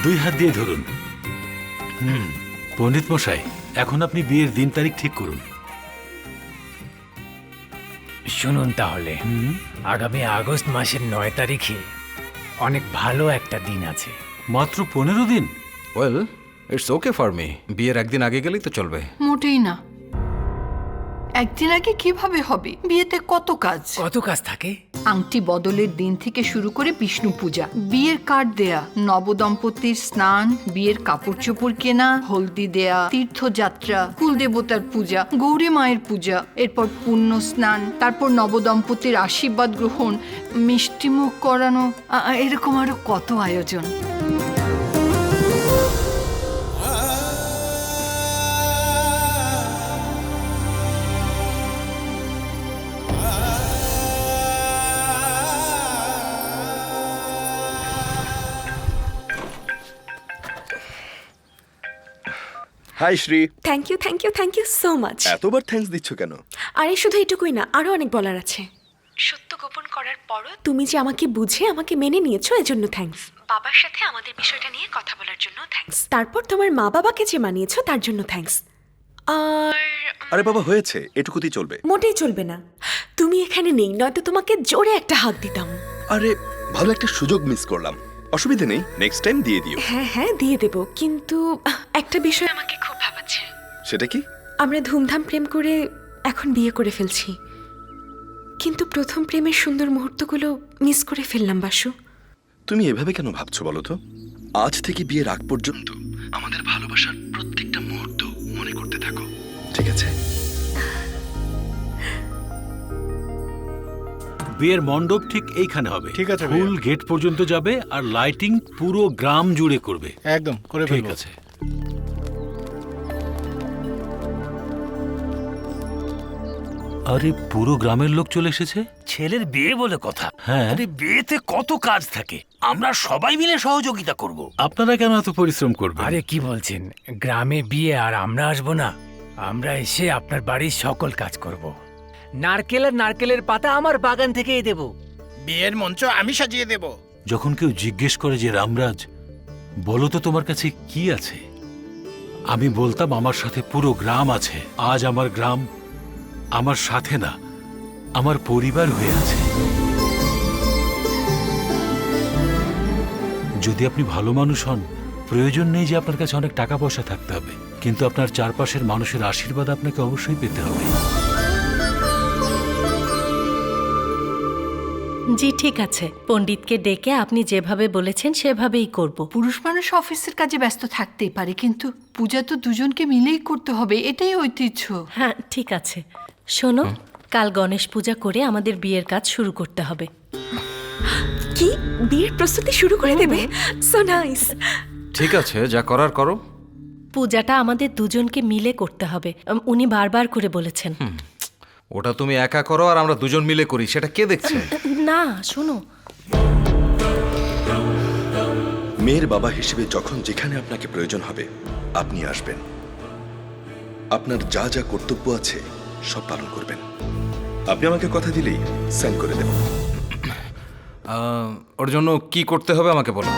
দুই হাত দিয়ে ধরুন। পণ্ডিত মশাই, এখন আপনি বিয়ের দিন তারিখ ঠিক করুন। শুনুন তাহলে, আগামী আগস্ট মাসের 9 তারিখে অনেক ভালো একটা দিন আছে। মাত্র 15 দিন? Well, it's okay for me. বিয়ের একদিন আগে গেলেই তো চলবে। মোটেই না। একদিন আগে কিভাবে হবে? বিয়েতে কত কাজ। কত কাজ থাকে? আংটি বদলের দিন থেকে শুরু করে বিষ্ণু পূজা, বিয়ের কার্ড দেয়া, নবদম্পতির স্নান, বিয়ের কাপড় চোপড় কেনা, হলদি দেয়া, তীর্থযাত্রা, কুলদেবতার পূজা, গৌরী মায়ের পূজা, এরপর পুণ্য স্নান, তারপর নবদম্পতির আশীর্বাদ গ্রহণ, মিষ্টিমুখ করানো, এরকম আরো কত আয়োজন। Hi Shri. Thank you so much. এতবার থ্যাঙ্কস দিচ্ছ কেন? আরে শুধু এটুকুই না, আরো অনেক বলার আছে। সত্য গোপন করার পরও তুমি যে আমাকে বুঝে আমাকে মেনে নিয়েছো, এজন্য থ্যাঙ্কস। বাবার সাথে আমাদের বিষয়টা নিয়ে কথা বলার জন্য থ্যাঙ্কস। তারপর তোমার মা বাবাকে যে মানিয়েছো তার জন্য থ্যাঙ্কস। আর আরে বাবা, হয়েছে, এটুকুতেই চলবে। মোটেই চলবে না। তুমি এখানে নেই, নয়তো তোমাকে জোরে একটা হাত দিতাম। আরে ভালো একটা সুযোগ মিস করলাম। অসুবিধা নেই, নেক্সট টাইম দিয়ে দিও। হ্যাঁ দিয়ে দেব, কিন্তু একটা বিষয় আমাকে খুব ভাবাচ্ছে। সেটা কি? আমরা ধুমধাম প্রেম করে এখন বিয়ে করে ফেলছি, কিন্তু প্রথম প্রেমের সুন্দর মুহূর্তগুলো মিস করে ফেললাম বাসু। তুমি এভাবে কেন ভাবছো বলো তো? আজ থেকে বিয়ের আগ পর্যন্ত আমাদের ভালোবাসার প্রত্যেকটা মুহূর্ত মনে করতে থাকো, ঠিক আছে? বিয়ের মণ্ডপ ঠিক এইখানে হবে। ঠিক আছে, ফুল গেট পর্যন্ত যাবে আর লাইটিং পুরো গ্রাম জুড়ে করবে। একদম করে ঠিক ফেলবো। আছে। আরে পুরো গ্রামের লোক চলে এসেছে। ছেলের বিয়ে বলে কথা। হ্যাঁ। আরে বিয়েতে কত কাজ থাকে, আমরা সবাই মিলে সহযোগিতা করব। আপনারা কেন এত পরিশ্রম করবেন? আরে কি বলছেন, গ্রামে বিয়ে আর আমরা আসবো না? আমরা এসে আপনার বাড়ির সকল কাজ করব। নারকেল আর নারকেলের পাতা আমার বাগান থেকেই দেব। বিয়ের মঞ্চ আমি সাজিয়ে দেব। যখন কেউ জিজ্ঞেস করে যে রামরাজ, বলো তো তোমার কাছে কি আছে, আমি বলতাম আমার সাথে পুরো গ্রাম আছে। আজ আমার গ্রাম আমার সাথে না, আমার পরিবার হয়ে আছে। যদি আপনি ভালো মানুষ হন প্রয়োজন নেই যে আপনার কাছে অনেক টাকা পয়সা থাকতে হবে, কিন্তু আপনার চারপাশের মানুষের আশীর্বাদ আপনাকে অবশ্যই পেতে হবে। জি ঠিক আছে, পণ্ডিতকে ডেকে আপনি যেভাবে বলেছেন সেভাবেই করব। পুরুষ মানুষ অফিসের কাজে ব্যস্ত থাকতেই পারে, কিন্তু পূজা তো দুজনকে মিলেই করতে হবে, এটাই ঐতিহ্য। হ্যাঁ ঠিক আছে, শোনো, কাল গণেশ পূজা করে আমাদের বিয়ের কাজ শুরু করতে হবে। কি বিয়ের প্রস্তুতি শুরু করে দেবে? So nice. ঠিক আছে, যা করার করো। পূজাটা আমাদের দুজনকে মিলে করতে হবে, উনি বারবার করে বলেছেন। ওটা তুমি একা করো আর আমরা দুজন মিলে করি, সেটা কে দেখছে? না শোনো, মেয়ের বাবা হিসেবে যখন যেখানে আপনাকে প্রয়োজন হবে আপনি আসবেন। আপনার যা যা কর্তব্য আছে সব পালন করবেন। আপনি আমাকে কথা দিলেই সাইন করে দেব। ওর জন্য কি করতে হবে আমাকে বলো।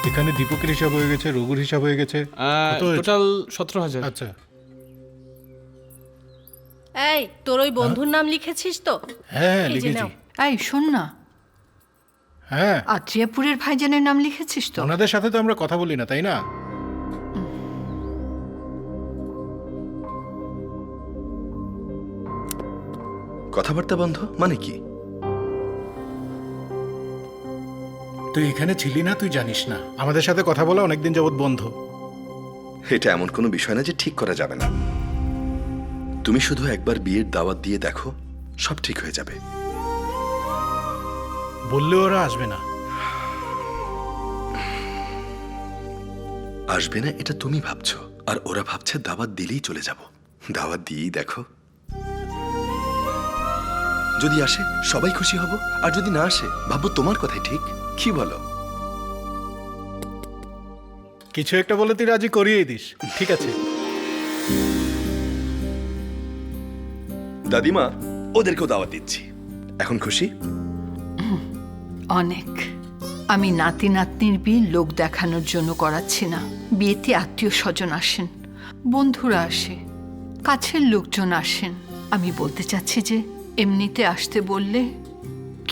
এখানে দীপকের হিসাব হয়ে গেছে, রঘুর হিসাব হয়ে গেছে, কত হয়েছে? টোটাল 17,000। আচ্ছা এই তোর ওই বন্ধুর নাম লিখেছিস তো? হ্যাঁ এই যে লিখেছি। নাও। এই শোন না, হ্যাঁ আত্রিয়াপুরের ভাইজানের নাম লিখেছিস তো? ওনাদের সাথে তো আমরা কথা বলি না, তাই না? কথাবার্তা বন্ধ মানে কি? তুই এখানে ছিলি না, তুই জানিস না। আমাদের সাথে কথা বলা অনেকদিন যাবৎ বন্ধ। এটা এমন কোনো বিষয় না যে ঠিক করা যাবে না। তুমি শুধু একবার বিয়ের দাওয়াত দিয়ে দেখো, সব ঠিক হয়ে যাবে। বললে ওরা আসবে না। আসবে না এটা তুমি ভাবছো, আর ওরা ভাবছে দাওয়াত দিলেই চলে যাব। দাওয়াত দিয়েই দেখো, যদি আসে সবাই খুশি হব, আর যদি না আসে ভাববো তোমার কথাই ঠিক। কি বলো? কিছু একটা বলে তুই রাজি করিয়েই দিস, ঠিক আছে? দাদিমা, ওদেরকেও দাওয়াত দিচ্ছি। এখন খুশি? অনেক। আমি নাতি নাতনির বিয়ে লোক দেখানোর জন্য করাচ্ছি না। বিয়েতে আত্মীয় স্বজন আসেন, বন্ধুরা আসে, কাছের লোকজন আসেন। আমি বলতে চাচ্ছি যে এমনিতে আসতে বললে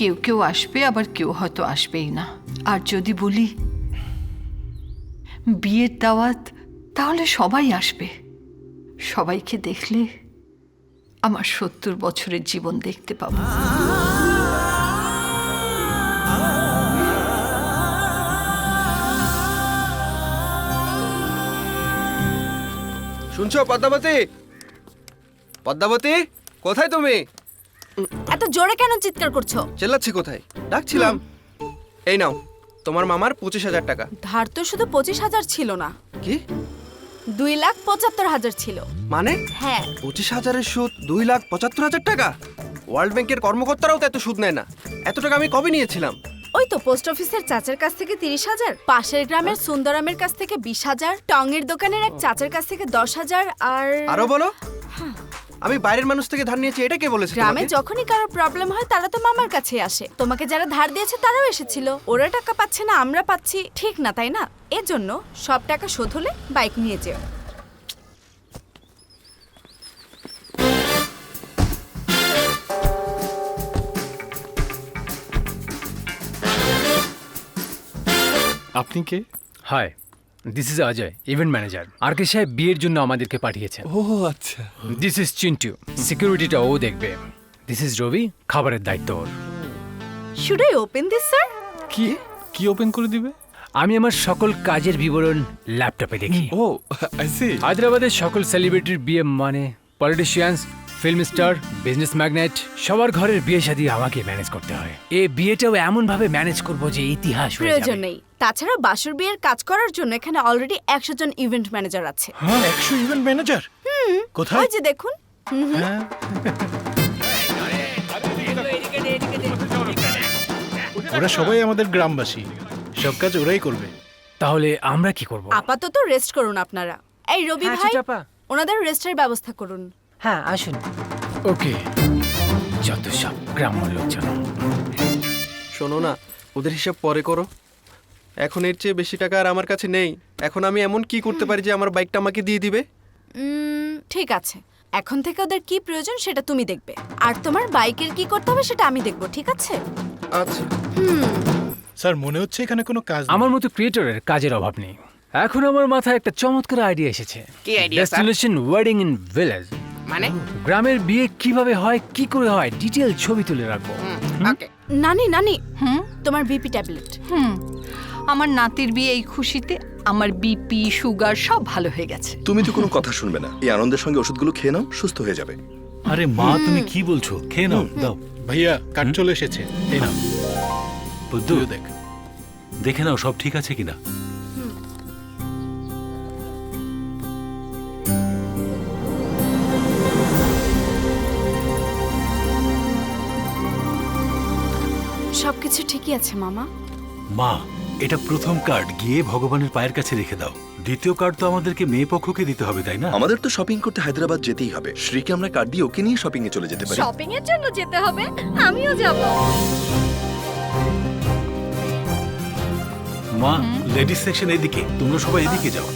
কেউ কেউ আসবে, আবার কেউ হয়তো আসবেই না। আর যদি বলি বিয়ের দাওয়াত, তাহলে সবাই আসবে। সবাইকে দেখলে আমার 70 বছরের জীবন দেখতে পাবো। শুনছো পদ্মাবতী? পদ্মাবতী, কোথায় তুমি? এত জোরে কেন চিৎকার করছো? চেল্লাচ্ছি কোথায়? ডাকছিলাম। এই নাও তোমার মামার 25,000 টাকা। ধার তো শুধু 25,000 ছিল না, কি? 2,75,000 ছিল। মানে? হ্যাঁ। 25,000-এর সুদ 2,75,000 টাকা? ওয়ার্ল্ড ব্যাংকের কর্মকর্তারাও তো এত সুদ নেয় না। এত টাকা আমি কবে নিয়েছিলাম? ওই তো পোস্ট অফিসের চাচার কাছ থেকে 30,000, পাশের গ্রামের সুন্দরামের কাছ থেকে 20,000, টঙের দোকানের এক চাচার কাছ থেকে 10,000, আর আরো বলো। আমি বাইরের মানুষ থেকে ধার নিয়েছি, এটা কে বলেছে গ্রামে তোমাকে? যখনই কারো প্রবলেম হয় তারা তো মামার কাছে আসে। তোমাকে যারা ধার দিয়েছে তারাও এসেছিল। ওরা টাকা পাচ্ছে না, আমরা পাচ্ছি, ঠিক না তাই না? এজন্য সব টাকা শোধ হলে বাইক নিয়ে যেও। আপনি কে? Hi, this is Ajay, event manager. R K সাহেব বিয়ের জন্য আমাদেরকে পাঠিয়েছেন। ও আচ্ছা। দিস ইজ চিন্টু, সিকিউরিটিটা ও দেখবে। দিস ইজ রবি, খাবারের দায়িত্ব ওর। Should I open this sir? কি কি ওপেন করে দিবে? আমি আমার সকল কাজের বিবরণ ল্যাপটপে দেখি। ও আই সি। হায়দ্রাবাদের সকল সেলিব্রিটির বিয়ে, মানে politicians, film star, business magnate, সবার ঘরের বিয়ে শাদী আমাকে ম্যানেজ করতে হয়। এই বিয়েটাও এমন ভাবে ম্যানেজ করব যে ইতিহাস হয়ে প্রয়োজন যাবে। নেই, তাছাড়া বাসর বিয়ের কাজ করার জন্য এখানে অলরেডি 100 জন ইভেন্ট ম্যানেজার আছে। হ্যাঁ 100 ইভেন্ট ম্যানেজার কোথায়? ওই যে দেখুন। ওরা সবাই আমাদের গ্রামবাসী, সব কাজ ওরাই করবে। তাহলে আমরা কি করব? আপাতত রেস্ট করুন আপনারা। এই রবি হ্যাঁ, ভাই, ছোটাপা। ওনাদের রেস্টের ব্যবস্থা করুন। হ্যাঁ আসুন। ওকে, যত সব গ্রাম্য লোকজন। শোনো না, ওদের হিসাব পরে করো। এখন এর চেয়ে বেশি টাকা আর আমার কাছে নেই। এখন আমি এমন কি করতে পারি যে আমার বাইকটা আমাকে দিয়ে দিবে? ঠিক আছে, এখন থেকে ওদের কি প্রয়োজন সেটা তুমি দেখবে, আর তোমার বাইকের কি করতে হবে সেটা আমি দেখব, ঠিক আছে? আচ্ছা। স্যার মনে হচ্ছে এখানে কোনো কাজ নেই। আমার মতো ক্রিয়েটরের কাজের অভাব নেই। এখন আমার মাথায় একটা চমৎকার আইডিয়া এসেছে। কি idea, sir? Destination wedding in village. মানে? গ্রামের বিয়ে কিভাবে হয়, কি করে হয়, ডিটেইল ছবি তুলে রাখবো। নানি নানি, তোমার বিপি ট্যাবলেট। আমার নাতির বিয়ে এই খুশিতে আমার বিপি সুগার সব ভালো হয়ে গেছে। তুমি তো কোনো কথা শুনবে না, এই আনন্দের সঙ্গে ওষুধগুলো খেয়ে নাও, সুস্থ হয়ে যাবে। আরে মা, তুমি কি বলছো? খেয়ে নাও, দাও। ভাইয়া কাট চলে এসেছে, এই নাও। বুদ্ধু, দেখে নাও সব ঠিক আছে কিনা। সবকিছু ঠিকই আছে মামা। মা, এটা প্রথম কার্ড, গিয়ে ভগবানের পায়ের কাছে রেখে দাও। দ্বিতীয় কার্ড তো আমাদেরকে মেয়ে পক্ষকে দিতে হবে, তাই না? আমাদের তো শপিং করতে হায়দ্রাবাদ যেতেই হবে। শ্রীকে আমরা কার্ড দিয়ে ওকে নিয়ে শপিং এ চলে যেতে পারি। শপিং এর জন্য যেতে হবে? আমিও যাব। মা, লেডিস সেকশন এদিকে, তোমরা সবাই এদিকে যাও।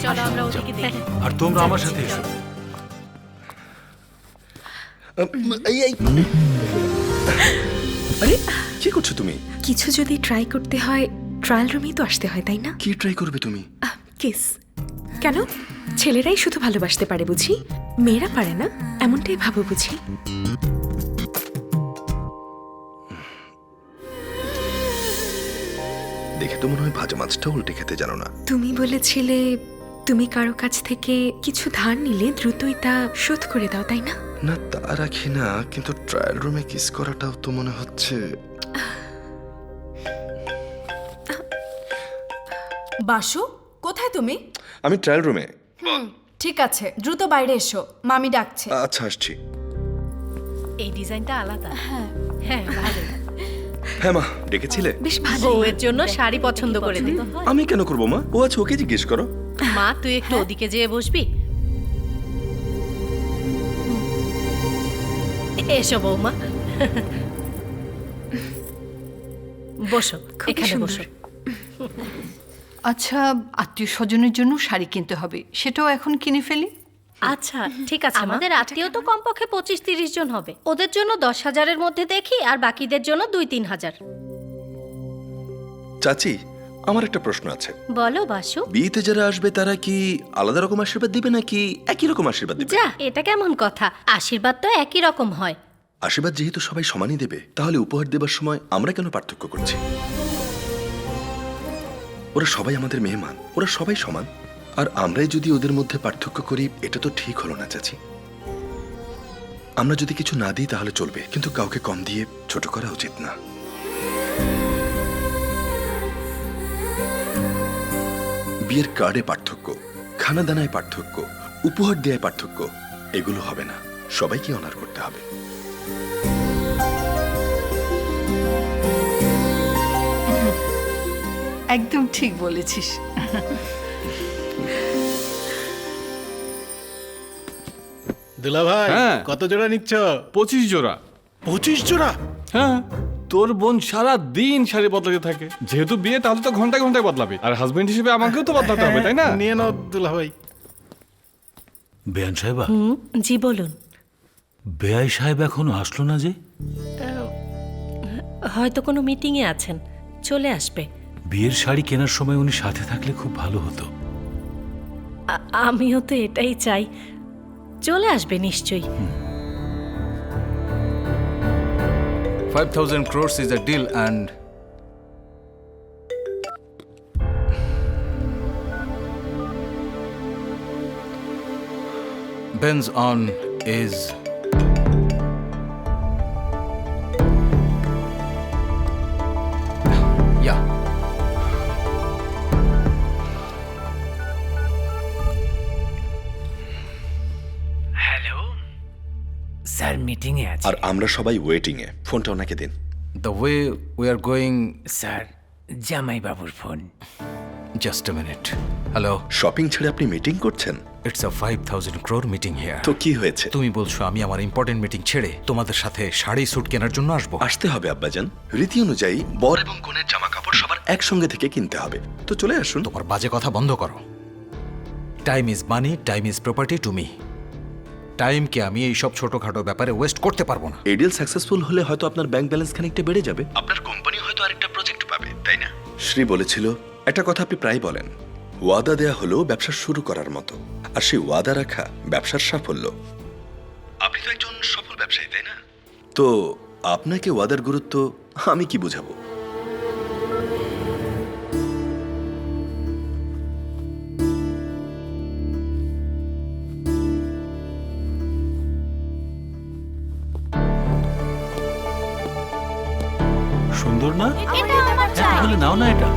চলো আমরা ওদিকে দেখি। আর তোমরা আমার সাথে এসো। আরে কি করছো তুমি? কিছু যদি ট্রাই করতে হয় ট্রায়াল রুমেই তো আসতে হয়, তাই না? কি ট্রাই করবে তুমি? কিস। কেন ছেলেরাই শুধু ভালোবাসতে পারে বুঝি, মেয়েরা পারে না এমনটাই ভাবো বুঝি? দেখে তো মনে হয় ভাজা মাছটা উল্টে খেতে জানো না। তুমি বলেছিলে তুমি কারো কাছ থেকে কিছু ধার নিলে দ্রুতই তা শোধ করে দাও, তাই না? না তা রাখি না, কিন্তু ট্রায়াল রুমে কিস করাটাও তো মনে হচ্ছে। বাসু, কোথায় তুমি? আমি ট্রায়াল রুমে। ঠিক আছে, দ্রুত বাইরে এসো, মামি ডাকছে। আচ্ছা আসছি। এই ডিজাইনটা আলাদা। হ্যাঁ হ্যাঁ, ভালো। হ্যাঁ মা, ডেকেছিলে? বেশ ভালো। বউয়ের জন্য শাড়ি পছন্দ করে দিই। আমি কেন করবো মা? ও আছে, ওকে জিজ্ঞেস করো। মা, তুই একটু ওদিকে যেয়ে বসবি। এসো বৌমা, বসো, এখানে বসো। আচ্ছা, আত্মীয় স্বজনের জন্য শাড়ি কিনতে হবে, সেটাও এখন কিনে ফেলি। আচ্ছা ঠিক আছে, আমাদের আত্মীয় তো কমপক্ষে 25-30 জন হবে। ওদের জন্য 10,000-এর মধ্যে দেখি, আর বাকিদের জন্য 2-3 হাজার। চাচি, আমার একটা প্রশ্ন আছে। বলো বাসু। বিয়েতে যারা আসবে তারা কি আলাদা রকম আশীর্বাদ দিবে নাকি একই রকম আশীর্বাদ দিবে? যা, এটা কেমন কথা? আশীর্বাদ তো একই রকম হয়। আশীর্বাদ যেহেতু সবাই সমানই দেবে, তাহলে উপহার দেবার সময় আমরা কেন পার্থক্য করছি? ওরা সবাই আমাদের মেহমান, ওরা সবাই সমান। আর আমরাই যদি ওদের মধ্যে পার্থক্য করি, এটা তো ঠিক হলো না চাচি। আমরা যদি কিছু না দিই তাহলে চলবে, কিন্তু কাউকে কম দিয়ে ছোট করা উচিত না। বিয়ের কার্ডে পার্থক্য, খানা দানায় পার্থক্য, উপহার দেয়ায় পার্থক্য, এগুলো হবে না। সবাইকে অনার করতে হবে। একদম ঠিক বলেছিস। দুলা ভাই, হ্যাঁ। কত জোড়া নিচ্ছ? 25 জোড়া। 25 জোড়া? হ্যাঁ, তোর বোন সারা দিন শাড়ি বদলাতে থাকে। যেহেতু বিয়ে, তাহলে তো ঘন্টায় ঘন্টায় বদলাবে। আর হাজবেন্ড হিসেবে আমাকেও তো বদলাতে হবে, তাই না? নিয়ে নাও দুলা ভাই। বেয়ান সাহেবা। জি বলুন। বেয়াই সাহেব এখনো আসলো না যে? হয়তো কোনো মিটিংয়ে আছেন, চলে আসবে। বিয়ের শাড়ি কেনার সময় উনি সাথে থাকলে খুব ভালো হতো। আমিও তো এটাই চাই, চলে আসবে নিশ্চয়ই। 5,000 crores is a deal and Ben's on is yeah. Sir meeting এ আছে। আর আমরা সবাই ওয়েটিং এ। ফোনটা ওনাকে দিন। The way we are going. Sir, জামাই বাবুর ফোন। Just a minute. Hello. Shopping ছেড়ে আপনি মিটিং করছেন? It's a 5000 crore meeting here. তো কি হয়েছে? তুমি বলছো আমি আমার ইম্পর্টেন্ট মিটিং ছেড়ে তোমাদের সাথে শাড়ি স্যুট কেনার জন্য আসবো? আসতে হবে আব্বাজান। রীতি অনুযায়ী বর এবং কনের জামা কাপড় সবার একসঙ্গে থেকে কিনতে হবে। তো চলে আসুন। তোমার বাজে কথা বন্ধ করো। Time is money, time is property to me. টাইমকে আমি এই সব ছোটখাটো ব্যাপারে ওয়েস্ট করতে পারবো না। এই ডিল সাকসেসফুল হলে হয়তো আপনার ব্যাংক ব্যালেন্স খানিকটা বেড়ে যাবে, আপনার কোম্পানি হয়তো আরেকটা প্রজেক্ট পাবে, তাই না? শ্রী বলেছিল একটা কথা আপনি প্রায় বলেন, ওয়াদা দেয়া হলো ব্যবসা শুরু করার মতো, আর সেই ওয়াদা রাখা ব্যবসার সাফল্য। আপনি তো একজন সফল ব্যবসায়ী, তাই না? তো আপনাকে ওয়াদার গুরুত্ব আমি কি বুঝাবো? সুন্দর না? তাহলে নাও না এটা।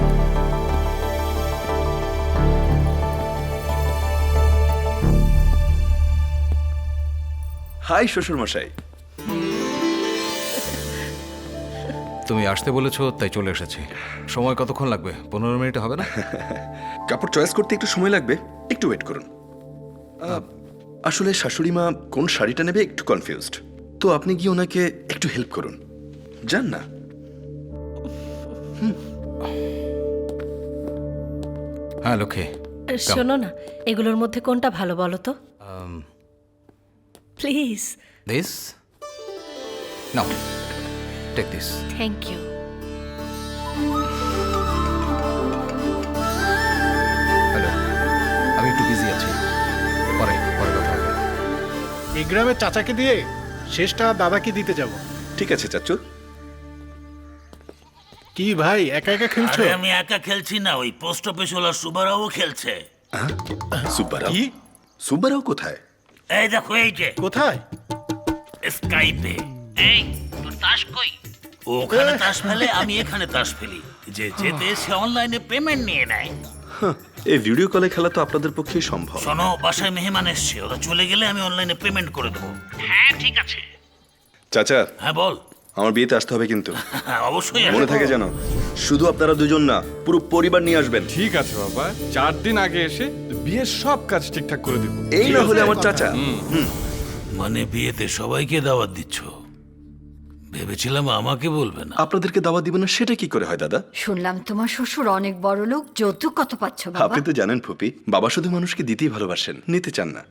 হাই শ্বশুর মশাই। তুমি আসতে বলেছো তাই চলে এসেছি। সময় কতক্ষণ লাগবে? 15 মিনিট হবে না? কাপড় চয়েস করতে একটু সময় লাগবে, একটু ওয়েট করুন। আসলে শাশুড়ি মা কোন শাড়িটা নেবে একটু কনফিউজড, তো আপনি গিয়ে ওনাকে একটু হেল্প করুন। যান না। হ্যাঁ লক্ষ্মী, শোনো না, এগুলোর মধ্যে কোনটা ভালো বলো তো please. This now, take this. Thank you. Hello, আমি একটু বিজি আছি, পরে পরে কথা হবে। এই গ্রামের চাচাকে দিয়ে শেষটা দাদাকে দিতে যাব। ঠিক আছে চাচু। কি ভাই একা একা খেলছো? আরে আমি একা খেলছি না, ওই পোস্ট অফিস ওলা সুবারাও খেলছে। সুব্বারাও? কি? সুব্বারাও কোথায়? এই দেখো, এই যে কোথায়? স্কাইপে। এই তোর তাস কই? ওখানে তাস ফেলে, আমি এখানে তাস ফেলি। যে যেতে সে অনলাইনে পেমেন্ট নিয়ে নেয়। এই ভিডিও কলে খেলা তো আপনাদের পক্ষেই সম্ভব। শোনো, বাসায় মেহমান এসছে, ওরা চলে গেলে আমি অনলাইনে পেমেন্ট করে দেবো। হ্যাঁ ঠিক আছে। চাচা। হ্যাঁ বল। আমার বিয়েতে আসতে হবে কিন্তু। অবশ্যই মনে থাকে যেন। শুধু আপনারা দুজন না, পুরো পরিবার নিয়ে আসবেন। ঠিক আছে বাবা, 4 দিন আগে এসে বিয়ের সব কাজ ঠিকঠাক করে দেব। এই না হলে আমার চাচা। মানে বিয়েতে সবাইকে দাওয়াত দিচ্ছ? ভেবেছিলাম আমাকে বলবে না। আপনাদেরকে দাওয়াত দিবেন না সেটা কি করে হয় দাদা? শুনলাম তোমার শ্বশুর অনেক বড় লোক, যৌতুক কত পাচ্ছ বাবা? আপনি তো জানেন ফুপি, বাবা শুধু মানুষকে দিতেই ভালোবাসেন, নিতে চান না।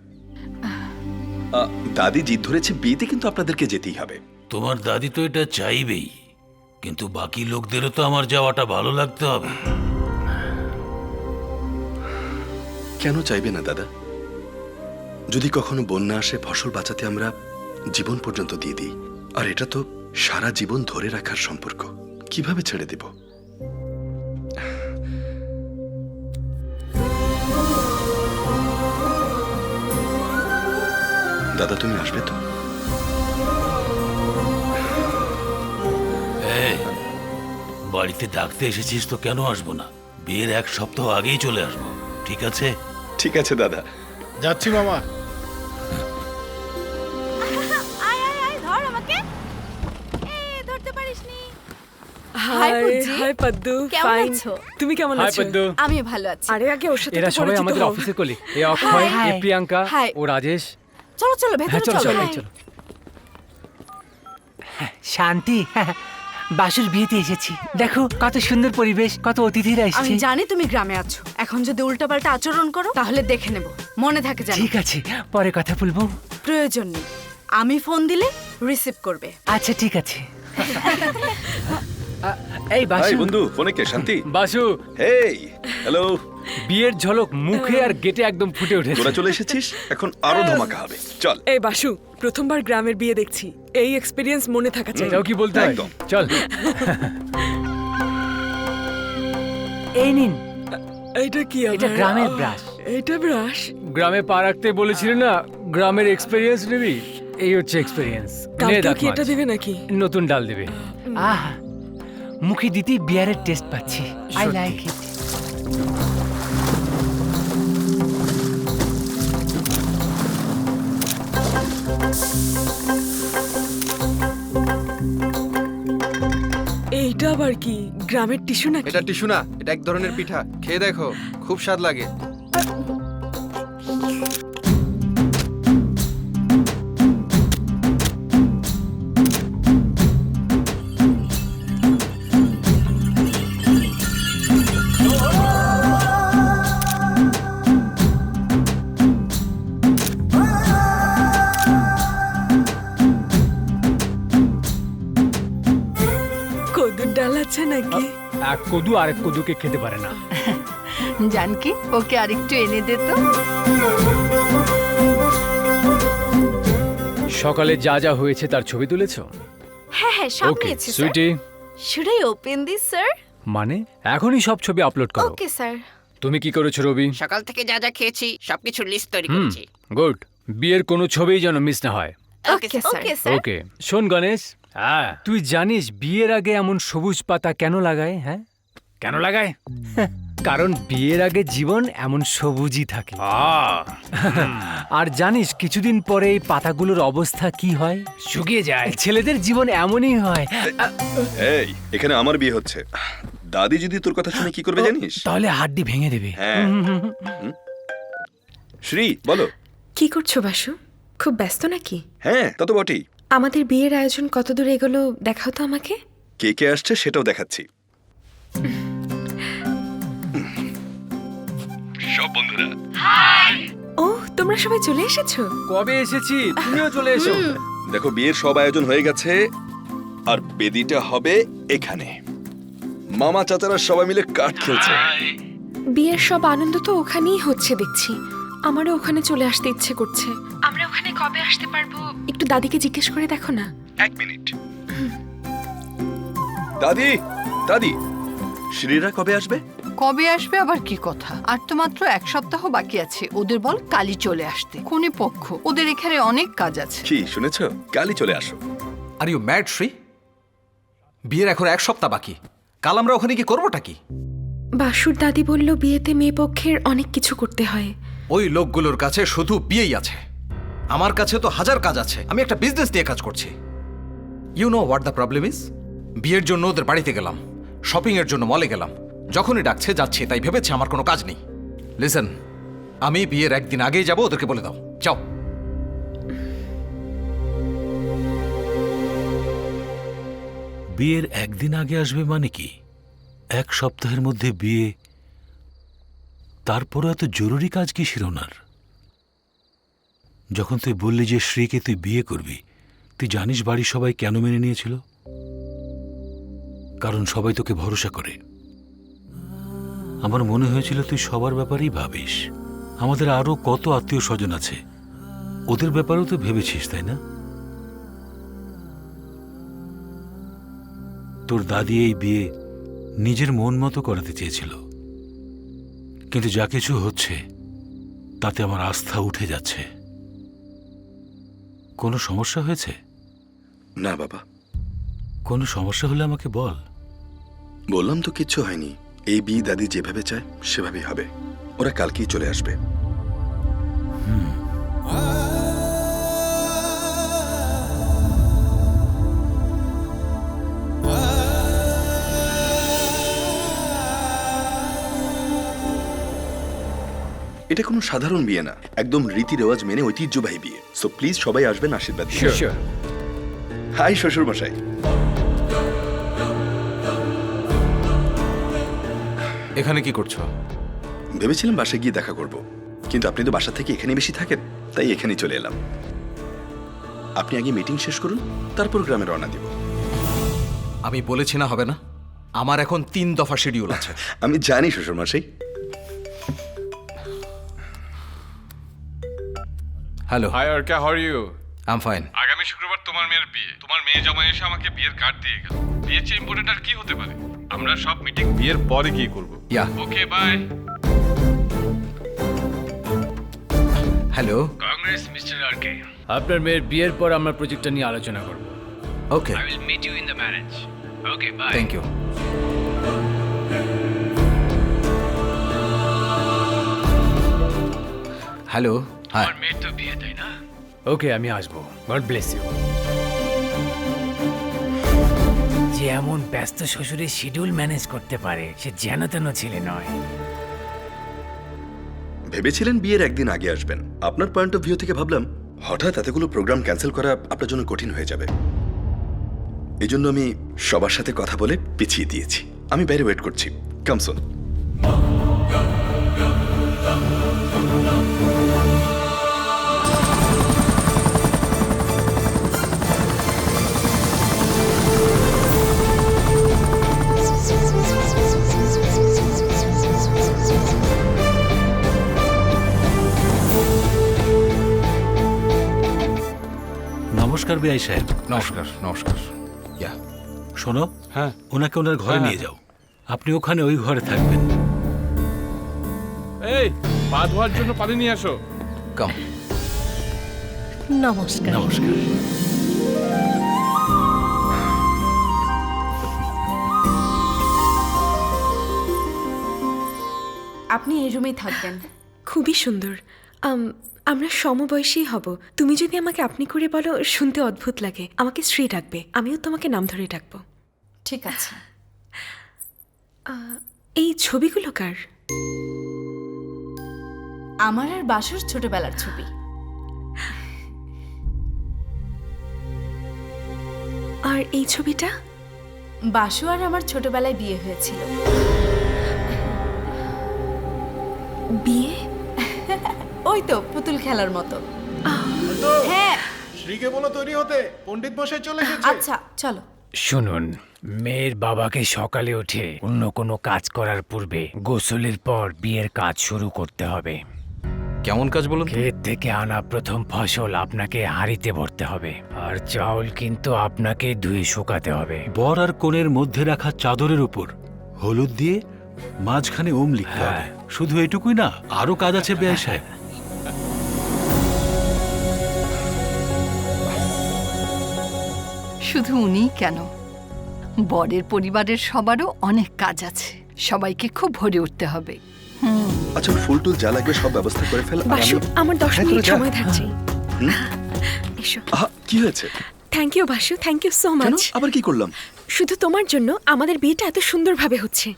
দাদি জিদ ধরেছে বিয়েতে কিন্তু আপনাদেরকে যেতেই হবে। তোমার দাদি তো এটা চাইবেই, কিন্তু বাকি লোকদেরও তো আমার যাওয়াটা ভালো লাগতে হবে। কেন চাইবে না দাদা? যদি কখনো বন্যা আসে, ফসল বাঁচাতে আমরা জীবন পর্যন্ত দিয়ে দিই, আর এটা তো সারা জীবন ধরে রাখার সম্পর্ক, কিভাবে ছেড়ে দেব? দাদা তুমি আসবে তো? বাড়িতে ডাকতে এসেছিস তো কেন আসবো না? বিয়ের 1 সপ্তাহ আগেই চলে আসবো, ঠিক আছে? ঠিক আছে দাদা। যাচ্ছি মামা। ধর আমাকে। ধরতে পারিসনি। হাই হাই পদ্দু, কেমন ফাইন। আছো? তুমি কেমন হাই আছো? পদ্দু। আমি ভালো আছি। আরে আগে ওর সাথে এরা তো সবাই পরিচিত আমাদের হও। অফিসের কলিগ। এ অক্ষয়, এ প্রিয়াঙ্কা, হাই। ও রাজেশ। চলো চলো হ্যাঁ ভেতরে চলো চলো। চলো চলো। শান্তি, বাসুর বিয়েতে এসেছি। দেখো কত সুন্দর পরিবেশ, কত অতিথিরা আমি এসেছে। জানি তুমি গ্রামে আছো, এখন যদি উল্টাপাল্টা আচরণ করো তাহলে দেখে নেব, মনে থাকে জানো। ঠিক আছে, পরে কথা বলবো। প্রয়োজন নেই, আমি ফোন দিলে রিসিভ করবে। আচ্ছা ঠিক আছে। এই হাই বাসু। বন্ধু, ফোনে কে? শান্তি? বাসু, হেই, হ্যালো। বিয়ের ঝলক মুখে আর গেটে একদম ফুটে উঠেছে। তোরা চলে এসেছিস, এখন আরো ধামাকা হবে। চল। এই বাসু, প্রথমবার গ্রামের বিয়ে দেখছি, এই এক্সপেরিয়েন্স মনে থাকা চাই। এটাও কি বলতে হয়? একদম। চল। এই নিন, এটা কি? এটা আবার? গ্রামের ব্রাশ। এটা ব্রাশ? গ্রামে পা রাখতে বলেছিলে না, গ্রামের এক্সপেরিয়েন্স নিবি। এই হচ্ছে এক্সপেরিয়েন্স। কালকে কি এটা দেবে নাকি? নতুন ডাল দেবে। আহ, মুখে দিতেই বিয়ারের টেস্ট পাচ্ছি। I like it. আবার কি গ্রামের টিস্যু নাকি? এটা টিস্যু না, এটা এক ধরনের পিঠা, খেয়ে দেখো, খুব স্বাদ লাগে। কদুর ডাল আছে নাকি? এক কদু আরেক কদুকে খেতে পারে না। জানকি, ওকে আরেকটু এনে দে তো। সকালে যা যা হয়েছে তার ছবি তুলেছো? হ্যাঁ হ্যাঁ, সব ওকে নিয়েছি sir. Sweetie. Should I open this sir? মানে এখনই সব ছবি আপলোড করো। Okay sir. তুমি কি করেছো রবি? সকাল থেকে যা যা খেয়েছি সবকিছুর লিস্ট তৈরি করেছি। গুড। বিয়ের কোনো ছবিই যেন মিস না হয়। Okay sir. ওকে শোন গণেশ, হ্যাঁ তুই জানিস বিয়ের আগে এমন সবুজ পাতা কেন লাগায়? হ্যাঁ কেন লাগায়? কারণ বিয়ের আগে জীবন এমন সবুজই থাকে। আর জানিস কিছুদিন পরে এই পাতাগুলোর অবস্থা কি হয়? শুকিয়ে যায়। ছেলেদের জীবন এমনই হয়। এই এখানে আমার বিয়ে হচ্ছে, দাদি যদি তোর কথা শুনে কি করবে জানিস? তাহলে হাড্ডি ভেঙে দেবে। হ্যাঁ। শ্রী বলো। কি করছো বাসু? খুব ব্যস্ত নাকি? হ্যাঁ তা তো বটেই। আমাদের বিয়ের আয়োজন কতদূর এগোলো দেখাও তো আমাকে। কে কে আসছে সেটাও দেখাচ্ছি। সব বন্ধুরা। ও তোমরা সবাই চলে এসেছো? কবে এসেছি, তুমিও চলে এসো। দেখো বিয়ের সব আয়োজন হয়ে গেছে, আর বেদিটা হবে এখানে। মামা চাচারা সবাই মিলে কাঠ খেলছে। বিয়ের সব আনন্দ তো ওখানেই হচ্ছে দেখছি। আমারও ওখানে চলে আসতে ইচ্ছে করছে। আমরা ওখানে কবে আসতে পারবো একটু দাদিকে জিজ্ঞেস করে দেখো না। এক মিনিট। দাদি দাদি, শ্রীরা কবে আসবে? কবে আসবে আবার কি কথা? আর তো মাত্র এক সপ্তাহ বাকি আছে। ওদের বল কালই চলে আসতে। কোনে পক্ষ, ওদের এখানে অনেক কাজ আছে। কি শুনেছো? কালই চলে আসো। Are you mad Shri? বিয়ের এখন এক সপ্তাহ বাকি, কাল আমরা ওখানে কি করবোটা কি? বাসুর দাদি বলল বিয়েতে মেয়ে পক্ষের অনেক কিছু করতে হয়। ওই লোকগুলোর কাছে শুধু বিয়েই আছে, আমার কাছে তো হাজার কাজ আছে। আমি একটা বিজনেস নিয়ে কাজ করছি। You know what the problem is? বিয়ের জন্য ওদের বাড়িতে গেলাম, শপিং এর জন্য মলে গেলাম, যখনই ডাকছে যাচ্ছি, তাই ভেবেছে আমার কোনো কাজ নেই। লিসেন, আমি বিয়ের একদিন আগেই যাব, ওদেরকে বলে দাও। যাও। বিয়ের একদিন আগে আসবে মানে কি? এক সপ্তাহের মধ্যে বিয়ে, তারপরও এত জরুরি কাজ কি শিরোনার? যখন তুই বললি যে শ্রীকে তুই বিয়ে করবি, তুই জানিস বাড়ির সবাই কেন মেনে নিয়েছিল? কারণ সবাই তোকে ভরসা করে। আমার মনে হয়েছিল তুই সবার ব্যাপারেই ভাবিস। আমাদের আরো কত আত্মীয় স্বজন আছে, ওদের ব্যাপারেও তো ভেবেছিস, তাই না? তোর দাদি এই বিয়ে নিজের মন মতো করাতে চেয়েছিল, কিন্তু যা কিছু হচ্ছে তাতে আমার আস্থা উঠে যাচ্ছে। কোনো সমস্যা হয়েছে? না বাবা। কোনো সমস্যা হলে আমাকে বল। বললাম তো কিচ্ছু হয়নি। এই বিয়ে দাদি যেভাবে চায় সেভাবেই হবে। ওরা কালকেই চলে আসবে। এটা কোনো সাধারণ বিয়ে না, একদম রীতি রেওয়াজ মেনে ঐতিহ্যবাহী বিয়ে। সো প্লিজ সবাই আসবেন, আশীর্বাদ দিন। হাই শ্বশুর মশাই। এখানে কি করছো? ভেবেছিলাম বাসায় গিয়ে দেখা করব, কিন্তু আপনি তো বাসা থেকে এখানে বেশি থাকেন, তাই এখানেই চলে এলাম। আপনি আগে মিটিং শেষ করুন, তারপর গ্রামে রওনা দিব। আমি বলেছি না হবে না? আমার এখন 3 দফা শিডিউল আছে। আমি জানি শ্বশুর মশাই। Hello. Hi Arka, how are you? I am fine. আগামী শুক্রবার তোমার মেয়ের বিয়ে। তোমার মেয়ে জামাই এসে আমাকে বিয়ের কার্ড দিয়ে গেল। বিয়ের চেয়ে ইম্পর্টেন্ট আর কি হতে পারে? আমরা সব মিটিং বিয়ের পরে গিয়ে করব। Yeah. Okay bye. Hello. Congrats mister RK. আপনার মেয়ের বিয়ের পর আমরা প্রজেক্টটা নিয়ে আলোচনা করব। Okay. I will meet you in the marriage. Okay bye. Thank you. Hello. Hi. আমার মেয়ের তো বিয়ে, তাই না? ওকে আমি আসবো। God bless you. যে যে এমন ব্যস্ত শ্বশুরের শিডিউল ম্যানেজ করতে পারে সে যেন তেন ছেলে নয়। ভেবেছিলেন বিয়ের একদিন আগে আসবেন। আপনার পয়েন্ট অফ ভিউ থেকে ভাবলাম হঠাৎ এতগুলো প্রোগ্রাম ক্যান্সেল করা আপনার জন্য কঠিন হয়ে যাবে। এই জন্য আমি সবার সাথে কথা বলে পিছিয়ে দিয়েছি। আমি বাইরে ওয়েট করছি। কামসন। নমস্কার বিআই সাহেব। নমস্কার নমস্কার। শোনো, হ্যাঁ, ওনাকে ওনার ঘরে নিয়ে যাও। আপনি ওখানে ওই ঘরে থাকবেন। এই পা ধোয়ার জন্য পানি নিয়ে আসো। কাম। নমস্কার। নমস্কার। আপনি এই রুমেই থাকবেন। খুবই সুন্দর। আমরা সমবয়সী হব। তুমি যদি আমাকে আপনি করে বলো শুনতে অদ্ভুত লাগে। আমাকে শ্রী ডাকবে, আমিও তোমাকে নাম ধরে ডাকবো। ঠিক আছে। এই ছবিগুলো কার? আমার আর বাসুর ছোটবেলার ছবি। আর এই ছবিটা? বাসু আর আমার ছোটবেলায় বিয়ে হয়েছিল। বিয়ে? ওই তো পুতুল খেলার মতো। হ্যাঁ, শ্রীকে বলো তৈরি হতে, পণ্ডিত মশাই চলে এসেছে। আচ্ছা চলো। শুনুন, মেয়ের বাবাকে সকালে উঠে অন্য কোনো কাজ করার পূর্বে গোসলের পর বিয়ের কাজ শুরু করতে হবে। কেমন কাজ বলুন? ক্ষেত থেকে আনা প্রথম ফসল আপনাকে হাঁড়িতে ভরতে হবে, আর চাউল কিন্তু আপনাকে ধুয়ে শুকাতে হবে। বর আর কোণের মধ্যে রাখা চাদরের উপর হলুদ দিয়ে মাঝখানে ওম লিখতে হবে। শুধু এটুকুই না, আরো কাজ আছে বিআই সাহেব। শুধু উনিই কেন, বরের পরিবারের সবারও অনেক কাজ আছে। সবাইকে খুব ভরে উঠতে হবে। আচ্ছা, ফুল টুল যা লাগবে সব ব্যবস্থা করে ফেল। বাসু, আমার 10 মিনিট সময় থাকছে। এসো। কি হয়েছে? Thank you Basu, thank you so much. আবার কি করলাম? শুধু তোমার জন্য আমাদের বিয়েটা এত সুন্দরভাবে হচ্ছে।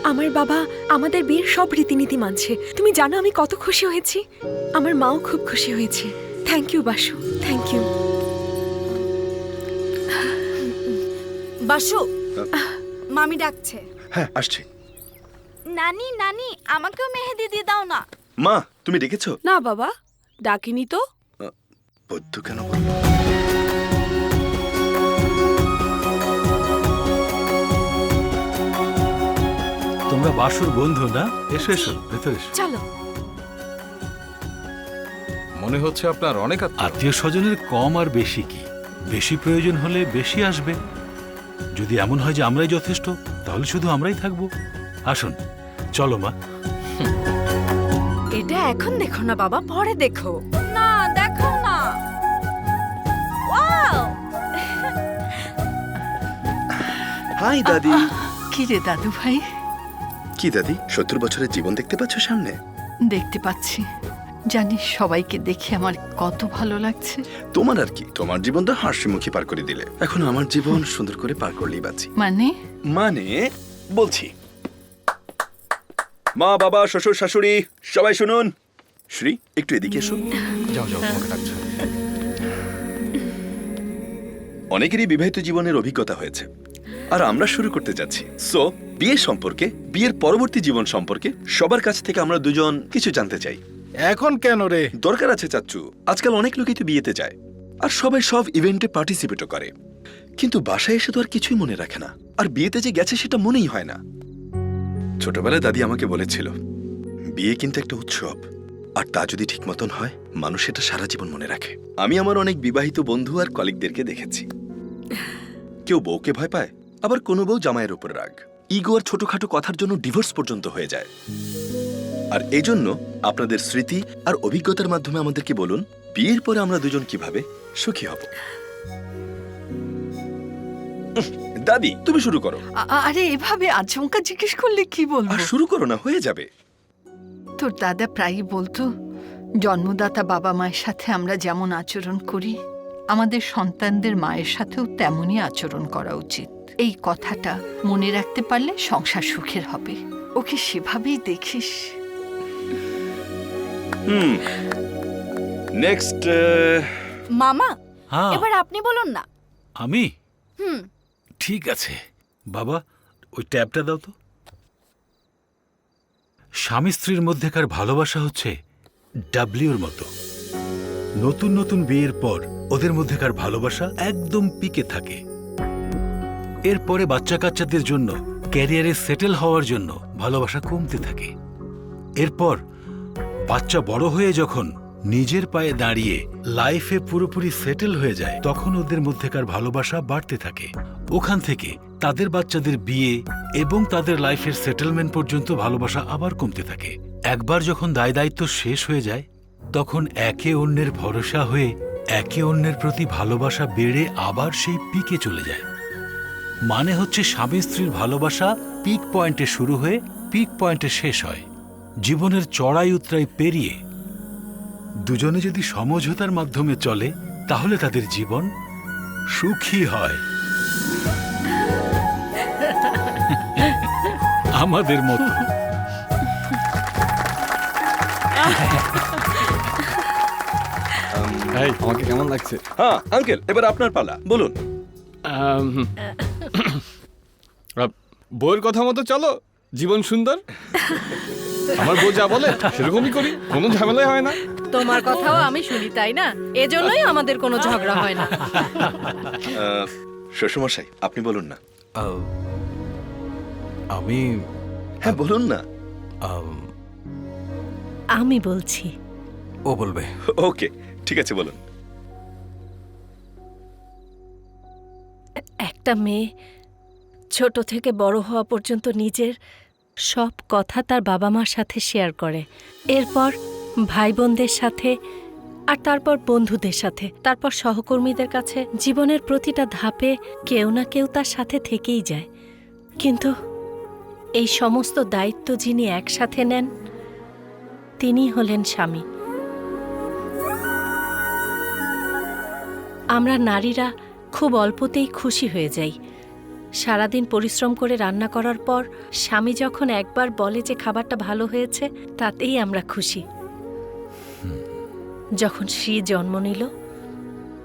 আমার বাবা আমাদের বিয়ের সব রীতিনীতি মানছে। তুমি জানো আমি কত খুশি হয়েছি। আমার মাও খুব খুশি হয়েছে। Thank you Basu, thank you. Basu, মামি ডাকছে। হ্যাঁ, আসছি। নানি নানি, আমাকেও মেহেদি দিয়ে দাও না। মা, তুমি ডেকেছো? না বাবা, ডাকিনি তো। বদ্ধ কেন বলবো? তোমরা বাসুর বন্ধু না? এসো এসো, ভেতরে এসো। চলো। মনে হচ্ছে আপনার অনেক আত্মীয় স্বজনের কম আর বেশি কি? বেশি প্রয়োজন হলে বেশি আসবে। যদি এমন হয় যে আমরাই যথেষ্ট, তাহলে শুধু আমরাই থাকবো। আসুন, চলো মা। এটা এখন দেখো না বাবা, পরে দেখো। না, দেখো না। ওয়াও! হাই দাদি। কি রে দাদু ভাই? কি দাদি, 70 বছরের জীবন দেখতে পাচ্ছ সামনে? দেখতে পাচ্ছি। জানিস, সবাইকে দেখে আমার কত ভালো লাগছে। তোমার আর কি, তোমার জীবনটা হাসি মুখে পার করে দিলে। এখন আমার জীবন সুন্দর করে পার করলেই বাঁচি। মানে বলছি, মা, বাবা, শ্বশুর, শাশুড়ি, সবাই শুনুন। শ্রী, একটু এদিকে এসো। যাও যাও, তোমাকে ডাকছে। অনেকেরই বিবাহিত জীবনের অভিজ্ঞতা হয়েছে, আর আমরা শুরু করতে যাচ্ছি। সো বিয়ে সম্পর্কে, বিয়ের পরবর্তী জীবন সম্পর্কে সবার কাছ থেকে আমরা দুজন কিছু জানতে চাই। এখন কেন রে? দরকার আছে চাচ্চু। আজকাল অনেক লোকই তো বিয়েতে যায়, আর সবাই সব ইভেন্টে পার্টিসিপেটও করে, কিন্তু বাসায় এসে তো আর কিছুই মনে রাখে না। আর বিয়েতে যে গেছে সেটা মনেই হয় না। ছোটবেলায় দাদি আমাকে বলেছিল, বিয়ে কিন্তু একটা উৎসব, আর তা যদি ঠিক মতন হয়, মানুষ এটা সারা জীবন মনে রাখে। আমি আমার অনেক বিবাহিত বন্ধু আর কলিগদেরকে দেখেছি, কেউ বউকে ভয় পায়, আবার কোনো বউ জামাইয়ের উপর রাগ, ইগো আর ছোটখাটো কথার জন্য ডিভোর্স পর্যন্ত হয়ে যায়। আর এজন্য আপনাদের স্মৃতি আর অভিজ্ঞতার মাধ্যমে আমাদেরকে বলুন, বিয়ের পরে আমরা দুজন কিভাবে সুখী হব। দাদি, তুমি শুরু করো। আরে এভাবে আচমকা জিজ্ঞেস করলে কি বলবো? আর শুরু করো না, হয়ে যাবে। তোর দাদা প্রায়ই বলতো, জন্মদাতা বাবা মায়ের সাথে আমরা যেমন আচরণ করি আমাদের সন্তানদের মায়ের সাথেও তেমনই আচরণ করা উচিত। এই কথাটা মনে রাখতে পারলে সংসার সুখের হবে। ওকে সেভাবেই দেখিস। নেক্সট মামা হ্যাঁ। এবার আপনি বলুন না। আমি হুম। ঠিক আছে বাবা, ওই ট্যাবটা দাও তো। স্বামী স্ত্রীর মধ্যেকার ভালোবাসা হচ্ছে ডাব্লিউর মতো। নতুন নতুন বিয়ের পর ওদের মধ্যেকার ভালোবাসা একদম পিকে থাকে। এরপরে বাচ্চা কাচ্চাদের জন্য ক্যারিয়ারে সেটেল হওয়ার জন্য ভালোবাসা কমতে থাকে। এরপর বাচ্চা বড় হয়ে যখন নিজের পায়ে দাঁড়িয়ে লাইফে পুরোপুরি সেটেল হয়ে যায়, তখন ওদের মধ্যেকার ভালোবাসা বাড়তে থাকে। ওখান থেকে তাদের বাচ্চাদের বিয়ে এবং তাদের লাইফের সেটেলমেন্ট পর্যন্ত ভালোবাসা আবার কমতে থাকে। একবার যখন দায় দায়িত্ব শেষ হয়ে যায়, তখন একে অন্যের ভরসা হয়ে একে অন্যের প্রতি ভালোবাসা বেড়ে আবার সেই পিকে চলে যায়। মানে হচ্ছে স্বামী স্ত্রীর ভালোবাসা পিক পয়েন্টে শুরু হয়ে পিক পয়েন্টে শেষ হয়। জীবনের চড়াই উতরাই পেরিয়ে দুজনে যদি সমঝোতার মাধ্যমে চলে, তাহলে তাদের জীবন সুখী হয়, আমাদের মতো। ভাই আমাকে কেমন লাগছে? হ্যাঁ আঙ্কেল, এবার আপনার পালা, বলুন। বউয়ের কথা মতো চলো, জীবন সুন্দর। আমার বউ যা বলে সেরকমই করি, কোনো ঝামেলাই হয় না। তোমার কথাও আমি শুনি, তাই না? এজন্যই আমাদের কোনো ঝগড়া হয় না। শ্বশুরমশাই আপনি বলুন না। আমি হ্যাঁ বলুন না। আমি বলছি। ও বলবে। ওকে ঠিক আছে, বলুন। একটা মেয়ে ছোট থেকে বড় হওয়া পর্যন্ত নিজের সব কথা তার বাবা মার সাথে শেয়ার করে, এরপর ভাই বোনদের সাথে, আর তারপর বন্ধুদের সাথে, তারপর সহকর্মীদের কাছে। জীবনের প্রতিটা ধাপে কেউ না কেউ তার সাথে থেকেই যায়। কিন্তু এই সমস্ত দায়িত্ব যিনি একসাথে নেন, তিনি হলেন স্বামী। আমরা নারীরা খুব অল্পতেই খুশি হয়ে যাই। সারাদিন পরিশ্রম করে রান্না করার পর স্বামী যখন একবার বলে যে খাবারটা ভালো হয়েছে, তাতেই আমরা খুশি। যখন শ্রী জন্ম নিল,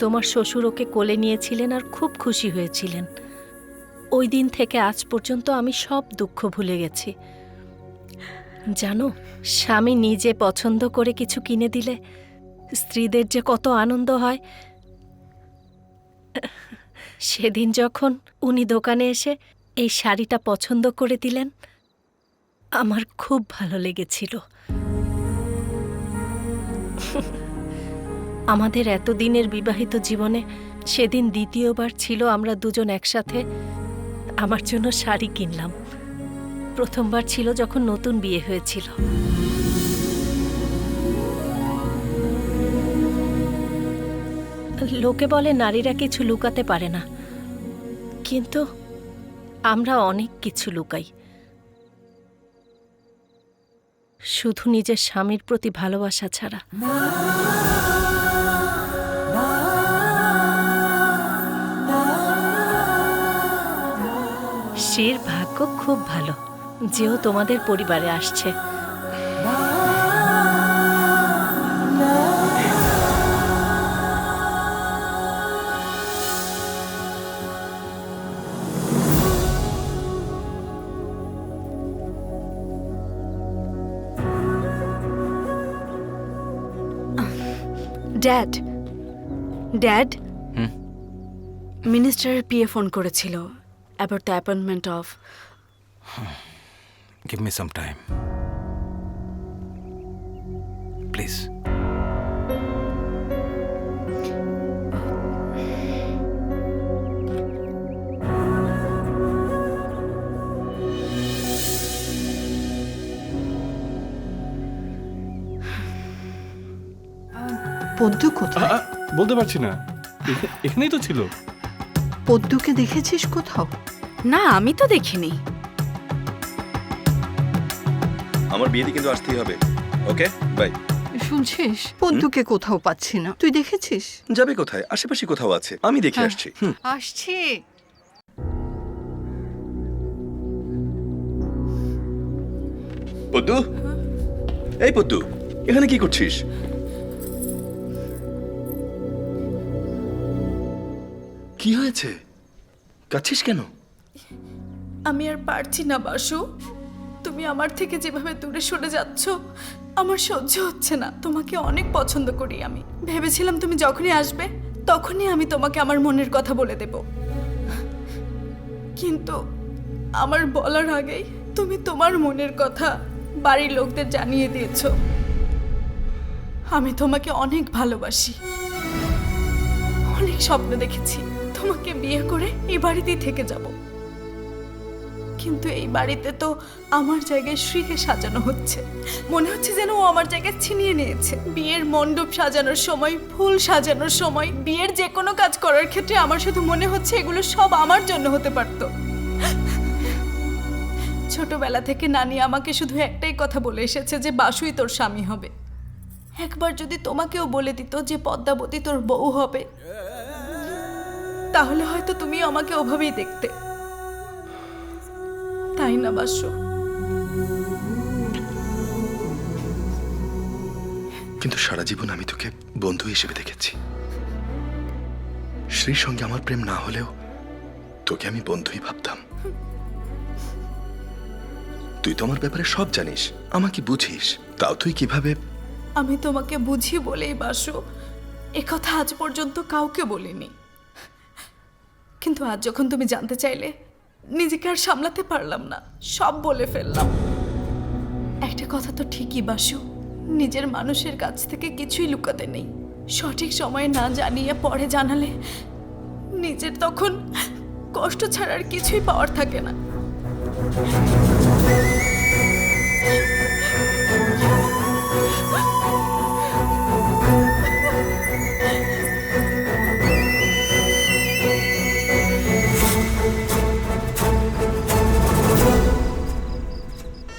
তোমার শ্বশুর ওকে কোলে নিয়েছিলেন আর খুব খুশি হয়েছিলেন। ওই দিন থেকে আজ পর্যন্ত আমি সব দুঃখ ভুলে গেছি। জানো, স্বামী নিজে পছন্দ করে কিছু কিনে দিলে স্ত্রীদের যে কত আনন্দ হয়। সেদিন যখন উনি দোকানে এসে এই শাড়িটা পছন্দ করে দিলেন, আমার খুব ভালো লেগেছিল। আমাদের এতদিনের বিবাহিত জীবনে সেদিন দ্বিতীয়বার ছিল আমরা দুজন একসাথে আমার জন্য শাড়ি কিনলাম। প্রথমবার ছিল যখন নতুন বিয়ে হয়েছিল। লোকে বলে নারীরা কিছু লুকাতে পারে না, কিন্তু আমরা অনেক কিছু লুকাই। শুধু নিজের স্বামীর প্রতি ভালোবাসা ছাড়া। শ্রীর ভাগ্য খুব ভালো যেও তোমাদের পরিবারে আসছে। ড্যাড, ড্যাড, মিনিস্টারের পিএ ফোন করেছিল about the appointment of. Give me some time. Please. পদ্মু কোথায়? বলতে পারছি না, এখানেই তো ছিল। পদ্মুকে দেখেছিস কোথাও? না, আমি তো দেখিনি। আমার বিয়েতে কিন্তু আসতেই হবে। Okay bye. শুনছিস পদ্মুকে কোথাও পাচ্ছি না, তুই দেখেছিস? যাবে কোথায়? আশেপাশে কোথাও আছে, আমি দেখে আসছি। আসছি। পদ্দু, এই পদ্দু, এখানে কি করছিস? কি হয়েছে? কাঁদছিস কেন? আমি আর পারছি না বাসু, তুমি আমার থেকে যেভাবে দূরে সরে যাচ্ছ আমার সহ্য হচ্ছে না। তোমাকে অনেক পছন্দ করি আমি, ভেবেছিলাম তুমি যখনই আসবে তখনই আমি তোমাকে আমার মনের কথা বলে দেব, কিন্তু আমার বলার আগেই তুমি তোমার মনের কথা বাড়ির লোকদের জানিয়ে দিয়েছো। আমি তোমাকে অনেক ভালোবাসি, অনেক স্বপ্ন দেখেছি তোমাকে বিয়ে করে এই বাড়িতেই থেকে যাব, কিন্তু এই বাড়িতে তো আমার জায়গায় শ্রীকে সাজানো হচ্ছে। মনে হচ্ছে যেন ও আমার জায়গায় ছিনিয়ে নিয়েছে। বিয়ের মণ্ডপ সাজানোর সময়, ফুল সাজানোর সময়, বিয়ের যে কোনো কাজ করার ক্ষেত্রে আমার শুধু মনে হচ্ছে এগুলো সব আমার জন্য হতে পারতো। ছোটবেলা থেকে নানি আমাকে শুধু একটাই কথা বলে এসেছে যে বাসুই তোর স্বামী হবে। একবার যদি তোমাকেও বলে দিত যে পদ্মাবতী তোর বউ হবে, তাহলে হয়তো তুমি আমাকে ওভাবেই দেখতে, তাই না বাসু? কিন্তু সারা জীবন আমি তোকে বন্ধু হিসেবে দেখেছি। শ্রীর সঙ্গে আমার প্রেম না হলেও তোকে আমি বন্ধুই ভাবতাম। তুই তো আমার ব্যাপারে সব জানিস, আমাকে বুঝিস, তাও তুই কিভাবে? আমি তোমাকে বুঝি বলেই বাসু একথা আজ পর্যন্ত কাউকে বলিনি, কিন্তু আজ যখন তুমি জানতে চাইলে নিজেকে আর সামলাতে পারলাম না, সব বলে ফেললাম। একটা কথা তো ঠিকই বাসু, নিজের মানুষের কাছ থেকে কিছুই লুকাতে নেই। সঠিক সময়ে না জানিয়ে পরে জানালে নিজের তখন কষ্ট ছাড়া আর কিছুই পাওয়ার থাকে না।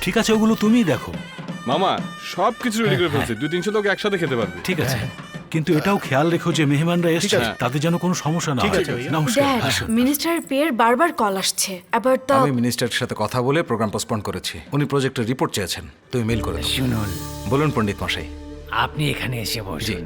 ঠিক আছে, ওগুলো তুমিই দেখো। মামা সব কিছু রেডি করে ফেলছে, 200-300 লোক একসাথে খেতে পারবে। ঠিক আছে, কিন্তু এটাও খেয়াল রেখো যে মেহমানরা এসছে তাদের যেন কোনো সমস্যা না হয়। নমস্কার। মিনিস্টার পেয়ের বারবার কল আসছে, আবার তো আমি মিনিস্টারের সাথে কথা বলে প্রোগ্রাম পোস্টপোন করেছি। উনি প্রজেক্টের রিপোর্ট চেয়েছেন, তুমি মেল করে দাও। শুনুন, বলুন পণ্ডিত মশাই। আপনি এখানে এসে বসুন।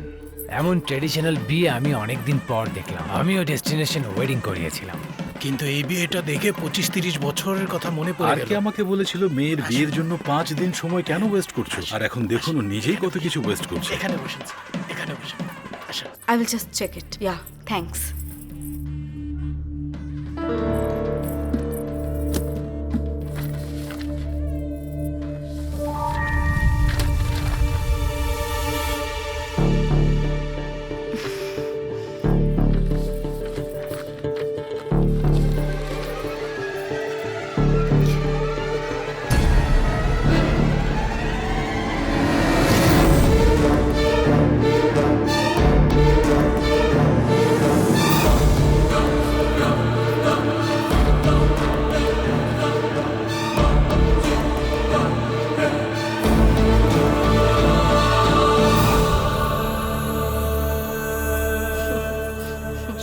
এমন ট্রেডিশনাল বিয়ে আমি অনেকদিন পর দেখলাম। আমিও ডেস্টিনেশন ওয়েডিং করিয়েছিলাম, কিন্তু এই বিয়েটা দেখে 25-30 বছরের কথা মনে পড়ে আর গেল। কে আমাকে বলেছিল মেয়ের বিয়ের জন্য 5 দিন সময় কেন ওয়েস্ট করছো, আর এখন দেখুন ও নিজেই কত কিছু ওয়েস্ট করছে। এখানে বসেন, এখানে বসেন। I will just check it. Yeah, thanks.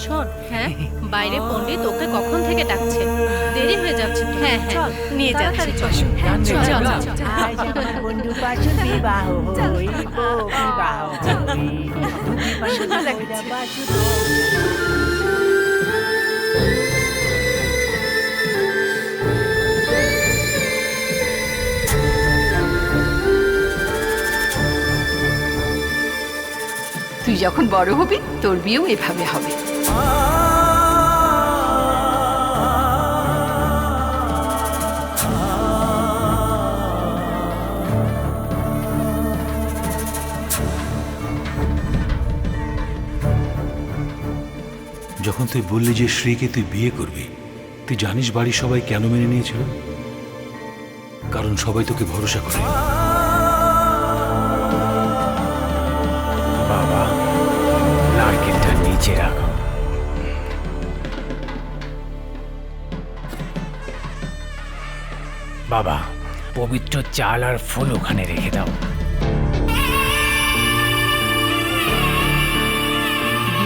শোন, হ্যাঁ বাইরে পণ্ডিত ওকে কখন থেকে ডাকছে, দেরি হয়ে যাচ্ছে। হ্যাঁ হ্যাঁ, নিয়ে যাচ্ছি। হ্যাঁ, চল চল। আজ আমার বন্ধু পাশে বিবাহ হইব, বিবাহ তুই যখন বড় হবি তোর বিয়েও এভাবে হবে। যখন তুই বললি যে শ্রীকে তুই বিয়ে করবি, তুই জানিস বাড়ির সবাই কেন মেনে নিয়েছিল? কারণ সবাই তোকে ভরসা করে। বাবা, নারকেলটা নিচে রাখো। বাবা, পবিত্র চাল আর ফুল ওখানে রেখে দাও।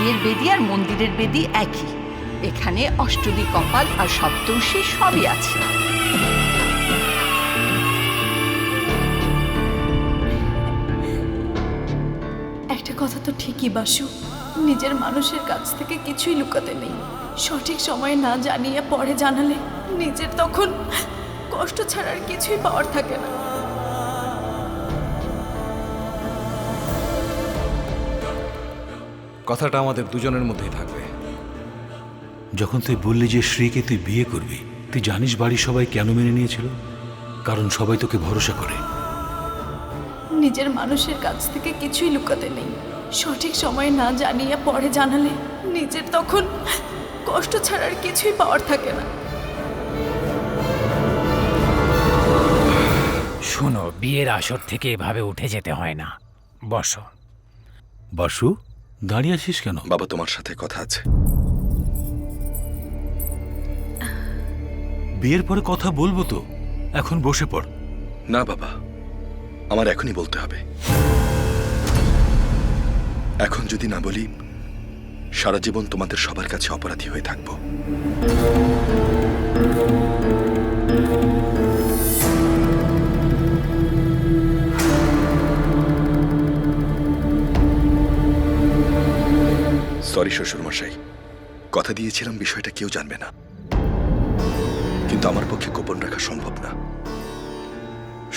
বিয়ের বেদি আর মন্দিরের বেদি একই। এখানে অষ্টদিক কপাল আর সপ্তর্ষি সবই আছে। একটা কথা তো ঠিকই বাসু, নিজের মানুষের কাছ থেকে কিছুই লুকাতে নেই। সঠিক সময়ে না জানিয়ে পরে জানালে নিজের তখন কষ্ট ছাড়া আর কিছুই পাওয়ার থাকে না। কথাটা আমাদের দুজনের মধ্যেই থাকবে। যখন তুই বললি যে শ্রীকে তুই বিয়ে করবি, তুই জানিস বাড়ির সবাই কেন মেনে নিয়েছিল? কারণ সবাই তোকে ভরসা করে। নিজের মানুষের কাছ থেকে কিছুই লুকাতে নেই। সঠিক সময়ে না জানিয়ে পরে জানালে নিজের তখন কষ্ট ছাড়া আর কিছুই পাওয়ার থাকে না। শোনো, বিয়ের আসর থেকে এভাবে উঠে যেতে হয় না। বসো। বাসু, দাঁড়িয়ে আছিস কেন? বাবা, তোমার সাথে কথা আছে। বিয়ের পরে কথা বলবো তো, এখন বসে পড়। না বাবা, আমার এখনই বলতে হবে। এখন যদি না বলি, সারা জীবন তোমাদের সবার কাছে অপরাধী হয়ে থাকবো। সরি শ্বশুরমশাই, কথা দিয়েছিলাম বিষয়টা কেউ জানবে না, কিন্তু আমার পক্ষে গোপন রাখা সম্ভব না।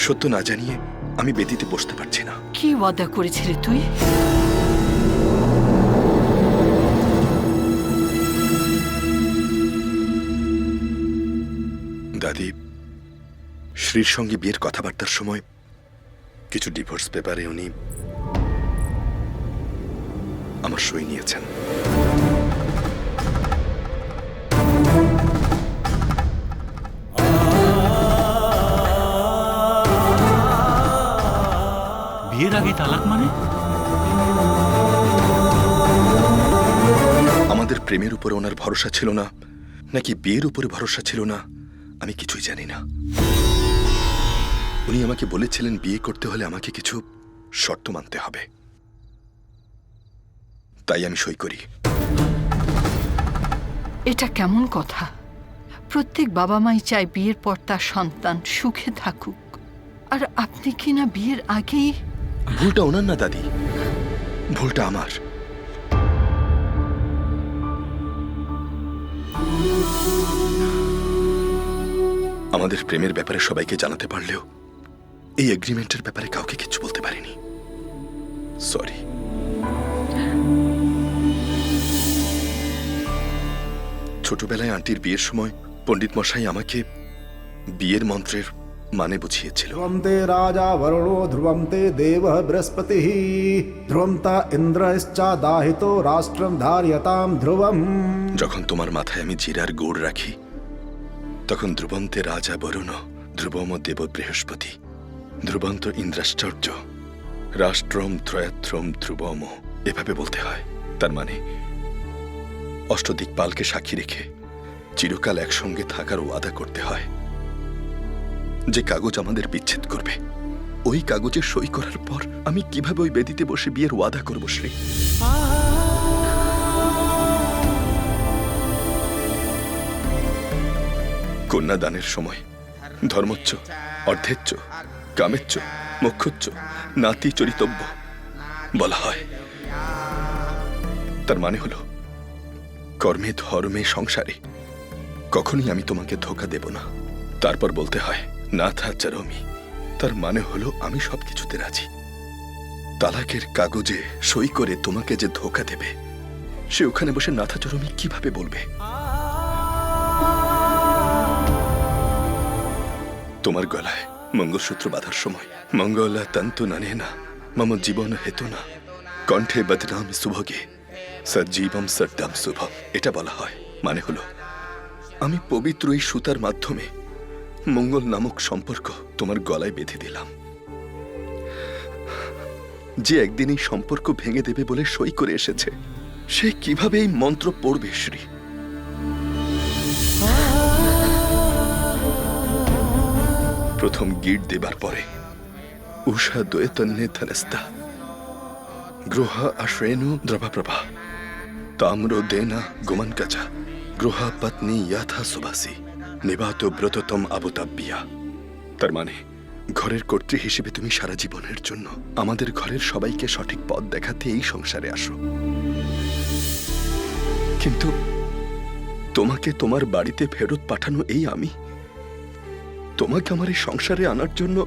সত্য না জানিয়ে আমি বেদিতে বসতে পারছি না। কি ওয়াদা করেছিলি তুই? দাদি, শ্রীর সঙ্গে বিয়ের কথাবার্তার সময় কিছু ডিভোর্স পেপারে উনি আমার সই নিয়েছেন। বিয়ের আগে তালাক মানে? আমাদের প্রেমের উপরে ওনার ভরসা ছিল না, নাকি বিয়ের উপরে ভরসা ছিল না, আমি কিছুই জানি না। উনি আমাকে বলেছিলেন বিয়ে করতে হলে আমাকে কিছু শর্ত মানতে হবে, তাই আমি সই করি। এটা কেমন কথা? প্রত্যেক বাবা মাই চায় বিয়ের পর তার সন্তান সুখে থাকুক, আর আপনি কি না বিয়ের আগেই? ভুলটা ওনার না দাদি, ভুলটা আমার। আমাদের প্রেমের ব্যাপারে সবাইকে জানাতে পারলেও এই এগ্রিমেন্টের ব্যাপারে কাউকে কিছু বলতে পারিনি। সরি। ছোটবেলায় আন্টির বিয়ের সময় পণ্ডিত মশাই আমাকে বিয়ের মন্ত্রের মানে বুঝিয়েছিল। ধ্রুবম তে রাজা বরুণো ধ্রুবম তে দেব বৃহস্পতি ধ্রুবম তা ইন্দ্রশ্চাদাহিতো রাষ্ট্রম ধার্যতাম ধ্রুবম। যখন তোমার মাথায় আমি জিরার গুড় রাখি, তখন ধ্রুবন্তে রাজা বরুণ ধ্রুবম দেব বৃহস্পতি ধ্রুবন্ত ইন্দ্রাশ্চর্য রাষ্ট্রম ত্রয়াত্রম ধ্রুবম, এভাবে বলতে হয়। তার মানে অষ্টদিকপালকে সাক্ষী রেখে চিরকাল একসঙ্গে থাকার ওয়াদা করতে হয়। যে কাগজ আমাদের বিচ্ছেদ করবে, ওই কাগজে সই করার পর আমি কিভাবে ওই বেদিতে বসে বিয়ের ওয়াদা করব শ্রী? কন্যাদানের সময় ধর্মচ্চ, অর্ধেচ্চ, কামেচ্চ, মোক্ষচ্চ, নাতি চরিতব্য বলা হয়। তার মানে হলো কর্মে, ধর্মে, সংসারে কখনই আমি তোমাকে ধোঁকা দেব না। তারপর বলতে হয় নাথা চারমি, তার মানে হলো আমি সবকিছুতে রাজি। তালাকের কাগজে সই করে তোমাকে যে ধোঁকা দেবে, সে ওখানে বসে নাথা চরমি কিভাবে বলবে? তোমার গলায় মঙ্গলসূত্র বাঁধার সময় মঙ্গলা তন্তু নানে না মম জীবন হেতু না কণ্ঠে বদনাম শুভগে সজ্জীবম সদ্দাম শুভ, এটা বলা হয়। মানে হলো আমি পবিত্র এই সুতার মাধ্যমে মঙ্গল নামক সম্পর্ক তোমার গলায় বেঁধে দিলাম। যে একদিন এই সম্পর্ক ভেঙে দেবে বলে সই করে এসেছে, সে কিভাবে এই মন্ত্র পড়বে শ্রী? প্রথম গিট দেবার পরে উষা দ্বৈতন্যে ধনস্তা গ্রহ আশ্রেণু দ্রবাপ্রভা তাম্র দেনা গুমন কাচা গৃহা পত্নী ইয়াথা সুবাসী নিবাত ব্রততম আবুতাব্বিয়া। তার মানে ঘরের কর্ত্রী হিসেবে তুমি সারা জীবনের জন্য আমাদের ঘরের সবাইকে সঠিক পথ দেখাতে এই সংসারে আসো, কিন্তু তোমাকে তোমার বাড়িতে ফেরত পাঠানো এই আমি, তোমাকে আমার এই সংসারে আনার জন্য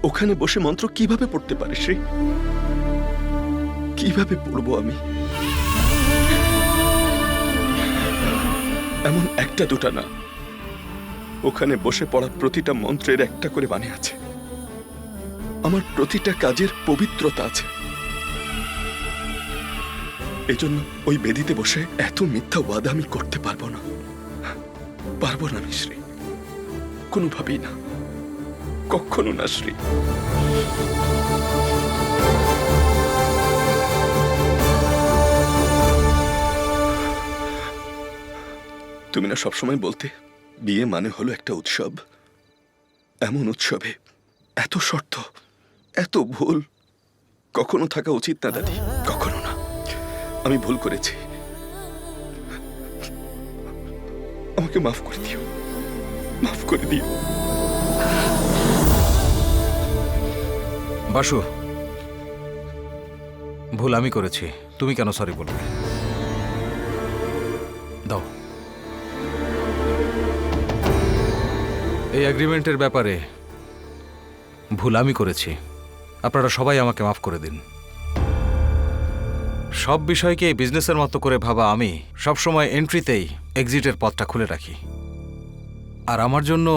ওখানে বসে মন্ত্র কিভাবে পড়তে পারি শ্রী? কিভাবে পড়বো আমি? এমন একটা দুটা না, ওখানে বসে পড়া প্রতিটা মন্ত্রের একটা করে মানে আছে। আমার প্রতিটা কাজের পবিত্রতা আছে। এজন্য ওই বেদিতে বসে এত মিথ্যা ওয়াদা আমি করতে পারবো না, পারবো না শ্রী, কোনোভাবেই না, কখনো না শ্রী। তুমি না সবসময় বলতে বিয়ে মানে হলো একটা উৎসব, এমন উৎসবে এত শর্ত, এত ভুল কখনো থাকা উচিত না দাদি, কখনো না। আমি ভুল করেছি, আমাকে মাফ করে দিও, মাফ করে দিও। বাসু, ভুল আমি করেছি, তুমি কেন সরি বলবে? দাও। এই এগ্রিমেন্টের ব্যাপারে ভুল আমি করেছি, আপনারা সবাই আমাকে মাফ করে দিন। সব বিষয়কে বিজনেসের মতো করে ভাবা আমি সবসময় এন্ট্রিতেই এক্সিটের পথটা খুলে রাখি। আর আমার জন্য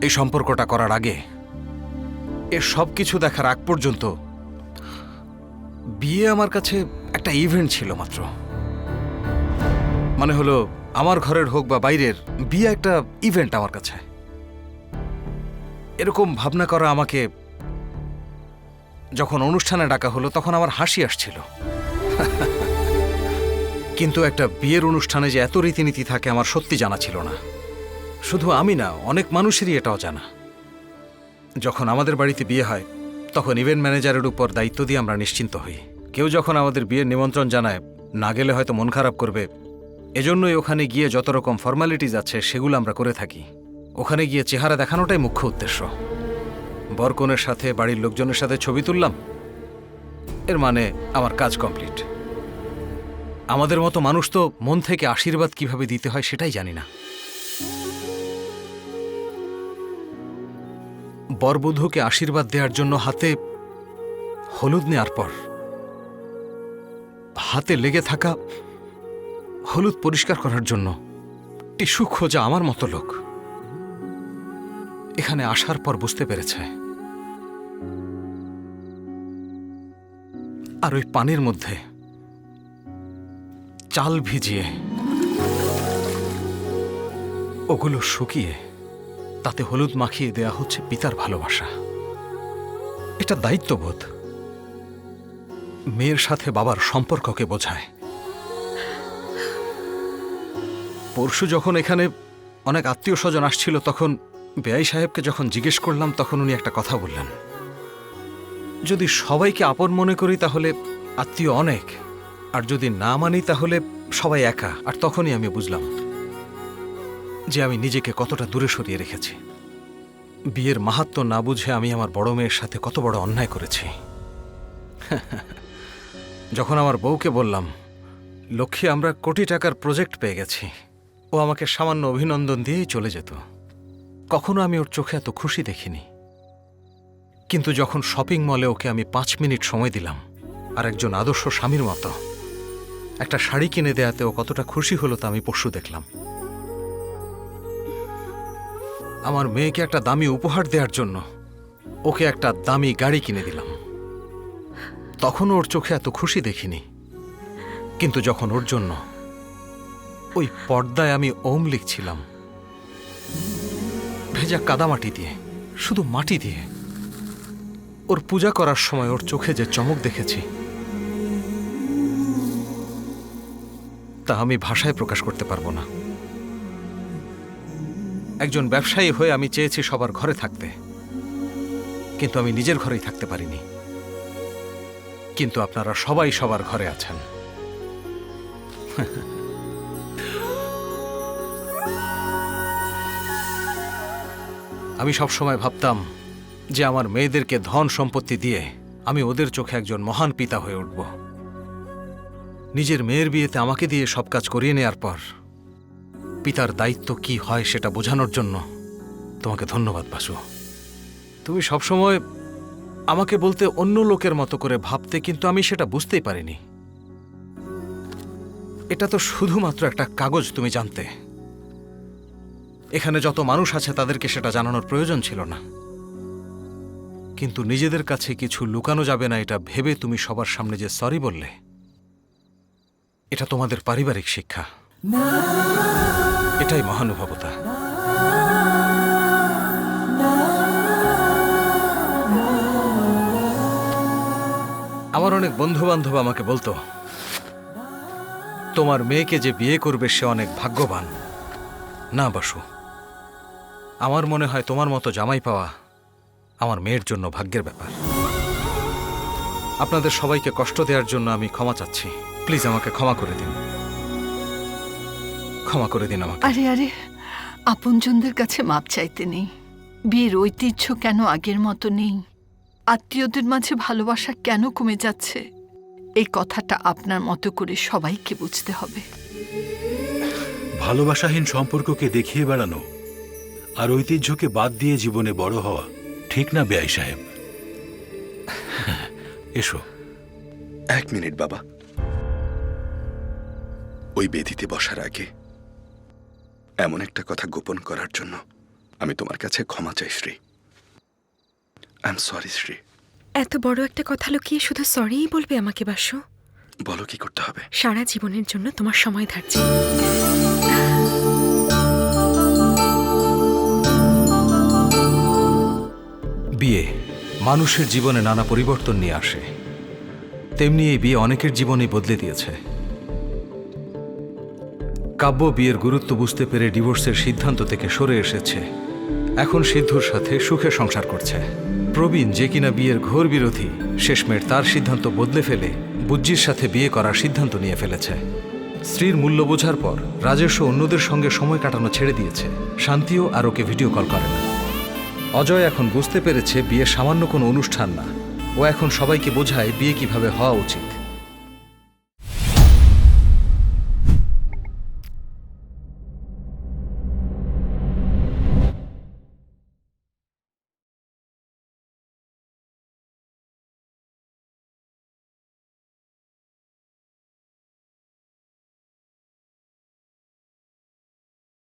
এই সম্পর্কটা করার আগে, এর সব কিছু দেখার আগ পর্যন্ত বিয়ে আমার কাছে একটা ইভেন্ট ছিল মাত্র। মানে হলো আমার ঘরের হোক বা বাইরের, বিয়ে একটা ইভেন্ট আমার কাছে। এরকম ভাবনা করা আমাকে যখন অনুষ্ঠানে ডাকা হলো তখন আমার হাসি আসছিল। কিন্তু একটা বিয়ের অনুষ্ঠানে যে এত রীতিনীতি থাকে আমার সত্যি জানা ছিল না। শুধু আমি না, অনেক মানুষেরই এটাও জানা। যখন আমাদের বাড়িতে বিয়ে হয় তখন ইভেন্ট ম্যানেজারের উপর দায়িত্ব দিয়ে আমরা নিশ্চিন্ত হই। কেউ যখন আমাদের বিয়ের নিমন্ত্রণ জানায়, না গেলে হয়তো মন খারাপ করবে, এজন্যই ওখানে গিয়ে যত রকম ফর্মালিটিজ আছে সেগুলো আমরা করে থাকি। ওখানে গিয়ে চেহারা দেখানোটাই মুখ্য উদ্দেশ্য। বরকনের সাথে বাড়ির লোকজনের সাথে ছবি তুললাম, এর মানে আমার কাজ কমপ্লিট। আমাদের মতো মানুষ তো মন থেকে আশীর্বাদ কিভাবে দিতে হয় সেটাই জানি না। বরবধূকে আশীর্বাদ দেওয়ার জন্য হাতে হলুদ নেওয়ার পর হাতে লেগে থাকা হলুদ পরিষ্কার করার জন্য টিস্যু খোঁজা আমার মতো লোক এখানে আসার পর বুঝতে পেরেছে। আর ওই পানির মধ্যে চাল ভিজিয়ে ওগুলো শুকিয়ে তাতে হলুদ মাখিয়ে দেয়া হচ্ছে পিতার ভালোবাসা। এটা দায়িত্ববোধ, মেয়ের সাথে বাবার সম্পর্ককে বোঝায়। পরশু যখন এখানে অনেক আত্মীয় স্বজন আসছিল তখন বেআই সাহেবকে যখন জিজ্ঞেস করলাম তখন উনি একটা কথা বললেন, যদি সবাইকে আপন মনে করি তাহলে আত্মীয় অনেক, আর যদি না মানি তাহলে সবাই একা। আর তখনই আমি বুঝলাম যে আমি নিজেকে কতটা দূরে সরিয়ে রেখেছি। বিয়ের মাহাত্ম্য না বুঝে আমি আমার বড় মেয়ের সাথে কত বড় অন্যায় করেছি। যখন আমার বউকে বললাম, লক্ষ্মী আমরা কোটি টাকার প্রজেক্ট পেয়ে গেছি, ও আমাকে সামান্য অভিনন্দন দিয়েই চলে যেত। কখনো আমি ওর চোখে এত খুশি দেখিনি। কিন্তু যখন শপিং মলে ওকে আমি 5 মিনিট সময় দিলাম আর একজন আদর্শ স্বামীর মতো একটা শাড়ি কিনে দেয়াতে ও কতটা খুশি হলো তা আমি পরশু দেখলাম। আমার মেয়েকে একটা দামি উপহার দেওয়ার জন্য ওকে একটা দামি গাড়ি কিনে দিলাম, তখন ওর চোখে এত খুশি দেখিনি। কিন্তু যখন ওর জন্য ওই পর্দায় আমি ওম লিখছিলাম ভেজা কাদামাটি দিয়ে, শুধু মাটি দিয়ে, ওর পূজা করার সময় ওর চোখে যে চমক দেখেছি তা আমি ভাষায় প্রকাশ করতে পারবো না। একজন ব্যবসায়ী হয়ে আমি চেয়েছি সবার ঘরে থাকতে, কিন্তু আমি নিজের ঘরেই থাকতে পারিনি। কিন্তু আপনারা সবাই সবার ঘরে আছেন। আমি সবসময় ভাবতাম যে আমার মেয়েদেরকে ধন সম্পত্তি দিয়ে আমি ওদের চোখে একজন মহান পিতা হয়ে উঠব। নিজের মেয়ের বিয়েতে আমাকে দিয়ে সব কাজ করিয়ে নেয়ার পর পিতার দায়িত্ব কি হয় সেটা বোঝানোর জন্য তোমাকে ধন্যবাদ বাসু। তুমি সবসময় আমাকে বলতে অন্য লোকের মতো করে ভাবতে, কিন্তু আমি সেটা বুঝতেই পারিনি। এটা তো শুধুমাত্র একটা কাগজ, তুমি জানতে। এখানে যত মানুষ আছে তাদেরকে সেটা জানানোর প্রয়োজন ছিল না, কিন্তু নিজেদের কাছে কিছু লুকানো যাবে না এটা ভেবে তুমি সবার সামনে যে সরি বললে, এটা তোমাদের পারিবারিক শিক্ষা। এটাই মহানুভবতা। আমার অনেক বন্ধু বান্ধব আমাকে বলতো, তোমার মেয়েকে যে বিয়ে করবে সে অনেক ভাগ্যবান। না বাসু, আমার মনে হয় তোমার মতো জামাই পাওয়া আমার মেয়ের জন্য ভাগ্যের ব্যাপার। আপনাদের সবাইকে কষ্ট দেওয়ার জন্য আমি ক্ষমা চাচ্ছি। প্লিজ আমাকে ক্ষমা করে দিন, ক্ষমা করে দিন আমাকে। আরে আরে, আপনজনদের কাছে মাপ চাইতে নেই। বিয়ের ঐতিহ্য কেন আগের মতো নেই? আত্মীয়দের মাঝে ভালোবাসা কেন কমে যাচ্ছে? এই কথাটা আপনার মতো করে সবাইকে বুঝতে হবে। ভালোবাসাহীন সম্পর্ককে দেখিয়ে বেড়ানো আর ঐতিহ্যকে বাদ দিয়ে জীবনে বড় হওয়া ঠিক না বেআই সাহেব। এসো। 1 মিনিট বাবা। ওই বেদিতে বসার আগে এমন একটা কথা গোপন করার জন্য আমি তোমার কাছে ক্ষমা চাই Shri. I am sorry Shri. এত বড় একটা কথা লুকিয়ে শুধু সরিই বলবে আমাকে বাসু? বলো কি করতে হবে? সারা জীবনের জন্য তোমার সময় ধার্য। বিয়ে মানুষের জীবনে নানা পরিবর্তন নিয়ে আসে, তেমনি এই বিয়ে অনেকের জীবনেই বদলে দিয়েছে। কাব্য বিয়ের গুরুত্ব বুঝতে পেরে ডিভোর্সের সিদ্ধান্ত থেকে সরে এসেছে। এখন সিদ্ধুর সাথে সুখে সংসার করছে। প্রবীণ, যে কিনা বিয়ের ঘোর বিরোধী, শেষমেশ তার সিদ্ধান্ত বদলে ফেলে বুজ্জির সাথে বিয়ে করার সিদ্ধান্ত নিয়ে ফেলেছে। স্ত্রীর মূল্য বোঝার পর রাজেশও অন্যদের সঙ্গে সময় কাটানো ছেড়ে দিয়েছে। শান্তিও আর ওকে ভিডিও কল করে না। অজয় এখন বুঝতে পেরেছে বিয়ে সামান্য কোনো অনুষ্ঠান না। ও এখন সবাইকে বোঝায় বিয়ে কিভাবে হওয়া উচিত।